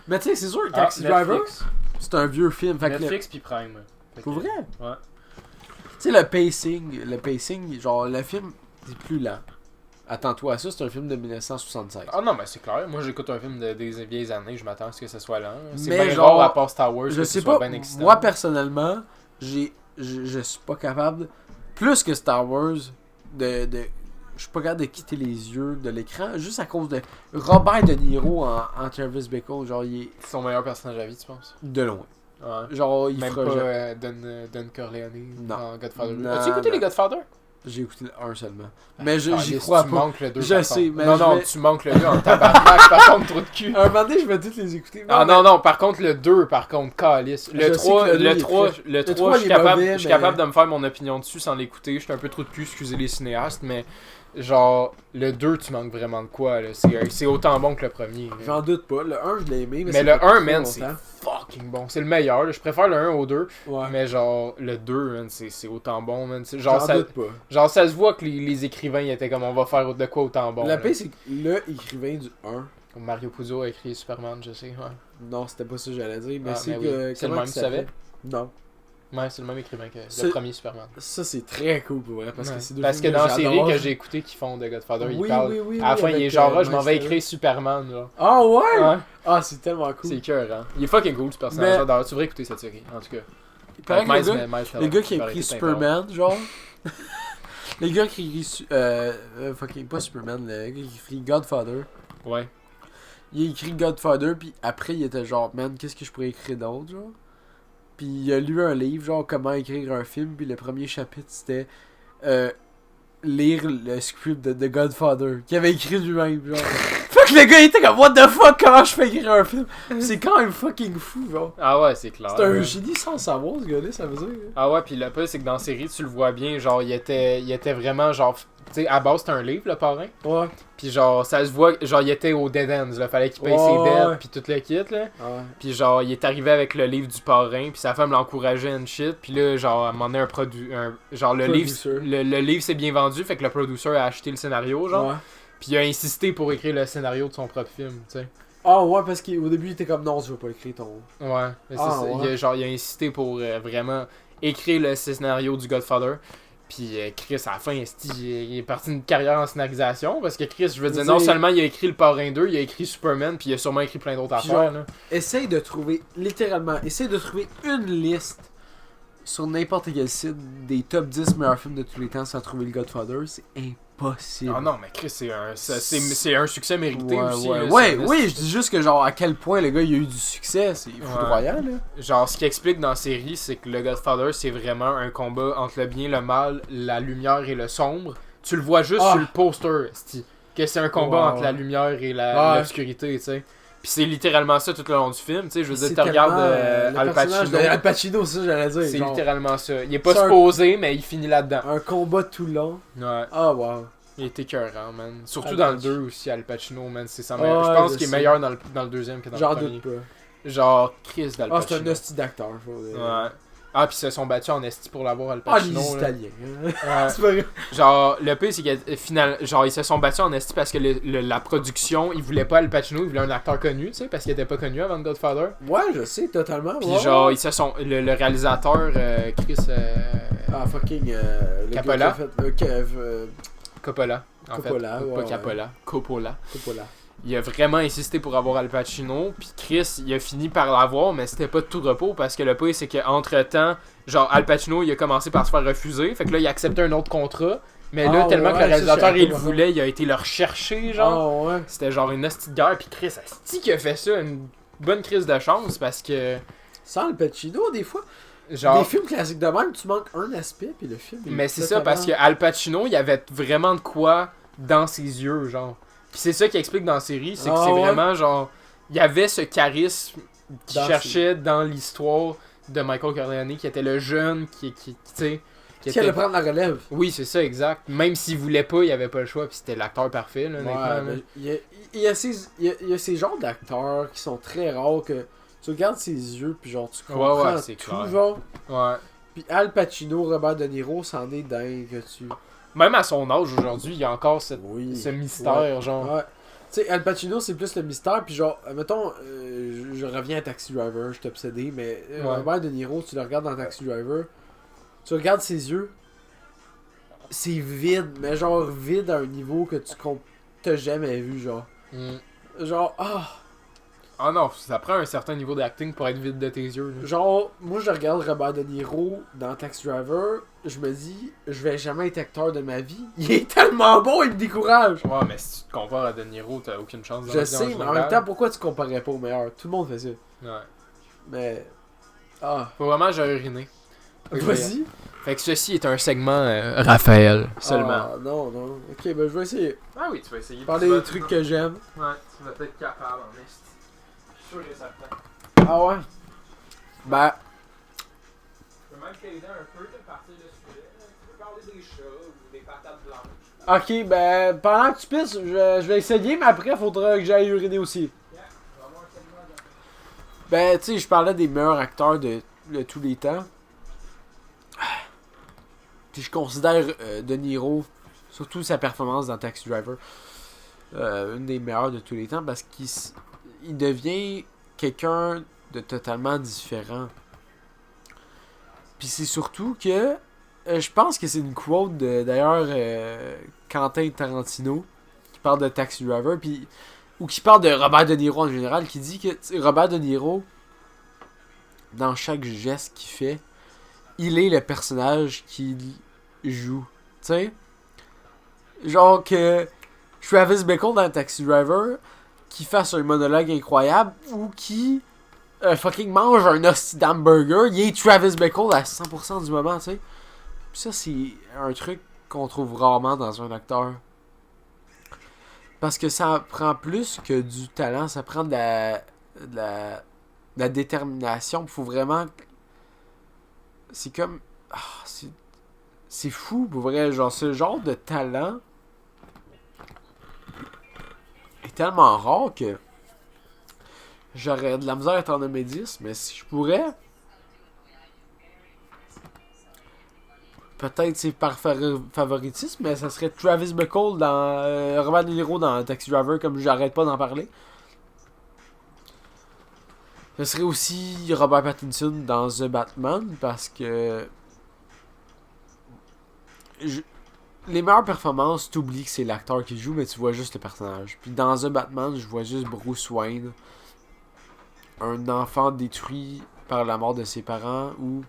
Mais tu sais, c'est sûr, Ah, Taxi Driver, Netflix. c'est un vieux film. Fait que Netflix puis Prime. Fait Pour que- vrai? Ouais. Tu sais, le pacing, genre, le film est plus lent. Attends-toi à ça, c'est un film de 1976. Ah non, mais c'est clair. Moi, j'écoute un film des vieilles années, je m'attends à ce que ce soit lent. C'est Mais bien genre, rare à part Star Wars Je que sais ce soit pas, bien excitant. moi personnellement, je suis pas capable, plus que Star Wars, je suis pas capable de quitter les yeux de l'écran, juste à cause de Robert De Niro en Travis Bickle, genre, il est C'est son meilleur personnage à vie, tu penses? de loin. Ouais. Genre, il Même fera pas jamais- Don Corleone Non. dans Godfather. Non, As-tu écouté non. les Godfather? J'ai écouté le 1 seulement. Mais j'y Caliste, crois tu pas. manques le 2 Je par sais, contre. mais Non, je non, vais- tu manques le 2 en tabarnak, par contre, trop de cul. Un moment donné, je vais toutes les écouter. Ah non, non, par contre, le 2, par contre, calice. Je Le sais 3, que le deux, il le est 3, très- le 3, 3, je suis il est capable, mauvais, je suis mais- capable de me faire mon opinion dessus sans l'écouter. Je suis un peu trop de cul, excusez les cinéastes, mais genre, le 2, tu manques vraiment de quoi, là. C'est autant bon que le premier. là. J'en doute pas. Le 1, je l'ai aimé. Mais ça le fait 1, trop man, c'est longtemps. fucking bon. C'est le meilleur, là. Je préfère le 1 au 2, Ouais. mais genre, le 2, man, c'est autant bon, man. Genre, J'en ça, doute pas. genre, ça se voit que les écrivains ils étaient comme on va faire de quoi autant bon. La là. paix, c'est que le écrivain du 1, Comme Mario Puzo a écrit Superman, je sais, ouais. non, c'était pas ça que j'allais dire, mais Ah, c'est mais que. oui. C'est le comment même, il tu savais? s'appelle? Non. Ouais, c'est le même écrivain que C'est- le premier Superman. Ça, c'est très cool pour vrai, parce Ouais. que c'est deux Parce que films dans la série j'adore. que j'ai écouté qui font de Godfather, ils Oui, parlent. oui, oui, À la oui, fin, il est avec, genre, ah, je m'en vais Miles écrire Superman, là. Ah ouais? Ouais. Ah, c'est tellement cool. C'est cœur, hein. Il est fucking cool ce personnage. Mais- J'adore. Tu devrais écouter cette série, en tout cas. Il paraît que Avec le Miles- gars, Miles le Teller, gars qui a paraît écrit que c'est Superman, genre. Le gars qui écrit. Fucking pas Superman, le gars qui écrit Godfather. incroyable. Ouais. Il a écrit Godfather, puis après, il était genre, man, qu'est-ce que je pourrais écrire d'autre, genre? Puis il a lu un livre, genre, comment écrire un film, puis le premier chapitre, c'était lire le script de The Godfather, qu'il avait écrit lui-même, genre. Fait que le gars, il était comme, what the fuck, comment je fais écrire un film? C'est quand même fucking fou, genre. Ah ouais, c'est clair. C'est un ouais. génie sans savoir, ce gars-là, ça veut dire. Ah ouais, puis le pire, c'est que dans la série, tu le vois bien, genre, il était vraiment, genre, tu sais, à base, c'était un livre, le parrain. Ouais. Puis genre, ça se voit, genre, il était au dead ends, là. Fallait qu'il paye ses Ouais. dettes, puis tout le kit, là. Ouais. Puis genre, il est arrivé avec le livre du parrain, puis sa femme l'encourageait and shit. Puis là, genre, à un moment donné, genre, le livre, Producer. le livre s'est bien vendu, fait que le producer a acheté le scénario, genre. Ouais. Puis il a insisté pour écrire le scénario de son propre film, tu sais. Ah ouais, parce qu'au début, il était comme, non, je veux pas écrire ton. Ouais, mais c'est Ah, ça. ouais. Il a insisté pour vraiment écrire le scénario du Godfather. Puis Chris, à la fin, esti, il est parti d'une carrière en scénarisation. Parce que Chris, je veux dire, non seulement il a écrit le Parrain 2, il a écrit Superman, puis il a sûrement écrit plein d'autres Puis affaires. genre, Là. Essaye de trouver, littéralement, essaye de trouver une liste sur n'importe quel site des top 10 meilleurs films de tous les temps sans trouver le Godfather, c'est impossible. Ah non, mais Chris, c'est un succès mérité Ouais, aussi. ouais, là, ouais, c'est- oui, je dis juste que genre à quel point le gars il a eu du succès, c'est foudroyant là. Genre, ce qui explique dans la série, c'est que le Godfather, c'est vraiment un combat entre le bien, le mal, la lumière et le sombre. Tu le vois juste Ah. sur le poster, esti, que c'est un combat Ouais, entre la ouais. lumière et Ouais. l'obscurité, tu sais. Puis c'est littéralement ça tout le long du film, tu sais. Je veux dire, C'est tu regardes tellement, le Al personnage Pacino, de Al Pacino, ça j'allais dire. c'est genre, littéralement ça. Il est pas C'est un- supposé, mais il finit là-dedans. un combat tout long. Ouais, Ah wow. il était écœurant, man. Surtout Al dans le Pacino. 2 aussi, Al Pacino, man. C'est sa Ouais, meilleure. Je pense je qu'il est sais. meilleur dans le deuxième que dans J'en le premier. doute pas. Genre, Chris d'Al Ah, c'est Pacino. un hostie d'acteur. Ouais. Ah, puis ils se sont battus en esti pour l'avoir Al Ah, les Pacino. là. Italiens. Ouais. C'est pas vrai. Genre, le pire, c'est que genre, ils se sont battus en esti parce que la production, ils voulaient pas Al Pacino, ils voulaient un acteur connu, tu sais, parce qu'il était pas connu avant Godfather. Ouais, je sais, totalement. Puis ouais, genre, ouais. ils se sont. Le réalisateur, Chris Ah, fucking. Le gars Coppola? qui a fait, Kev, Coppola, en Coppola, fait. ouais, Pas ouais. Coppola, Coppola. Coppola. Il a vraiment insisté pour avoir Al Pacino, puis Chris, il a fini par l'avoir, mais c'était pas de tout repos, parce que le pire, c'est qu'entre temps, genre, Al Pacino, il a commencé par se faire refuser, fait que là, il a accepté un autre contrat, mais là, Ah, tellement ouais, que le ça, réalisateur, je savais il le pas. voulait, il a été le rechercher, genre. Ah, ouais. C'était genre une hostie de guerre, puis Chris, asti qui a fait ça, une bonne crise de chance, parce que, Sans le Pacino, des fois. genre... Des films classiques de même, tu manques un aspect, puis le film. il Mais est c'est ça, parce que totalement- Al Pacino, il y avait vraiment de quoi dans ses yeux, genre. Puis c'est ça qui explique dans la série, c'est que Ah c'est ouais? vraiment genre... Il y avait ce charisme qu'il Dans cherchait dans l'histoire de Michael Corleone, qui était le jeune, qui tu sais... Qui allait prendre la relève. Oui, c'est ça, exact. Même s'il voulait pas, il avait pas le choix, puis c'était l'acteur parfait, là, honnêtement. Ouais, là. il y a ces genres d'acteurs qui sont très rares que tu regardes ses yeux, puis genre, tu comprends c'est tout, clair. genre. Ouais. Puis Al Pacino, Robert De Niro, c'en est dingue que tu... Même à son âge aujourd'hui, il y a encore ce mystère, genre. Ouais. Tu sais, Al Pacino, c'est plus le mystère, puis genre, mettons, je reviens à Taxi Driver, je suis obsédé, mais Robert De Niro, tu le regardes dans Taxi Driver, tu regardes ses yeux, c'est vide, mais genre vide à un niveau que tu t'as jamais vu, genre. Genre, Ah non, ça prend un certain niveau d'acting pour être vide de tes yeux. Là. Genre, moi je regarde Robert De Niro dans Taxi Driver, je me dis, je vais jamais être acteur de ma vie. Il est tellement bon, il me décourage. Ouais, mais si tu te compares à De Niro, t'as aucune chance Je sais, mais en même temps, pourquoi tu comparais pas au meilleur? Tout le monde fait ça. Ouais. Mais. Faut vraiment j'ai uriné. Vas-y. Fait que ceci est un segment Raphaël seulement. Ah, non. Ok, ben je vais essayer. Ah oui, tu vas essayer. Parler des trucs que j'aime. Ouais, tu vas être capable en est. Sûr et certain. Ah ouais? Ben. Je peux même t'aider un peu de partir de sujet. Tu peux parler des chats ou des patates blanches. Ok, ben pendant que tu pisses, je vais essayer, mais après, il faudra que j'aille uriner aussi. Ben, tu sais, je parlais des meilleurs acteurs de tous les temps. Puis je considère De Niro, surtout sa performance dans Taxi Driver, une des meilleures de tous les temps parce qu'il devient quelqu'un de totalement différent. Puis c'est surtout que je pense que c'est une quote d'ailleurs Quentin Tarantino qui parle de Taxi Driver puis ou qui parle de Robert De Niro en général qui dit que Robert De Niro dans chaque geste qu'il fait, il est le personnage qu'il joue. Tu sais? Genre que Travis Bickle dans Taxi Driver qui fasse un monologue incroyable ou qui fucking mange un hostie d'hamburger, il est Travis Bickle à 100% du moment, tu sais. Puis ça, c'est un truc qu'on trouve rarement dans un acteur. Parce que ça prend plus que du talent, ça prend de la détermination. Il faut vraiment... C'est comme... c'est fou, pour vrai. Genre, ce genre de talent est tellement rare que j'aurais de la misère à t'en nommer 10, mais si je pourrais... Peut-être c'est par favoritisme, mais ça serait Travis Bickle dans Robert De Niro dans Taxi Driver, comme j'arrête pas d'en parler. Ce serait aussi Robert Pattinson dans The Batman, parce que les meilleures performances, t'oublies que c'est l'acteur qui joue, mais tu vois juste le personnage. Puis dans The Batman, je vois juste Bruce Wayne, un enfant détruit par la mort de ses parents, ou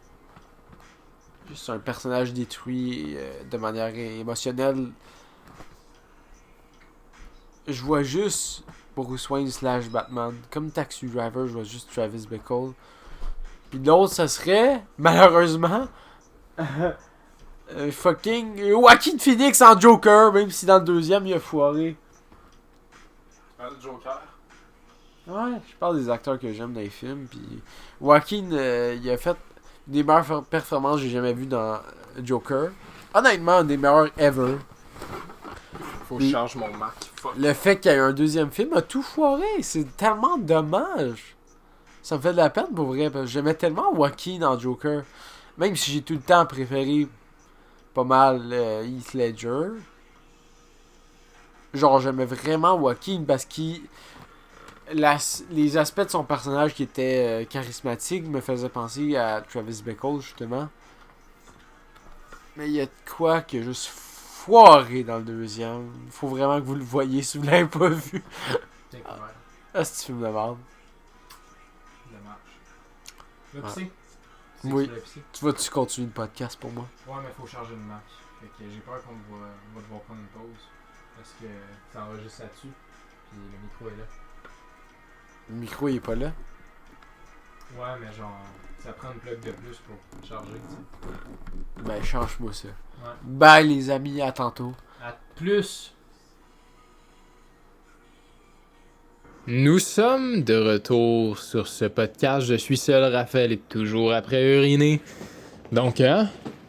juste un personnage détruit de manière émotionnelle. Je vois juste Bruce Wayne / Batman. Comme Taxi Driver, je vois juste Travis Bickle. Puis l'autre, ça serait, malheureusement, fucking Joaquin Phoenix en Joker, même si dans le deuxième, il a foiré. Tu parles de Joker? Ouais, je parle des acteurs que j'aime dans les films. Puis Joaquin, il a fait des meilleures performances que j'ai jamais vues dans Joker. Honnêtement, un des meilleurs ever. Faut que je change mon Mac. Fuck. Le fait qu'il y ait un deuxième film a tout foiré. C'est tellement dommage. Ça me fait de la peine pour vrai. Parce que j'aimais tellement Joaquin dans Joker. Même si j'ai tout le temps préféré pas mal Heath Ledger. Genre, j'aimais vraiment Joaquin parce qu'il... les aspects de son personnage qui étaient charismatiques me faisaient penser à Travis Bickle, justement. Mais il y a de quoi que juste foiré dans le deuxième. Faut vraiment que vous le voyez si vous l'avez pas vu. Ah, c'est un film de merde. Dommage. Le Oui. Tu vas-tu continuer le podcast pour moi? Ouais, mais faut charger le Mac. Fait que j'ai peur qu'on va devoir prendre une pause. Parce que ça enregistre là-dessus. Puis le micro est là. Le micro il est pas là. Ouais, mais genre, ça prend une plug de plus pour charger, tu sais. Ben, change-moi ça. Ouais. Bye les amis, à tantôt. À plus! Nous sommes de retour sur ce podcast. Je suis seul, Raphaël est toujours après uriner. Donc,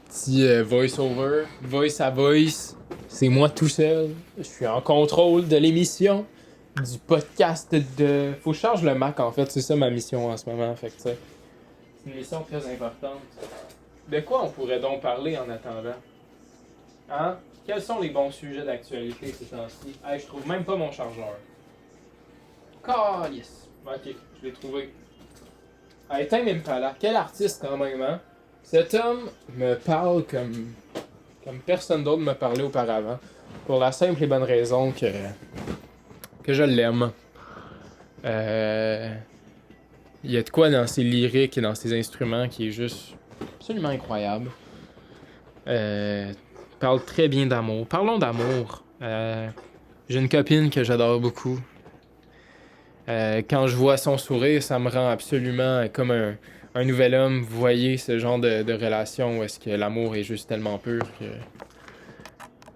Petit voice-over, voice à voice. C'est moi tout seul. Je suis en contrôle de l'émission. Du podcast de... Faut que je charge le Mac, en fait. C'est ça ma mission en ce moment. Fait que, tu sais, c'est une mission très importante. De quoi on pourrait donc parler en attendant? Hein? Quels sont les bons sujets d'actualité ces temps-ci? Hey, je trouve même pas mon chargeur. Yes. Ok, je l'ai trouvé. Hey, Tame Impala, quel artiste quand même, hein? Cet homme me parle comme personne d'autre me parlait auparavant. Pour la simple et bonne raison que je l'aime. Il y a de quoi dans ses lyriques et dans ses instruments qui est juste absolument incroyable. Parle très bien d'amour. Parlons d'amour. J'ai une copine que j'adore beaucoup. Quand je vois son sourire, ça me rend absolument comme un nouvel homme. Vous voyez ce genre de relation où est-ce que l'amour est juste tellement pur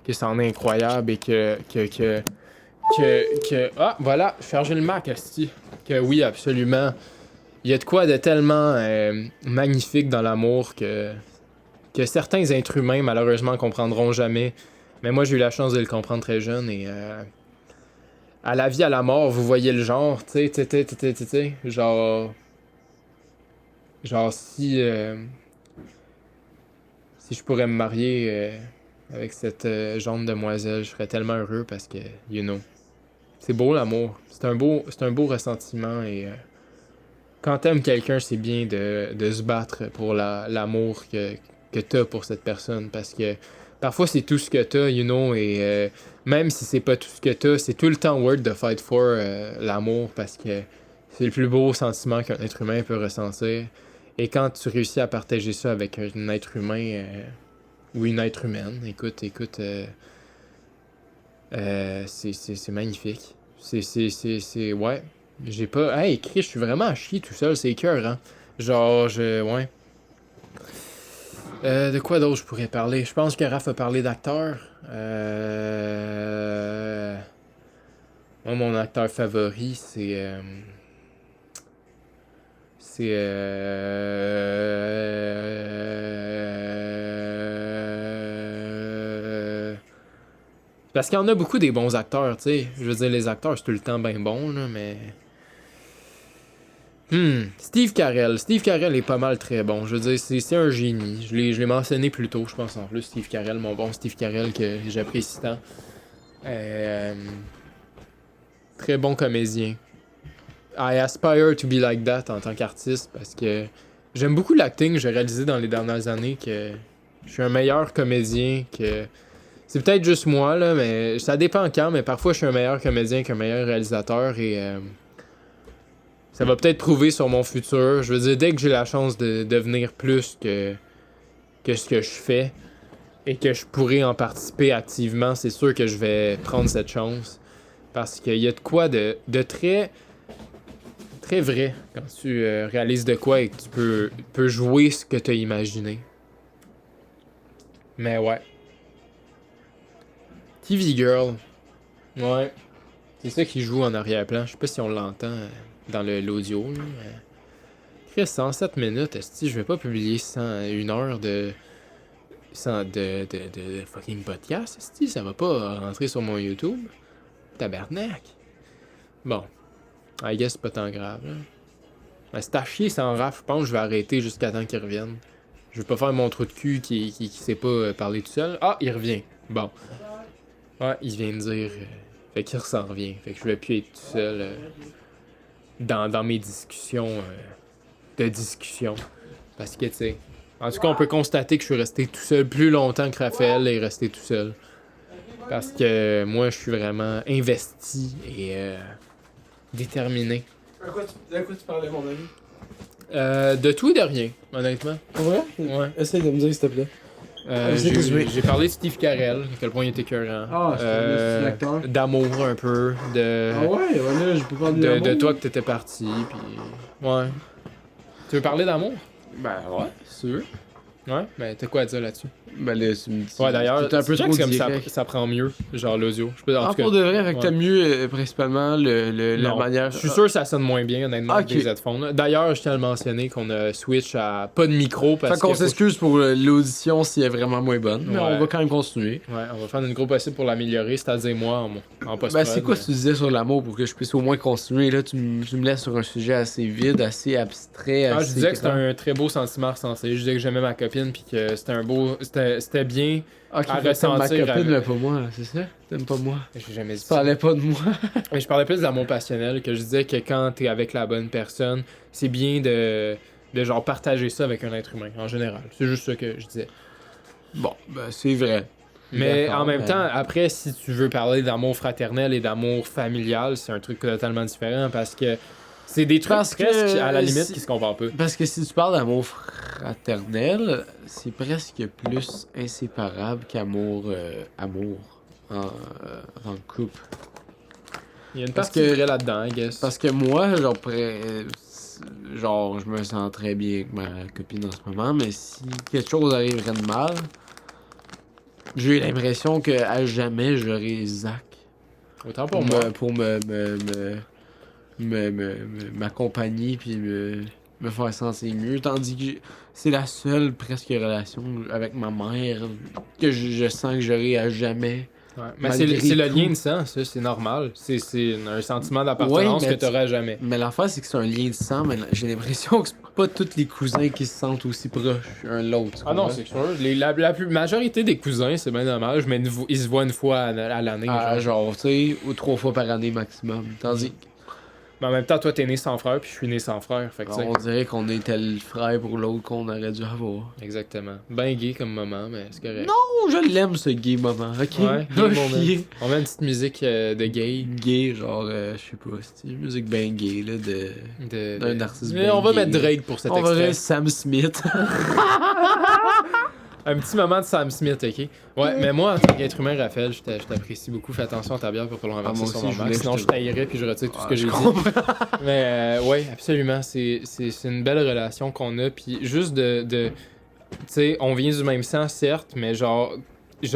que c'en est incroyable et que ah, voilà, charger le Mac, asti. Que oui, absolument. Il y a de quoi de tellement magnifique dans l'amour que certains êtres humains, malheureusement, comprendront jamais. Mais moi, j'ai eu la chance de le comprendre très jeune et... à la vie, à la mort, vous voyez le genre, tu sais, genre si je pourrais me marier avec cette jeune demoiselle, je serais tellement heureux parce que, you know, c'est beau l'amour, c'est un beau ressentiment et quand t'aimes quelqu'un, c'est bien de se battre pour l'amour que t'as pour cette personne parce que parfois c'est tout ce que t'as, you know, et même si c'est pas tout ce que t'as, c'est tout le temps worth de fight for l'amour parce que c'est le plus beau sentiment qu'un être humain peut ressentir. Et quand tu réussis à partager ça avec un être humain ou une être humaine, écoute, c'est magnifique. C'est ouais. J'ai pas... Hey, Chris, je suis vraiment à chier tout seul, c'est écœurant. Genre, ouais. De quoi d'autre je pourrais parler? Je pense que Raph a parlé d'acteur. Moi, mon acteur favori, c'est parce qu'il y en a beaucoup des bons acteurs, tu sais. Je veux dire, les acteurs, c'est tout le temps bien bon, là, mais... Steve Carell. Steve Carell est pas mal très bon. Je veux dire, c'est un génie. Je l'ai mentionné plus tôt, je pense, en plus. Steve Carell, mon bon Steve Carell, que j'apprécie tant. Très bon comédien. I aspire to be like that en tant qu'artiste parce que j'aime beaucoup l'acting. J'ai réalisé dans les dernières années que je suis un meilleur comédien que... C'est peut-être juste moi, là, mais ça dépend quand, mais parfois je suis un meilleur comédien qu'un meilleur réalisateur et ça va peut-être prouver sur mon futur. Je veux dire, dès que j'ai la chance de devenir plus que ce que je fais et que je pourrais en participer activement, c'est sûr que je vais prendre cette chance. Parce qu'il y a de quoi de très, très vrai quand tu réalises de quoi et que tu peux jouer ce que tu as imaginé. Mais ouais. TV Girl. Ouais. C'est ça qui joue en arrière-plan. Je sais pas si on l'entend dans l'audio. Chris, 107 minutes. Esti, je vais pas publier 1 heure de fucking podcast. Esti, ça va pas rentrer sur mon YouTube. Tabarnak. Bon. I guess c'est pas tant grave. Là. C'est à chier sans Raph. Je pense que je vais arrêter jusqu'à temps qu'il revienne. Je vais pas faire mon trou de cul qui sait pas parler tout seul. Ah, il revient. Bon. Ouais, il vient de dire... fait qu'il s'en revient. Fait que je vais plus être tout seul dans mes discussions de discussion. Parce que, tu sais... En tout cas, on peut constater que je suis resté tout seul plus longtemps que Raphaël est resté tout seul. Parce que moi, je suis vraiment investi et déterminé. De quoi tu parlais, mon ami? De tout et de rien, honnêtement. Ouais? Ouais. Essaye de me dire, s'il te plaît. J'ai parlé de Steve Carell, à quel point il était écœurant. Ah, c'est un acteur. D'amour un peu, Ah ouais, voilà, je peux parler d'amour. de toi que t'étais parti, puis... Ouais. Tu veux parler d'amour? Ben ouais, sûr. Ouais, mais t'as quoi à dire là-dessus? Ben là, tu me dis. Ouais, d'ailleurs, c'est un peu tu trop checks comme direct. ça prend mieux, genre l'audio. Je peux, en tout cas, pour de vrai, fait que ouais. t'as mieux principalement la Non, manière. je suis sûr que ça sonne moins bien, honnêtement, avec Ok. des headphones. D'ailleurs, je tiens à le mentionner qu'on a switch à pas de micro parce Fait qu'on que s'excuse pour l'audition si elle est vraiment moins bonne, mais Ouais. on va quand même continuer. Ouais, on va faire une gros possible pour l'améliorer, c'est-à-dire moi en post Ben, c'est quoi ce que tu disais sur l'amour pour que je puisse au moins continuer? Là, tu me laisses sur un sujet assez vide, assez abstrait. Ah, assez je disais que c'était grand. un très beau sentiment ressenti. Je disais que j'aimais ma copine puis que c'était un beau. C'était bien Ok, à fait que t'aimes ma ressentir copine, avec- mais pas moi, c'est ça? T'aimes pas moi? J'ai jamais dit Tu ça. parlais pas de moi. Mais je parlais plus d'amour passionnel, que je disais que quand t'es avec la bonne personne, c'est bien de genre partager ça avec un être humain, en général. C'est juste ça que je disais. Bon, ben, c'est vrai. Mais D'accord, en même mais- temps, après, si tu veux parler d'amour fraternel et d'amour familial, c'est un truc totalement différent parce que c'est des trucs Parce que, presque à la limite c'est- qui se comparent pas. Parce que si tu parles d'amour fraternel, c'est presque plus inséparable qu'amour amour en couple. Il y a une Parce partie que- vraie là-dedans, I guess. Parce que moi, genre, je me sens très bien avec ma copine en ce moment, mais si quelque chose arriverait de mal, j'ai l'impression qu'à jamais j'aurai Zach Autant pour moi. pour m'accompagner puis me faire sentir mieux. Tandis que c'est la seule presque relation avec ma mère que je sens que j'aurai à jamais. Ouais. Mais Malgré c'est le tout. lien de sang, ça, c'est normal. C'est un sentiment d'appartenance Ouais, mais que t'auras jamais. Mais l'affaire, c'est que c'est un lien de sang, mais j'ai l'impression que c'est pas tous les cousins qui se sentent aussi proches un de l'autre. tu Ah non, comprends? c'est sûr. La majorité des cousins, c'est bien dommage, mais ils se voient une fois à l'année. Ah, genre. genre, tu sais, ou 3 fois par année maximum. Tandis que Mais en même temps, toi, t'es né sans frère, puis je suis né sans frère. Fait que, tu sais, on dirait qu'on est tel frère pour l'autre qu'on aurait dû avoir. exactement. Ben gay comme moment, mais c'est correct. Oh, je l'aime ce gay moment, ok? Ouais, gay moment. Ok. On met une petite musique de gay. Gay, genre, je sais pas, c'est une musique ben gay, là, d'un artiste Mais ben on va gay. mettre Drake pour cet On va extrait. dire Sam Smith. Un petit moment de Sam Smith, ok? Ouais, mais moi, en tant qu'être humain, Raphaël, je t'apprécie beaucoup. Fais attention à ta bière pour pas le renverser moi sur aussi, mon je Mac. voulais Sinon, que je je te- taillerais puis je retire tout ce Ah, que je j'ai dit. comprends. Mais ouais, absolument. C'est une belle relation qu'on a. Puis juste tu sais, on vient du même sang, certes, mais genre, tu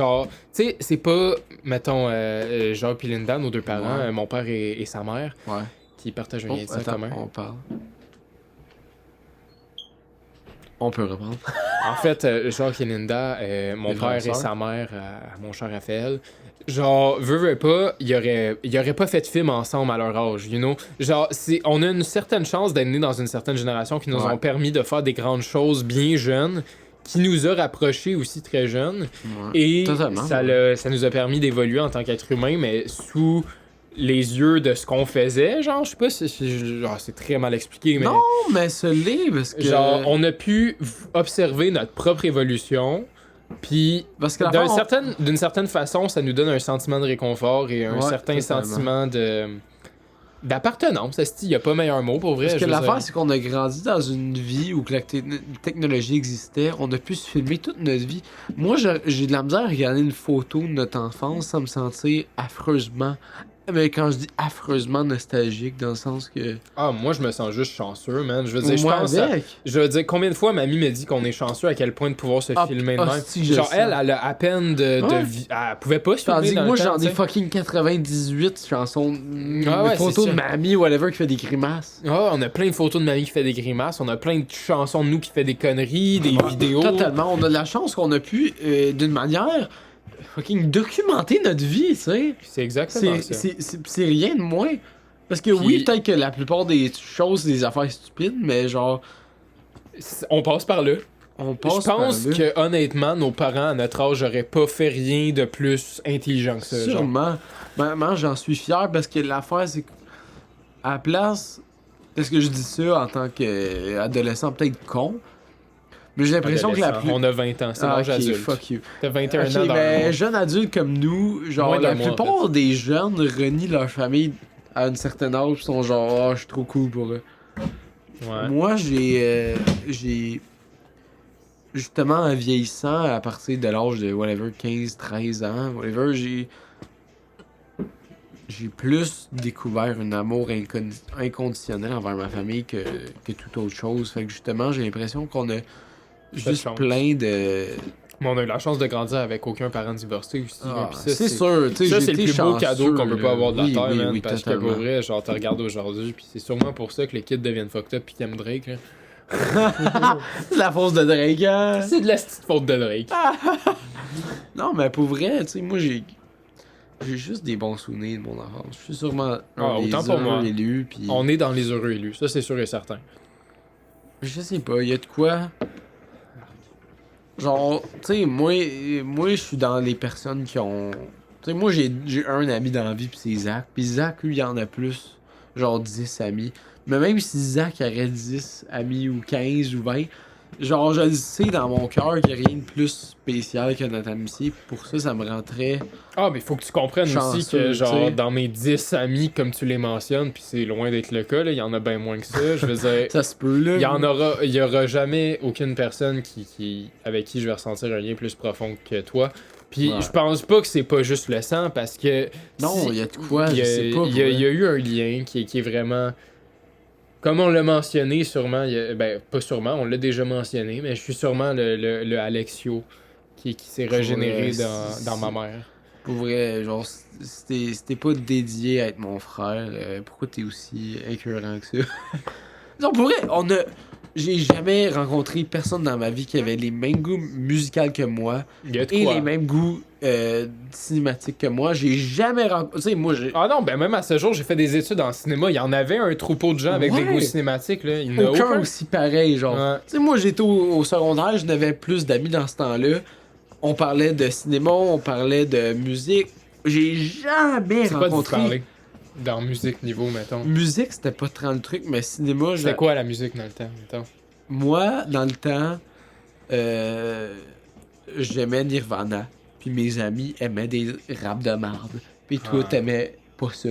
sais, c'est pas, mettons, Jacques et Linda, nos deux parents, Ouais. mon père et sa mère, Ouais. qui partagent un Oh, lien de sang attends, commun. on parle. On peut reprendre. En fait, Jacques et Linda, mon Les frères et père et sœurs. sa mère, à mon cher Raphaël, genre, veut pas, ils auraient pas fait de film ensemble à leur âge, you know? Genre, on a une certaine chance d'être nés dans une certaine génération qui nous Ouais. ont permis de faire des grandes choses bien jeunes, qui nous a rapprochés aussi très jeunes, Ouais. et Totalement, ça nous a permis d'évoluer en tant qu'être humain, mais sous les yeux de ce qu'on faisait, genre, je sais pas si genre, c'est très mal expliqué, mais... Non, mais ce livre, parce que. Genre, on a pu observer notre propre évolution, puis Parce que la fin, d'une certaine façon, ça nous donne un sentiment de réconfort et un Ouais, certain totalement. sentiment d'appartenance. Il n'y a pas meilleur mot pour vrai. Parce je que veux l'affaire, dire. c'est qu'on a grandi dans une vie où que la technologie existait. On a pu se filmer toute notre vie. Moi, j'ai de la misère à regarder une photo de notre enfance sans me sentir affreusement. Mais quand je dis affreusement nostalgique, dans le sens que. Ah, moi, je me sens juste chanceux, man. Je veux dire, je Moi pense. avec. Je veux dire, combien de fois mamie m'a dit qu'on est chanceux à quel point de pouvoir se filmer de même. hostie, je Genre, le elle, sens. elle a à peine de Ouais. elle pouvait pas se filmer. Tandis que dans moi, le temps, j'en ai tu sais. fucking 98 chansons. Ah ouais, photos c'est de ça. mamie, whatever, qui fait des grimaces. Ah, on a plein de photos de mamie qui fait des grimaces, on a plein de chansons de nous qui fait des conneries, des vidéos. Totalement. On a de la chance qu'on a pu, d'une manière, fucking documenter notre vie, tu sais. C'est exactement ça. C'est rien de moins. Parce que Puis- oui, peut-être que la plupart des choses, c'est des affaires stupides, mais genre, On passe par là. on Je passe pense par là. que honnêtement, nos parents à notre âge n'auraient pas fait rien de plus intelligent que ça. Genre. Sûrement. Maman, j'en suis fier parce que l'affaire, c'est qu'à la place, parce que je dis ça en tant qu'adolescent, peut-être con, mais j'ai l'impression que la Adolescent. plus. On a 20 ans, c'est Ah, l'âge ok, adulte. fuck you. T'as 21 Ok, ans dans mais le mois. jeunes adultes comme nous, genre, Moins d'un la mois, en plupart des jeunes renient leur famille à un certain âge, sont genre, ah, je suis trop cool pour eux. Ouais. Moi, j'ai justement, en vieillissant, à partir de l'âge de, whatever, 15, 13 ans, whatever, j'ai plus découvert un amour inconditionnel envers ma famille que toute autre chose. Fait que justement, j'ai l'impression qu'on a juste chance. plein de Mais on a eu la chance de grandir avec aucun parent divorcé aussi. Ah, puis ça, c'est sûr, tu sais, Ça, j'ai c'est le été plus beau chanceux, cadeau qu'on peut pas avoir de la oui, terre, oui, man. oui, Parce que totalement. pour vrai, genre, te regardes aujourd'hui, puis c'est sûrement pour ça que les kids deviennent fucked up pis qu'ils aiment Drake, là. C'est la force de Drake, hein? C'est de la petite faute de Drake. Non, mais pour vrai, tu sais, moi, j'ai juste des bons souvenirs de mon enfance. Je suis sûrement un des autant pour moi. heureux élus, puis... On est dans les heureux élus, ça c'est sûr et certain. Je sais pas, il y a de quoi... Genre, tu sais, moi, je suis dans les personnes qui ont... Tu sais, moi, j'ai un ami dans la vie, pis c'est Zach. Pis Zach, lui, il en a plus. Genre 10 amis. Mais même si Zach aurait 10 amis, ou 15, ou 20... Genre, je le sais dans mon cœur qu'il n'y a rien de plus spécial que notre amitié. Pour ça, ça me rend très... Ah, mais faut que tu comprennes aussi Chanceux, que, genre, t'sais. dans mes 10 amis, comme tu les mentionnes, pis c'est loin d'être le cas, là, il y en a bien moins que ça. Je veux dire, Ça se peut, là. il y aura jamais aucune personne avec qui je vais ressentir un lien plus profond que toi. Puis Ouais. je pense pas que c'est pas juste le sang, parce que... Non, il y a de quoi, il y je a- sais pas. Il y a eu un lien qui est vraiment... Comme on l'a mentionné, sûrement, ben, pas sûrement, on l'a déjà mentionné, mais je suis sûrement le Alexio qui s'est régénéré Ouais, dans ma mère. Pour vrai, genre, si t'es pas dédié à être mon frère, pourquoi t'es aussi écœurant que ça? Non, pour vrai, j'ai jamais rencontré personne dans ma vie qui avait les mêmes goûts musicaux que moi Il y a de et quoi. les mêmes goûts cinématiques que moi. J'ai jamais rencontré... Tu sais, moi, j'ai... Ah non, ben même à ce jour, j'ai fait des études en cinéma. Il y en avait un troupeau de gens avec des Ouais. goûts cinématiques. Là. Il n'y en a Aucun aucun. aussi pareil, genre. Ouais. Tu sais, moi, j'étais au secondaire, je n'avais plus d'amis dans ce temps-là. On parlait de cinéma, on parlait de musique. J'ai jamais C'est pas de vous rencontré... parler. Dans musique niveau, mettons. Musique, c'était pas tant le truc, mais cinéma, C'était quoi la musique dans le temps, mettons? moi, dans le temps, j'aimais Nirvana. Puis mes amis aimaient des raps de marde. Puis toi, Ah. t'aimais pas ça.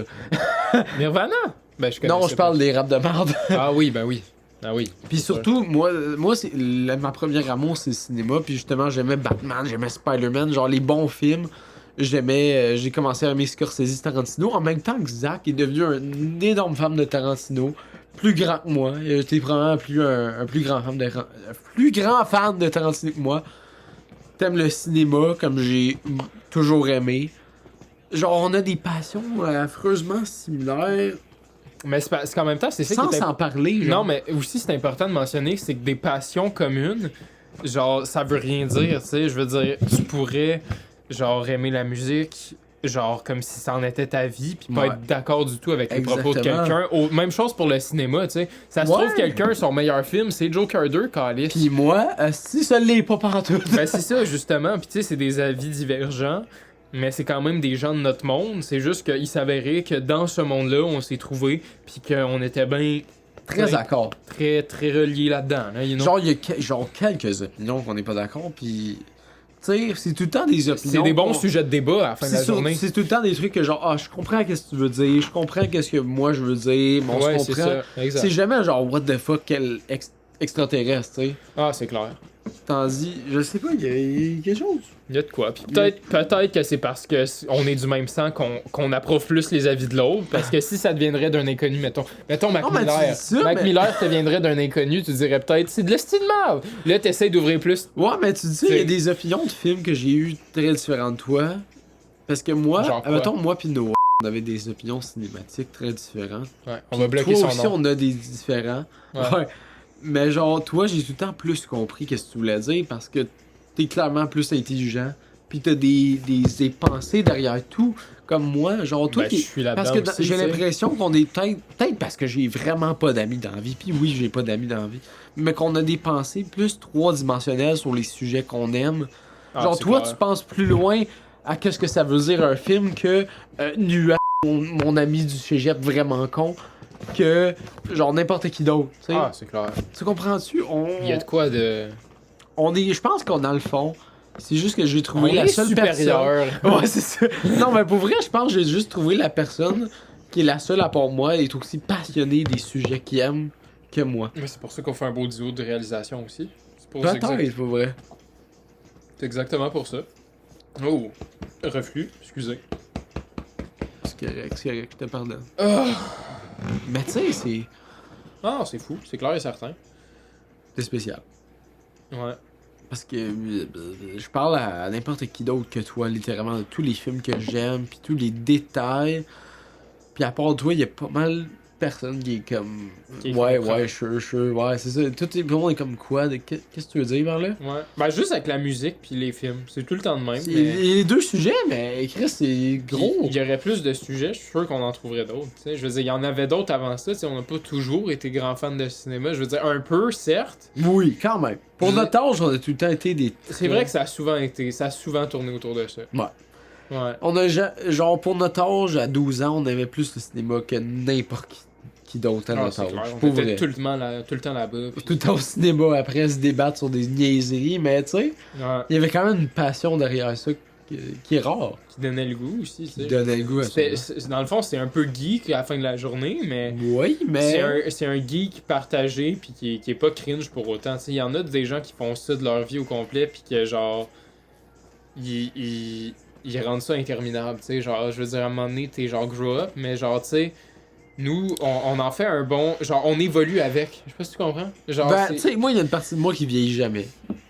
Nirvana? Ben, je Non, connaissais je parle pas. des raps de marde. Ah oui, ben oui. Ah oui. Puis surtout, moi c'est ma première amour, c'est le cinéma. Puis justement, j'aimais Batman, j'aimais Spider-Man, genre les bons films. J'aimais, j'ai commencé à aimer Scorsese, Tarantino. En même temps que Zach est devenu un énorme fan de Tarantino, plus grand que moi. J'étais probablement un plus grand fan de Tarantino que moi. T'aimes le cinéma comme j'ai toujours aimé. Genre, on a des passions affreusement similaires, Mais c'est qu'en même temps, c'est ça sans qui est s'en parler. Genre. Non, mais aussi, c'est important de mentionner, c'est que des passions communes, genre, ça veut rien dire, tu sais. Je veux dire, tu pourrais, genre, aimer la musique, genre, comme si ça en était ta vie, puis pas Ouais. être d'accord du tout avec les propos de Exactement. quelqu'un. Même chose pour le cinéma, tu sais. Ça se Ouais. trouve, quelqu'un, son meilleur film, c'est Joker 2, Calice. Puis moi, si ça l'est pas partout. Ben, c'est ça, justement. Puis, tu sais, c'est des avis divergents. Mais c'est quand même des gens de notre monde. C'est juste qu'il s'avérait que dans ce monde-là, on s'est trouvé, puis qu'on était bien Très d'accord. très, très reliés là-dedans. Là, you know? Genre, il y a genre quelques opinions qu'on n'est pas d'accord, puis. Tu sais, c'est tout le temps des opinions. C'est des bons qu'on- sujets de débat à la fin de la journée. C'est tout le temps des trucs que genre, je comprends qu'est-ce que tu veux dire, je comprends qu'est-ce que moi je veux dire, mais on Ouais, se c'est comprend. ça. Exact. C'est jamais genre, what the fuck, quel extraterrestre, tu sais. Ah, c'est clair. Tandis, je sais pas, il y a quelque chose. Il y a de quoi. Puis peut-être que c'est parce que on est du même sang qu'on approuve plus les avis de l'autre. Parce que si ça deviendrait d'un inconnu, mettons Mac Non, mais tu Miller. dis ça, Mac mais- Miller te viendrait d'un inconnu, tu dirais peut-être c'est de l'estime mal. Là, t'essayes d'ouvrir plus. Ouais, mais tu dis ça, il y a C'est- des opinions de films que j'ai eu très différentes de toi. Parce que moi, Genre quoi? mettons, moi pis Noah, on avait des opinions cinématiques très différentes. Ouais, on va bloquer Toi son aussi, nom. on a des différents. Ouais. Ouais. Mais genre, toi, j'ai tout le temps plus compris qu'est-ce que tu voulais dire parce que t'es clairement plus intelligent. Puis t'as des pensées derrière tout. Comme moi, genre, toi Ben, qui. je suis là-dedans Parce que aussi, j'ai tu sais. l'impression qu'on est peut-être parce que j'ai vraiment pas d'amis dans la vie. Puis oui, j'ai pas d'amis dans la vie. Mais qu'on a des pensées plus trois-dimensionnelles sur les sujets qu'on aime. Ah, Genre, c'est toi, clair. tu penses plus loin à qu'est-ce que ça veut dire un film que Nuage, mon ami du cégep vraiment con, que genre n'importe qui d'autre. Tu sais. Ah, c'est clair. Tu comprends-tu? Il y a de quoi de. Je pense qu'on a le fond. C'est juste que j'ai trouvé On la est seule supérieur. personne. Ouais, c'est ça. Non, mais pour vrai, je pense que j'ai juste trouvé la personne qui est la seule à part moi et est aussi passionnée des sujets qu'il aime que moi. Mais c'est pour ça qu'on fait un beau duo de réalisation aussi. C'est pour ça que Peut-être, pour vrai. c'est exactement pour ça. Oh, reflux, excusez. C'est correct, je te pardonne. Ah, Mais tu sais, c'est c'est fou, c'est clair et certain. spécial. Ouais. Parce que je parle à n'importe qui d'autre que toi, littéralement, de tous les films que j'aime, puis tous les détails. Puis à part toi, il y a pas mal de personnes qui est comme. Qui Ouais, comprend. ouais, c'est ça. Tout le monde est comme quoi? Qu'est-ce que tu veux dire par là? Ouais. Ben, juste avec la musique puis les films. C'est tout le temps de même. C'est Mais... les deux sujets, mais Chris, c'est gros. Il y aurait plus de sujets, je suis sûr qu'on en trouverait d'autres. T'sais. Je veux dire, il y en avait d'autres avant ça. T'sais, on n'a pas toujours été grands fans de cinéma. Je veux dire, un peu, certes. Oui, quand même. Pour Je- notre âge, on a tout le temps été des. C'est vrai que ça a souvent tourné autour de ça. Ouais. Ouais. On a genre pour notre âge, à 12 ans, on aimait plus le cinéma que n'importe qui d'autre à Ah, notre c'est âge. clair. Pour On était vrai. tout le temps là-bas. puis- Tout le temps au cinéma après se débattre sur des niaiseries, mais tu sais, Ouais. il y avait quand même une passion derrière ça qui est rare. Qui donnait le goût aussi. Qui T'sais. donnait le goût à ça. Dans le fond, c'est un peu geek à la fin de la journée, mais. Oui, mais. C'est un geek partagé puis qui est pas cringe pour autant. Il y en a des gens qui font ça de leur vie au complet puis que genre ils rendent ça interminable. T'sais. Genre, je veux dire, à un moment donné, t'es genre grow up, mais genre, tu sais, nous, on en fait un bon. Genre, on évolue avec. Je sais pas si tu comprends. Genre, Ben, c'est- tu sais, moi, il y a une partie de moi qui vieillit jamais.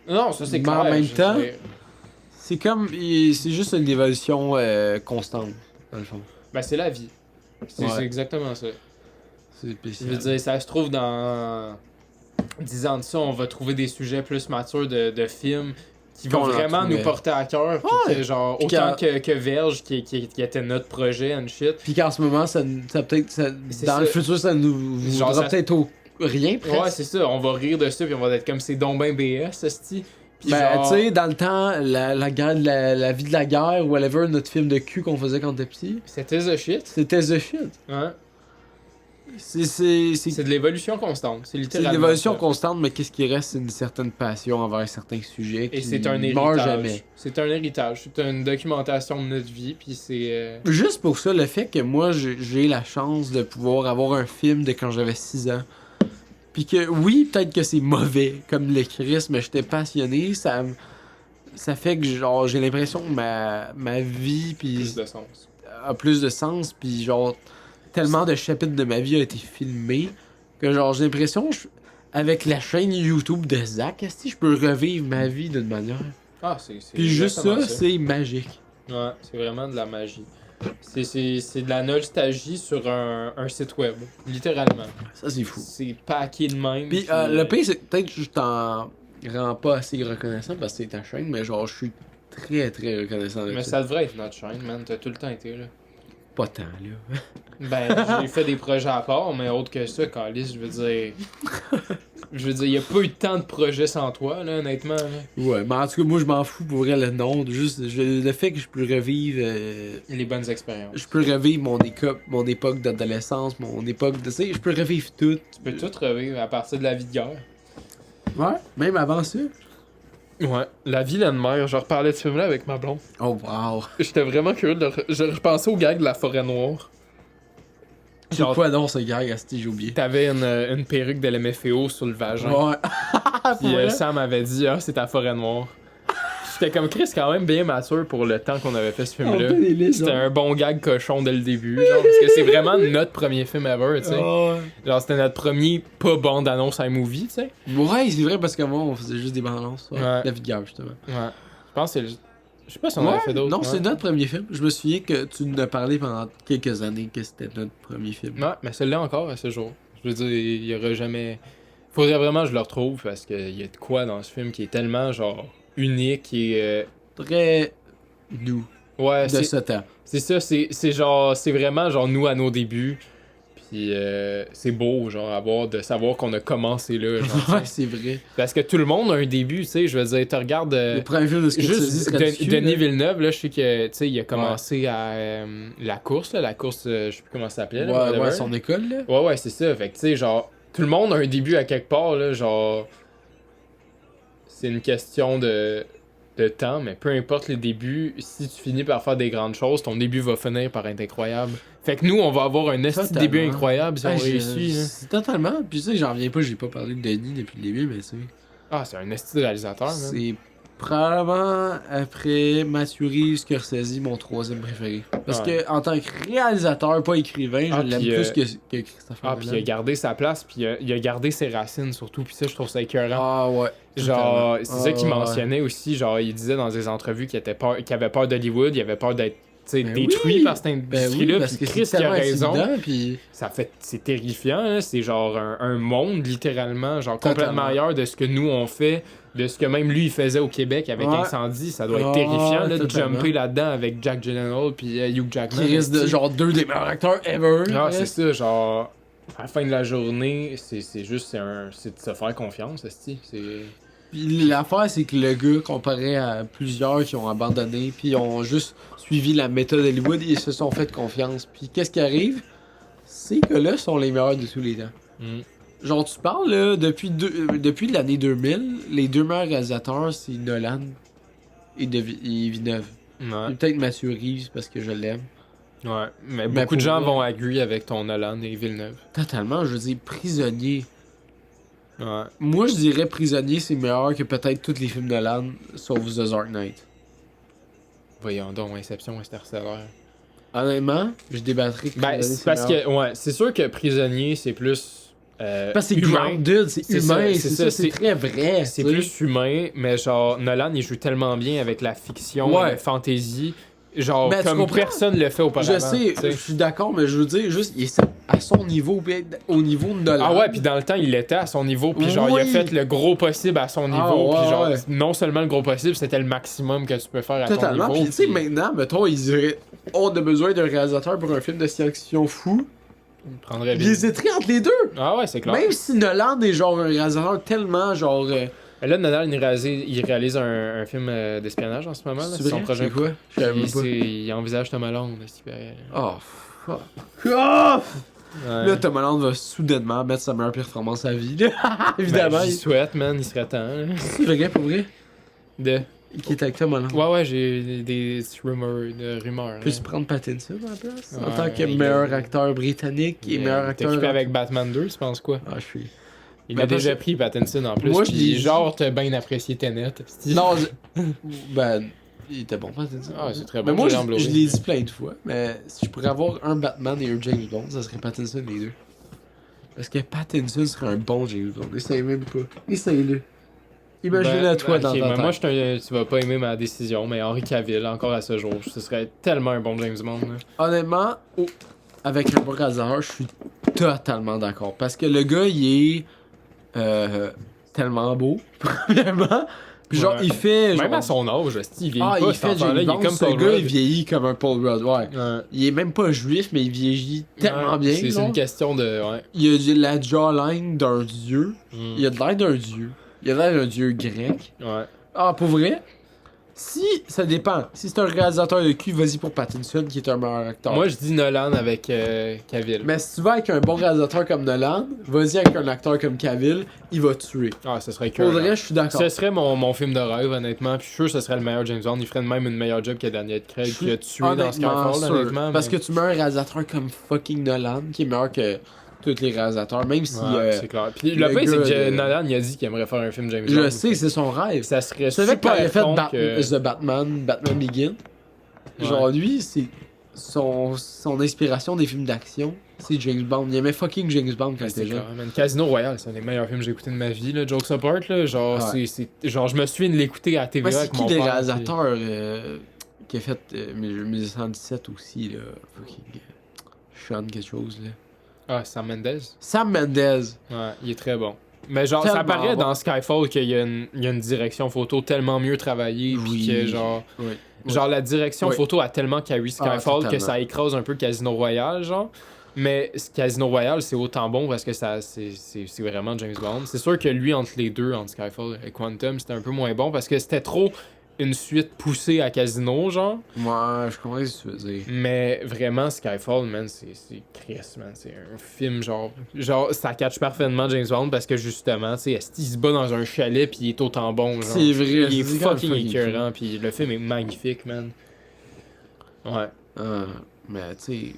Non, ça c'est mais clair. en même je veux temps, dire. C'est comme. C'est juste une évolution constante, dans le fond. Ben, c'est la vie. C'est Ouais. c'est exactement ça. C'est Je spécial. veux dire, ça se trouve dans 10 ans de ça, on va trouver des sujets plus matures de films qui vont Qu'on en vraiment trouvait. nous porter à cœur. Puis Ouais. que, genre, Puis autant que Verge, qui était notre projet and shit. Puis qu'en ce moment, ça peut-être. C'est Dans ça. le futur, ça nous Genre, voudra ça- peut-être rien presque. Ouais, c'est ça, on va rire de ça, puis on va être comme c'est donc ben BS, esti. Puis Ben, genre, tu sais, dans le temps, la guerre, la vie de la guerre, whatever, notre film de cul qu'on faisait quand on était petit, c'était the shit. c'était the shit. Hein? C'est C'est de l'évolution constante. C'est c'est littéralement. l'évolution ça. constante, mais qu'est-ce qui reste, c'est une certaine passion envers certains sujets Et qui c'est un meurt jamais. héritage. C'est un héritage. C'est une documentation de notre vie, puis c'est. Juste pour ça, le fait que moi, j'ai la chance de pouvoir avoir un film de quand j'avais 6 ans. Puis que, oui, peut-être que c'est mauvais, comme le Christ, mais j'étais passionné, ça fait que, genre, j'ai l'impression que ma vie, puis plus de sens. a plus de sens, puis genre, tellement de chapitres de ma vie a été filmé, que genre, j'ai l'impression, avec la chaîne YouTube de Zach, est-ce que je peux revivre ma vie d'une manière? Ah, c'est. Puis juste exactement ça, c'est magique. Ouais, c'est vraiment de la magie. C'est de la nostalgie sur un site web, littéralement. Ça, c'est fou. C'est packé de même. Puis le pire, c'est que peut-être que je t'en rends pas assez reconnaissant parce que c'est ta chaîne, mais genre, je suis très très reconnaissant de Mais ça devrait être notre chaîne, man. T'as tout le temps été là. Pas tant, là. Ben, j'ai fait des projets à part, mais autre que ça, Calis, je veux dire. Je veux dire, y a pas eu tant de projets sans toi, là, honnêtement. Là. Ouais, mais en tout cas, moi, je m'en fous pour vrai le nom. Juste, le fait que je peux revivre. Les bonnes expériences. Je peux revivre mon époque d'adolescence, mon époque de. Tu sais, je peux revivre tout. Tu peux tout revivre à partir de la vie de guerre. Ouais, même avant ça. Ouais, La vilaine mère, je reparlais de ce film-là avec ma blonde. Oh, wow. J'étais vraiment curieux de je repensais au gag de la forêt noire. C'est Genre, quoi donc ce gars, Asti, j'ai oublié. T'avais une perruque de l'MFAO sur le vagin. Ouais. Puis Pour vrai? Sam avait dit, ah, c'est ta forêt noire. J'étais comme Chris, quand même bien mature pour le temps qu'on avait fait ce On film-là. fait des listes, C'était genre. un bon gag cochon dès le début, genre, parce que c'est vraiment notre premier film ever, tu sais. Ouais. Genre, c'était notre premier pas bande-annonce à movie, tu sais. Ouais, c'est vrai parce qu'avant, on faisait juste des bandes annonces. Ouais. Ouais. La vie de guerre, justement. Ouais. Je pense que c'est le... Je sais pas si on avait fait d'autres. non, ouais. c'est notre premier film. Je me souviens que tu nous as parlé pendant quelques années que c'était notre premier film. Ouais, mais celui-là encore à ce jour. Je veux dire, il y aurait jamais... Faudrait vraiment que je le retrouve, parce qu'il y a de quoi dans ce film qui est tellement, genre, unique et... Très nous, Ouais, de c'est... ce temps. C'est ça, c'est genre, c'est vraiment genre nous à nos débuts. Puis c'est beau, genre, de savoir qu'on a commencé là. Genre, Ouais, tu sais. c'est vrai. Parce que tout le monde a un début, tu sais. Je veux dire, tu regardes. Le premier film de Scorsese Juste serait du cul, Denis là. Villeneuve, là, je sais que, tu sais, il a commencé à la course, là, je sais plus comment ça s'appelait. là, Ouais, whatever. ouais, son école, là. Ouais, c'est ça. Fait que, tu sais, genre, tout le monde a un début à quelque part, là, genre. C'est une question de temps, mais peu importe les débuts, si tu finis par faire des grandes choses, ton début va finir par être incroyable. Fait que nous, on va avoir un esti de Totalement. début incroyable si on Ah, réussit. là. c'est totalement. Puis tu sais, j'en reviens pas, j'ai pas parlé de Denis depuis le début, mais tu sais. Ah, c'est un esti de réalisateur, man. C'est Probablement après Matthew Reeves, Scorsese, mon troisième préféré. Parce que en tant que réalisateur, pas écrivain, je l'aime plus que Christopher Nolan. Puis il a gardé sa place, puis il a gardé ses racines surtout, puis ça, je trouve ça écœurant. Ah ouais. Genre, c'est ça qu'il mentionnait aussi, genre, il disait dans des entrevues qu'il avait peur d'Hollywood, il avait peur d'être détruit par cette industrie-là, parce puis que Chris c'est qui a tellement raison. intimidant, puis... C'est terrifiant, hein? C'est genre un monde, littéralement, genre complètement Totalement. ailleurs de ce que nous on fait, de ce que même lui il faisait au Québec avec Incendie. Ça doit être terrifiant là, de totalement. jumper là-dedans avec Jack Gyllenhaal puis Hugh Jackman. Qui risque de genre 2 des meilleurs acteurs ever. Ah, c'est ça, genre, à la fin de la journée, c'est juste, c'est de se faire confiance, c'est... Puis l'affaire, c'est que le gars, comparé à plusieurs qui ont abandonné, puis ont juste suivi la méthode Hollywood, ils se sont fait confiance. Puis qu'est-ce qui arrive? Ces gars-là sont les meilleurs de tous les temps. Genre, tu parles, là, depuis l'année 2000, les deux meilleurs réalisateurs, c'est Nolan et Villeneuve. Ouais. Et peut-être Matthew Reeves, parce que je l'aime. Ouais, mais beaucoup de pour gens vrai- vont agree avec ton Nolan et Villeneuve. Totalement, je veux dire, Prisonnier. Ouais. Moi, je dirais Prisonnier, c'est meilleur que peut-être tous les films de Nolan, sauf The Dark Knight. Voyons donc, Inception, Interstellar. Honnêtement, je débattrais que Ben, Prisonnier, c'est parce meilleur. que, ouais, c'est sûr que Prisonnier, c'est plus. Parce que c'est humain. grounded, c'est C'est humain, ça, c'est c'est ça, ça, c'est très vrai. C'est tu sais. plus humain, mais genre, Nolan, il joue tellement bien avec la fiction, Ouais. la fantasy, genre, Ben, tu comme comprends? personne le fait auparavant. Je sais, tu sais. je suis d'accord, mais je veux dire, juste, il est à son niveau, puis au niveau de Nolan. Ah ouais, puis dans le temps, il était à son niveau, puis genre, il a Oui. fait le gros possible à son niveau, Ah ouais, puis genre, ouais. non seulement le gros possible, c'était le maximum que tu peux faire à Totalement, ton puis niveau. tu sais, maintenant, mettons, ils diraient, on a besoin d'un réalisateur pour un film de science-fiction fou. prendrait Il bien. hésiterait entre les deux. Ah ouais, c'est clair. Même si Nolan est genre un réalisateur tellement genre. Mais là, Nolan, il réalise un film d'espionnage en ce moment, là, C'est c'est son vrai? projet. C'est quoi? Je savais même pas. Il envisage Tom Holland. Oh, fuck. Oh! Ouais. Là, Tom Holland va soudainement mettre sa meilleure performance à vie. là. Évidemment. Ben, j'y souhaite, man, il serait temps. là. C'est vrai pour vrai. De... Qui est avec Tom Holland. Ouais, j'ai des rumeurs. Peux-tu là. prendre Pattinson à la place? En Ouais, tant que il meilleur est- acteur britannique et meilleur T'es acteur. occupé avec Batman 2, tu penses quoi? Ah, je suis. Il Ben, a parce déjà que- pris Pattinson en plus. Moi, je puis l'ai dit. genre, t'as bien apprécié Tenet. Non, ben. Il était bon, Pattinson. Ah, c'est très Mais bon. moi, j'ai en Blu-ray. je l'ai dit plein de fois, mais si je pourrais avoir un Batman et un James Bond, ça serait Pattinson les deux. Parce que Pattinson serait un bon James Bond. Essaye même pas. Essaye-le. Imagine-le Ben, toi dans ok, ta mais tête. moi, tu vas pas aimer ma décision, mais Henry Cavill, encore à ce jour, ce serait tellement un bon James Bond. là. Honnêtement, avec un bon réalisateur, je suis totalement d'accord. Parce que le gars, il est tellement beau, premièrement. Puis genre, Ouais. il fait. Même genre- à son âge, il vieillit Ah, pas, il cet fait enfant-là, James il est Bond. comme Ce Paul gars, Rudd. il vieillit comme un Paul Rudd, ouais. Ouais. Il est même pas juif, mais il vieillit tellement Ouais, bien. C'est genre. une question de. Ouais. Il a la jawline d'un dieu. Mm. Il a de l'air d'un dieu. Il a l'air d'un dieu grec. Ouais. Ah, pour vrai? Si, ça dépend. Si c'est un réalisateur de cul, vas-y pour Pattinson, qui est un meilleur acteur. Moi, je dis Nolan avec Cavill. Mais si tu vas avec un bon réalisateur comme Nolan, vas-y avec un acteur comme Cavill, il va te tuer. Ah, ce serait Pour cool. vrai, je suis d'accord. Ce serait mon film de rêve, honnêtement. Puis je suis sûr que ce serait le meilleur James Bond. Il ferait même une meilleure job que Daniel Craig qui a tué dans Honnêtement Skyfall, sûr. honnêtement. Parce mais- que tu mets un réalisateur comme fucking Nolan, qui est meilleur que tous les réalisateurs, même si... Ouais, c'est clair. Puis le le pire, c'est gars que de- Nolan, il a dit qu'il aimerait faire un film James Bond. je sais, c'est son rêve. Ça serait Tu savais que quand super il a fait con que... The Batman Begin, Ouais. genre lui, c'est son inspiration des films d'action, c'est James Bond. Il aimait fucking James Bond quand il C'est était jeune. clair, man. Casino Royale, c'est un des meilleurs films que j'ai écouté de ma vie, là. Jokes apart, là. Genre, Ouais. genre, je me souviens de l'écouter à la TVA Mais c'est avec qui mon les père. réalisateurs qui a fait 1917 aussi, là? Fucking... Sean quelque chose, là. Ah, Sam Mendes. Sam Mendes. Ouais, il est très bon. Mais genre, ça Tellement paraît bon. dans Skyfall qu'il y a une direction photo tellement mieux travaillée, puis Oui. que genre... Oui. Genre, la direction Oui. photo a tellement carry Skyfall que totalement. ça écrase un peu Casino Royale, genre. Mais Casino Royale, c'est autant bon parce que c'est vraiment James Bond. C'est sûr que lui, entre les deux, entre Skyfall et Quantum, c'était un peu moins bon parce que c'était trop une suite poussée à Casino, genre. Moi, je comprends ce que tu veux dire. Mais vraiment, Skyfall, man, c'est Chris, man. C'est un film, genre, ça catch parfaitement James Bond parce que justement, tu sais, il se bat dans un chalet puis il est autant bon, genre. C'est vrai. Il est c'est quand même fucking écœurant, puis le film est magnifique, man. Ouais. Mais tu sais.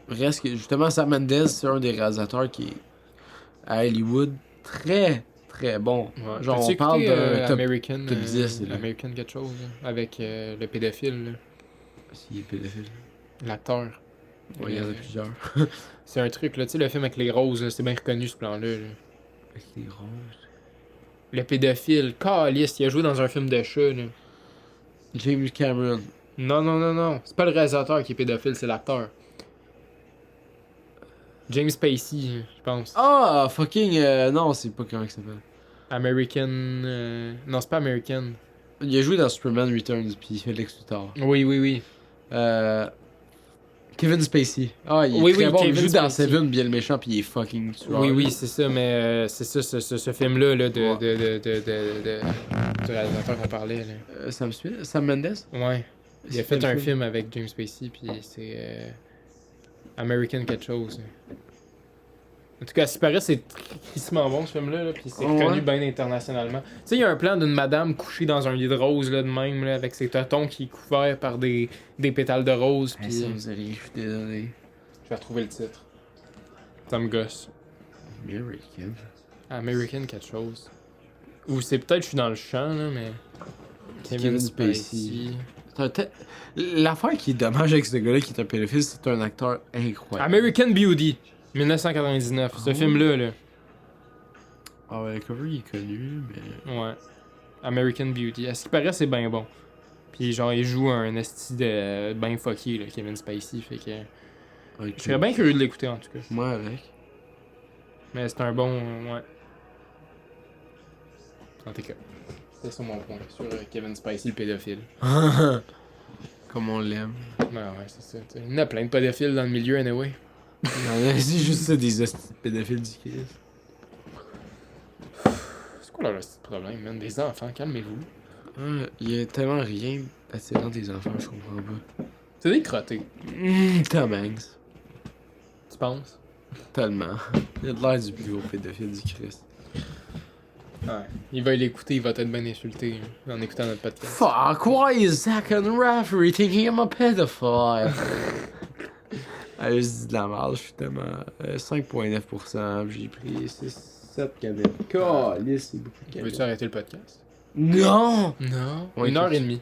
Reste que justement, Sam Mendes, c'est un des réalisateurs qui est à Hollywood très, très bon. Ouais. Genre, T'as-tu on parle écouté, d'un top. American, top 10, là. American quelque chose, là, avec le pédophile, là, S'il est pédophile. l'acteur. Ouais, il y en a plusieurs. C'est un truc, là, tu sais, le film avec les roses, là, c'est bien reconnu ce plan-là. Là. Avec les roses. Le pédophile, caliste, il a joué dans un film de chat, là. James Cameron. Non. C'est pas le réalisateur qui est pédophile, c'est l'acteur. James Spacey, je pense. Ah, fucking. Non, c'est pas comment il s'appelle. American. Non, c'est pas American. Il a joué dans Superman Returns, puis il fait Lex Luthor. Oui. Kevin Spacey. Ah, il est Oui, très oui, bon. Il Kevin joue dans Spacey. Seven, bien le méchant, puis il est fucking tueur. Oui, c'est ça, mais c'est ça, ce film-là, là, du réalisateur qu'on parlait, là. Sam Mendes? Ouais. Il a C'est fait quel un film avec James Spacey, puis c'est American quelque chose. En tout cas, à ce qui paraît, c'est tristement bon ce film-là, là, puis c'est Ouais. reconnu bien internationalement. Tu sais, il y a un plan d'une madame couchée dans un lit de rose, là, de même, là, avec ses totons qui est couvert par des pétales de rose, puis Ça me dit rien, je suis désolé. je vais retrouver le titre. Ça me gosse. American. American quelque chose. Ou c'est peut-être je suis dans le champ, là, mais... Kevin Spacey. L'affaire qui est dommage avec ce gars-là qui est un pédophile, c'est un acteur incroyable. American Beauty, 1999. Ce Ah. film-là, là. Ah ouais, le cover il est connu, mais. Ouais. American Beauty. À ce qui paraît, c'est bien bon. Puis genre, il joue un esti de ben fucké, là, Kevin Spacey. Fait que. Je serais bien curieux de l'écouter, en tout cas. Moi avec. Mais c'est un bon. Ouais. En tout cas. C'est ça mon point sur Kevin Spacey, le pédophile. Comme on l'aime. Ouais, c'est ça. T'sais. Il y en a plein de pédophiles dans le milieu, anyway. C'est juste ça, des hosties de pédophiles du Christ. C'est quoi leur petit problème, man? Des enfants, calmez-vous. Il y a tellement rien attirant des enfants, je comprends pas. C'est des crottés. Tom Hanks. Tu penses? Tellement. Il a de l'air du plus gros pédophile du Christ. Ouais. Il va l'écouter, il va être bien insulté en écoutant notre podcast. Fuck, why is Zach and Rafferty thinking I'm a pedophile? Je dis de la merde, je suis tellement. 5,9%, j'ai pris 7 canettes. Calice, c'est beaucoup de Veux-tu canettes. arrêter le podcast? Non! Non. Ouais, 1h30.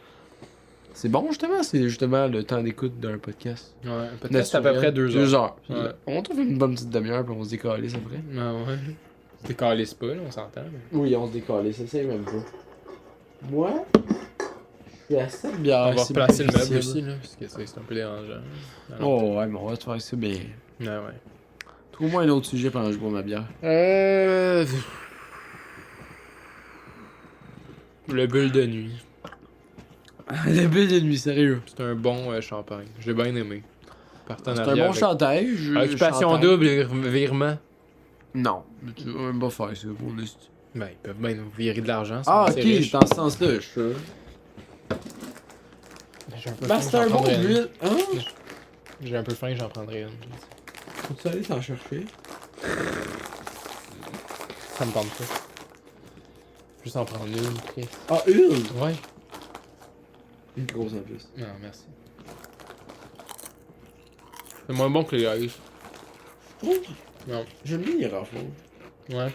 C'est bon, justement, c'est justement le temps d'écoute d'un podcast. Ouais, un podcast c'est à peu près 2 heures. 2 heures. Puis, Ouais. on trouve une bonne petite demi-heure, puis on se décalisse après. Ah ouais. T'es calisse pas, là, on s'entend. Mais... Oui, on se décalisse, essaye même pas. Moi, je suis à 7 bières. on va c'est replacer le plus meuble difficile. aussi, là, parce que c'est un peu dérangeant. Oh, ouais, mais on va te faire ça bien. Ouais. Trouve-moi un autre sujet pendant que je bois ma bière. Le bulle de nuit. Le but de nuit, sérieux. C'est un bon champagne. J'ai bien aimé. C'est Partenariat un bon avec... chantage. Occupation chantage. double et virement. Non, mais tu vas même pas faire ça, pour le Ben, ils peuvent bien nous virer de l'argent. Ah, c'est ok, riche. dans ce sens-là, je suis sûr. J'ai un peu Bah, faim, c'est un j'en bon prendrai une. huile. Hein? J'ai un peu faim, j'en prendrai une. Faut-tu aller t'en chercher? Ça me tente pas. Juste en prendre une, Chris. Ah, une? Ouais. Une grosse en plus. Non, merci. C'est moins bon que les ice. Oh, Non. j'aime bien les rafles. Ouais.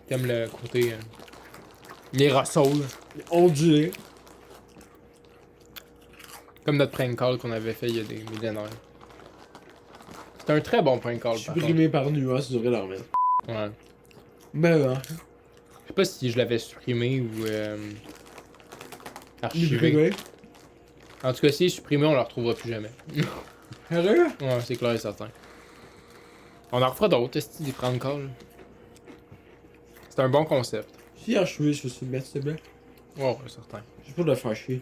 T'aimes le côté... les rassoles. On dirait. Comme notre prank call qu'on avait fait il y a des millénaires. C'était un très bon prank call, par contre. Supprimé par nuance, tu devrais la remettre. Ouais. Ben non. Je sais pas si je l'avais supprimé ou... archivé. Supprimé. En tout cas, si supprimé, on le retrouvera plus jamais. Sérieux? Ouais, c'est clair et certain. On en refera d'autres, est-ce des prank calls? C'est un bon concept. Si archivé, je vais se le mettre, s'il te plaît. Ouais, certain. Juste pour le faire chier.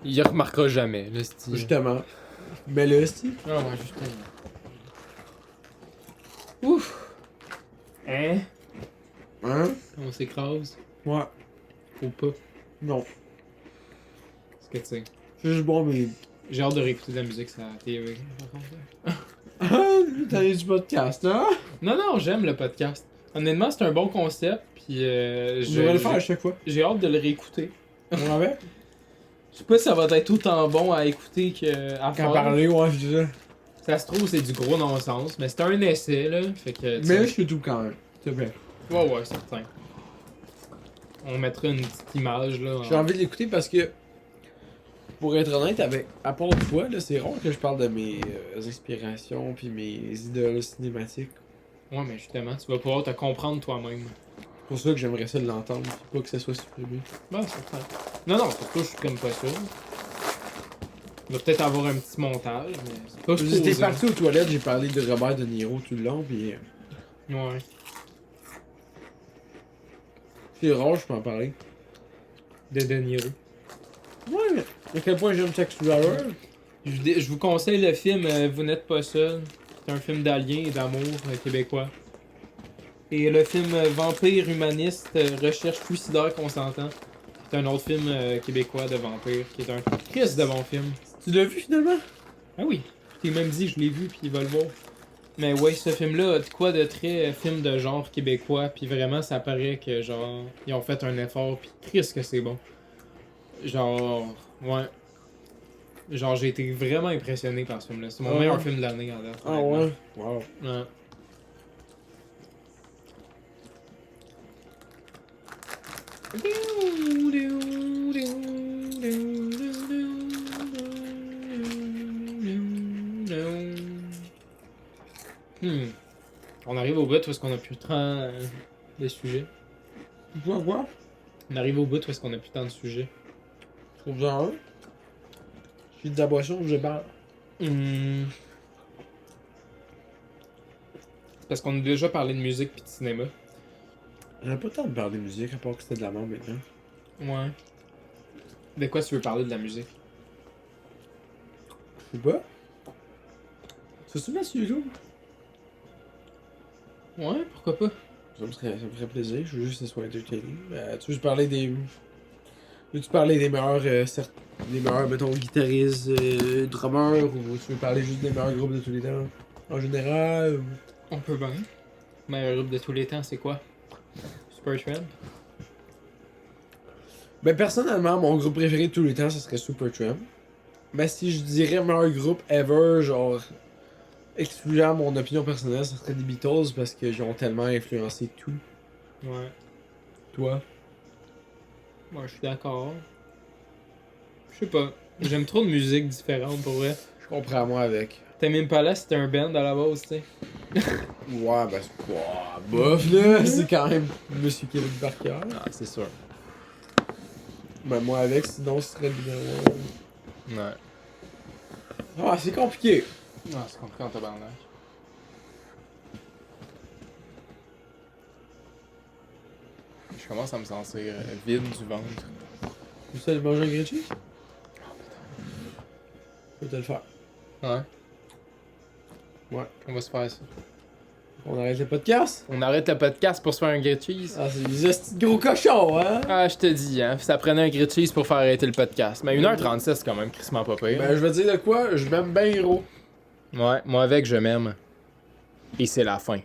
Il remarquera jamais, le style. Justement. Mais là, si. Ah ouais, justement. Ouf! Hein? Hein? On s'écrase? Ouais. Ou pas? Non. Ce que tu sais. C'est juste bon, mais. J'ai hâte de réécouter de la musique sur la TV. par contre. Ah, t'as eu du podcast, hein? Non, j'aime le podcast. Honnêtement, c'est un bon concept, puis Je devrais le faire à chaque fois. j'ai hâte de le réécouter. On l'avait? Je sais pas si ça va être autant bon à écouter qu'à Qu'en faire. parler, ouais, je disais. Ça se trouve, c'est du gros non-sens, mais c'est un essai, là. Fait que. tu Mais sais. je suis tout quand même. S'il te plaît. Ouais, certain. On mettra une petite image, là. J'ai envie de l'écouter parce que, pour être honnête, à part une fois, là, c'est rare que je parle de mes inspirations puis mes idoles cinématiques. Ouais, mais justement, tu vas pouvoir te comprendre toi-même. C'est pour ça que j'aimerais ça l'entendre, puis pas que ça soit supprimé. Ouais, certain. Non, surtout, je suis comme pas sûr. Il va peut-être avoir un petit montage, mais c'est pas J'étais supposé. parti aux toilettes, j'ai parlé de Robert De Niro tout le long, puis Ouais. c'est rare, je peux en parler. De De Niro. Ouais, mais à quel point j'aime Taxi Driver. Je vous conseille le film Vous n'êtes pas seul. C'est un film d'alien et d'amour québécois. Et le film Vampire humaniste, recherche suicidaire consentant. C'est un autre film québécois de vampire qui est un triste de bon film. Tu l'as vu finalement? Ah oui, je t'ai même dit, je l'ai vu puis il va le voir. Mais ouais, ce film-là a de quoi de très film de genre québécois, puis vraiment ça paraît que genre ils ont fait un effort, puis triste que c'est bon. Genre, ouais. Genre j'ai été vraiment impressionné par ce film-là. C'est mon Ah meilleur ouais? film de l'année en date. Ah ouais? Wow. Ouais. On arrive au bout où est-ce qu'on a plus tant de sujets. Quoi? On arrive au bout où est-ce qu'on a plus tant de sujets. Trouve-en un. J'ai de la boisson, je parle. C'est parce qu'on a déjà parlé de musique pis de cinéma. J'avais pas le temps de parler de musique, à part que c'était de la merde maintenant. Ouais. De quoi tu veux parler de la musique? Je sais pas. Ça se met sur YouTube? Ouais, pourquoi pas? Ça me ferait plaisir, je veux juste que ce soit entertaining. Tu veux parler des. Veux-tu parler des meilleurs, des meilleurs, mettons, guitaristes, drummers, ou tu veux parler juste des meilleurs groupes de tous les temps? En général, ou... On peut bien. Meilleur groupe de tous les temps, c'est quoi? Supertramp? Ben, personnellement, mon groupe préféré de tous les temps, ce serait Supertramp. Mais si je dirais meilleur groupe ever, genre, excluant mon opinion personnelle, ce serait des Beatles parce qu'ils ont tellement influencé tout. Ouais. Toi? Moi, je suis d'accord. Je sais pas. J'aime trop de musique différente pour vrai. Je comprends moi avec. T'aimes Impala, c'était un band à la base, tu sais. Ouais, ben, c'est pas bof là, c'est quand même Monsieur Kevin Parker. Ah, c'est sûr. Ben, moi avec, sinon ce serait le. Ouais. Ah, c'est compliqué. Ah, c'est compliqué en tabarnak. Je commence à me sentir vide du ventre. Tu sais aller manger un grilled cheese? Je peux te le faire. Ouais. Ouais. On va se faire ça. On arrête le podcast? On arrête le podcast pour se faire un grilled cheese. Ah, c'est des hosties de gros cochons, hein? Ah, je te dis, hein, ça prenait un grilled cheese pour faire arrêter le podcast. Mais 1h36, c'est quand même crissement pas pire. Ben, je vais te dire de quoi, je m'aime bien héros. Ouais, moi avec, je m'aime. Et c'est la fin.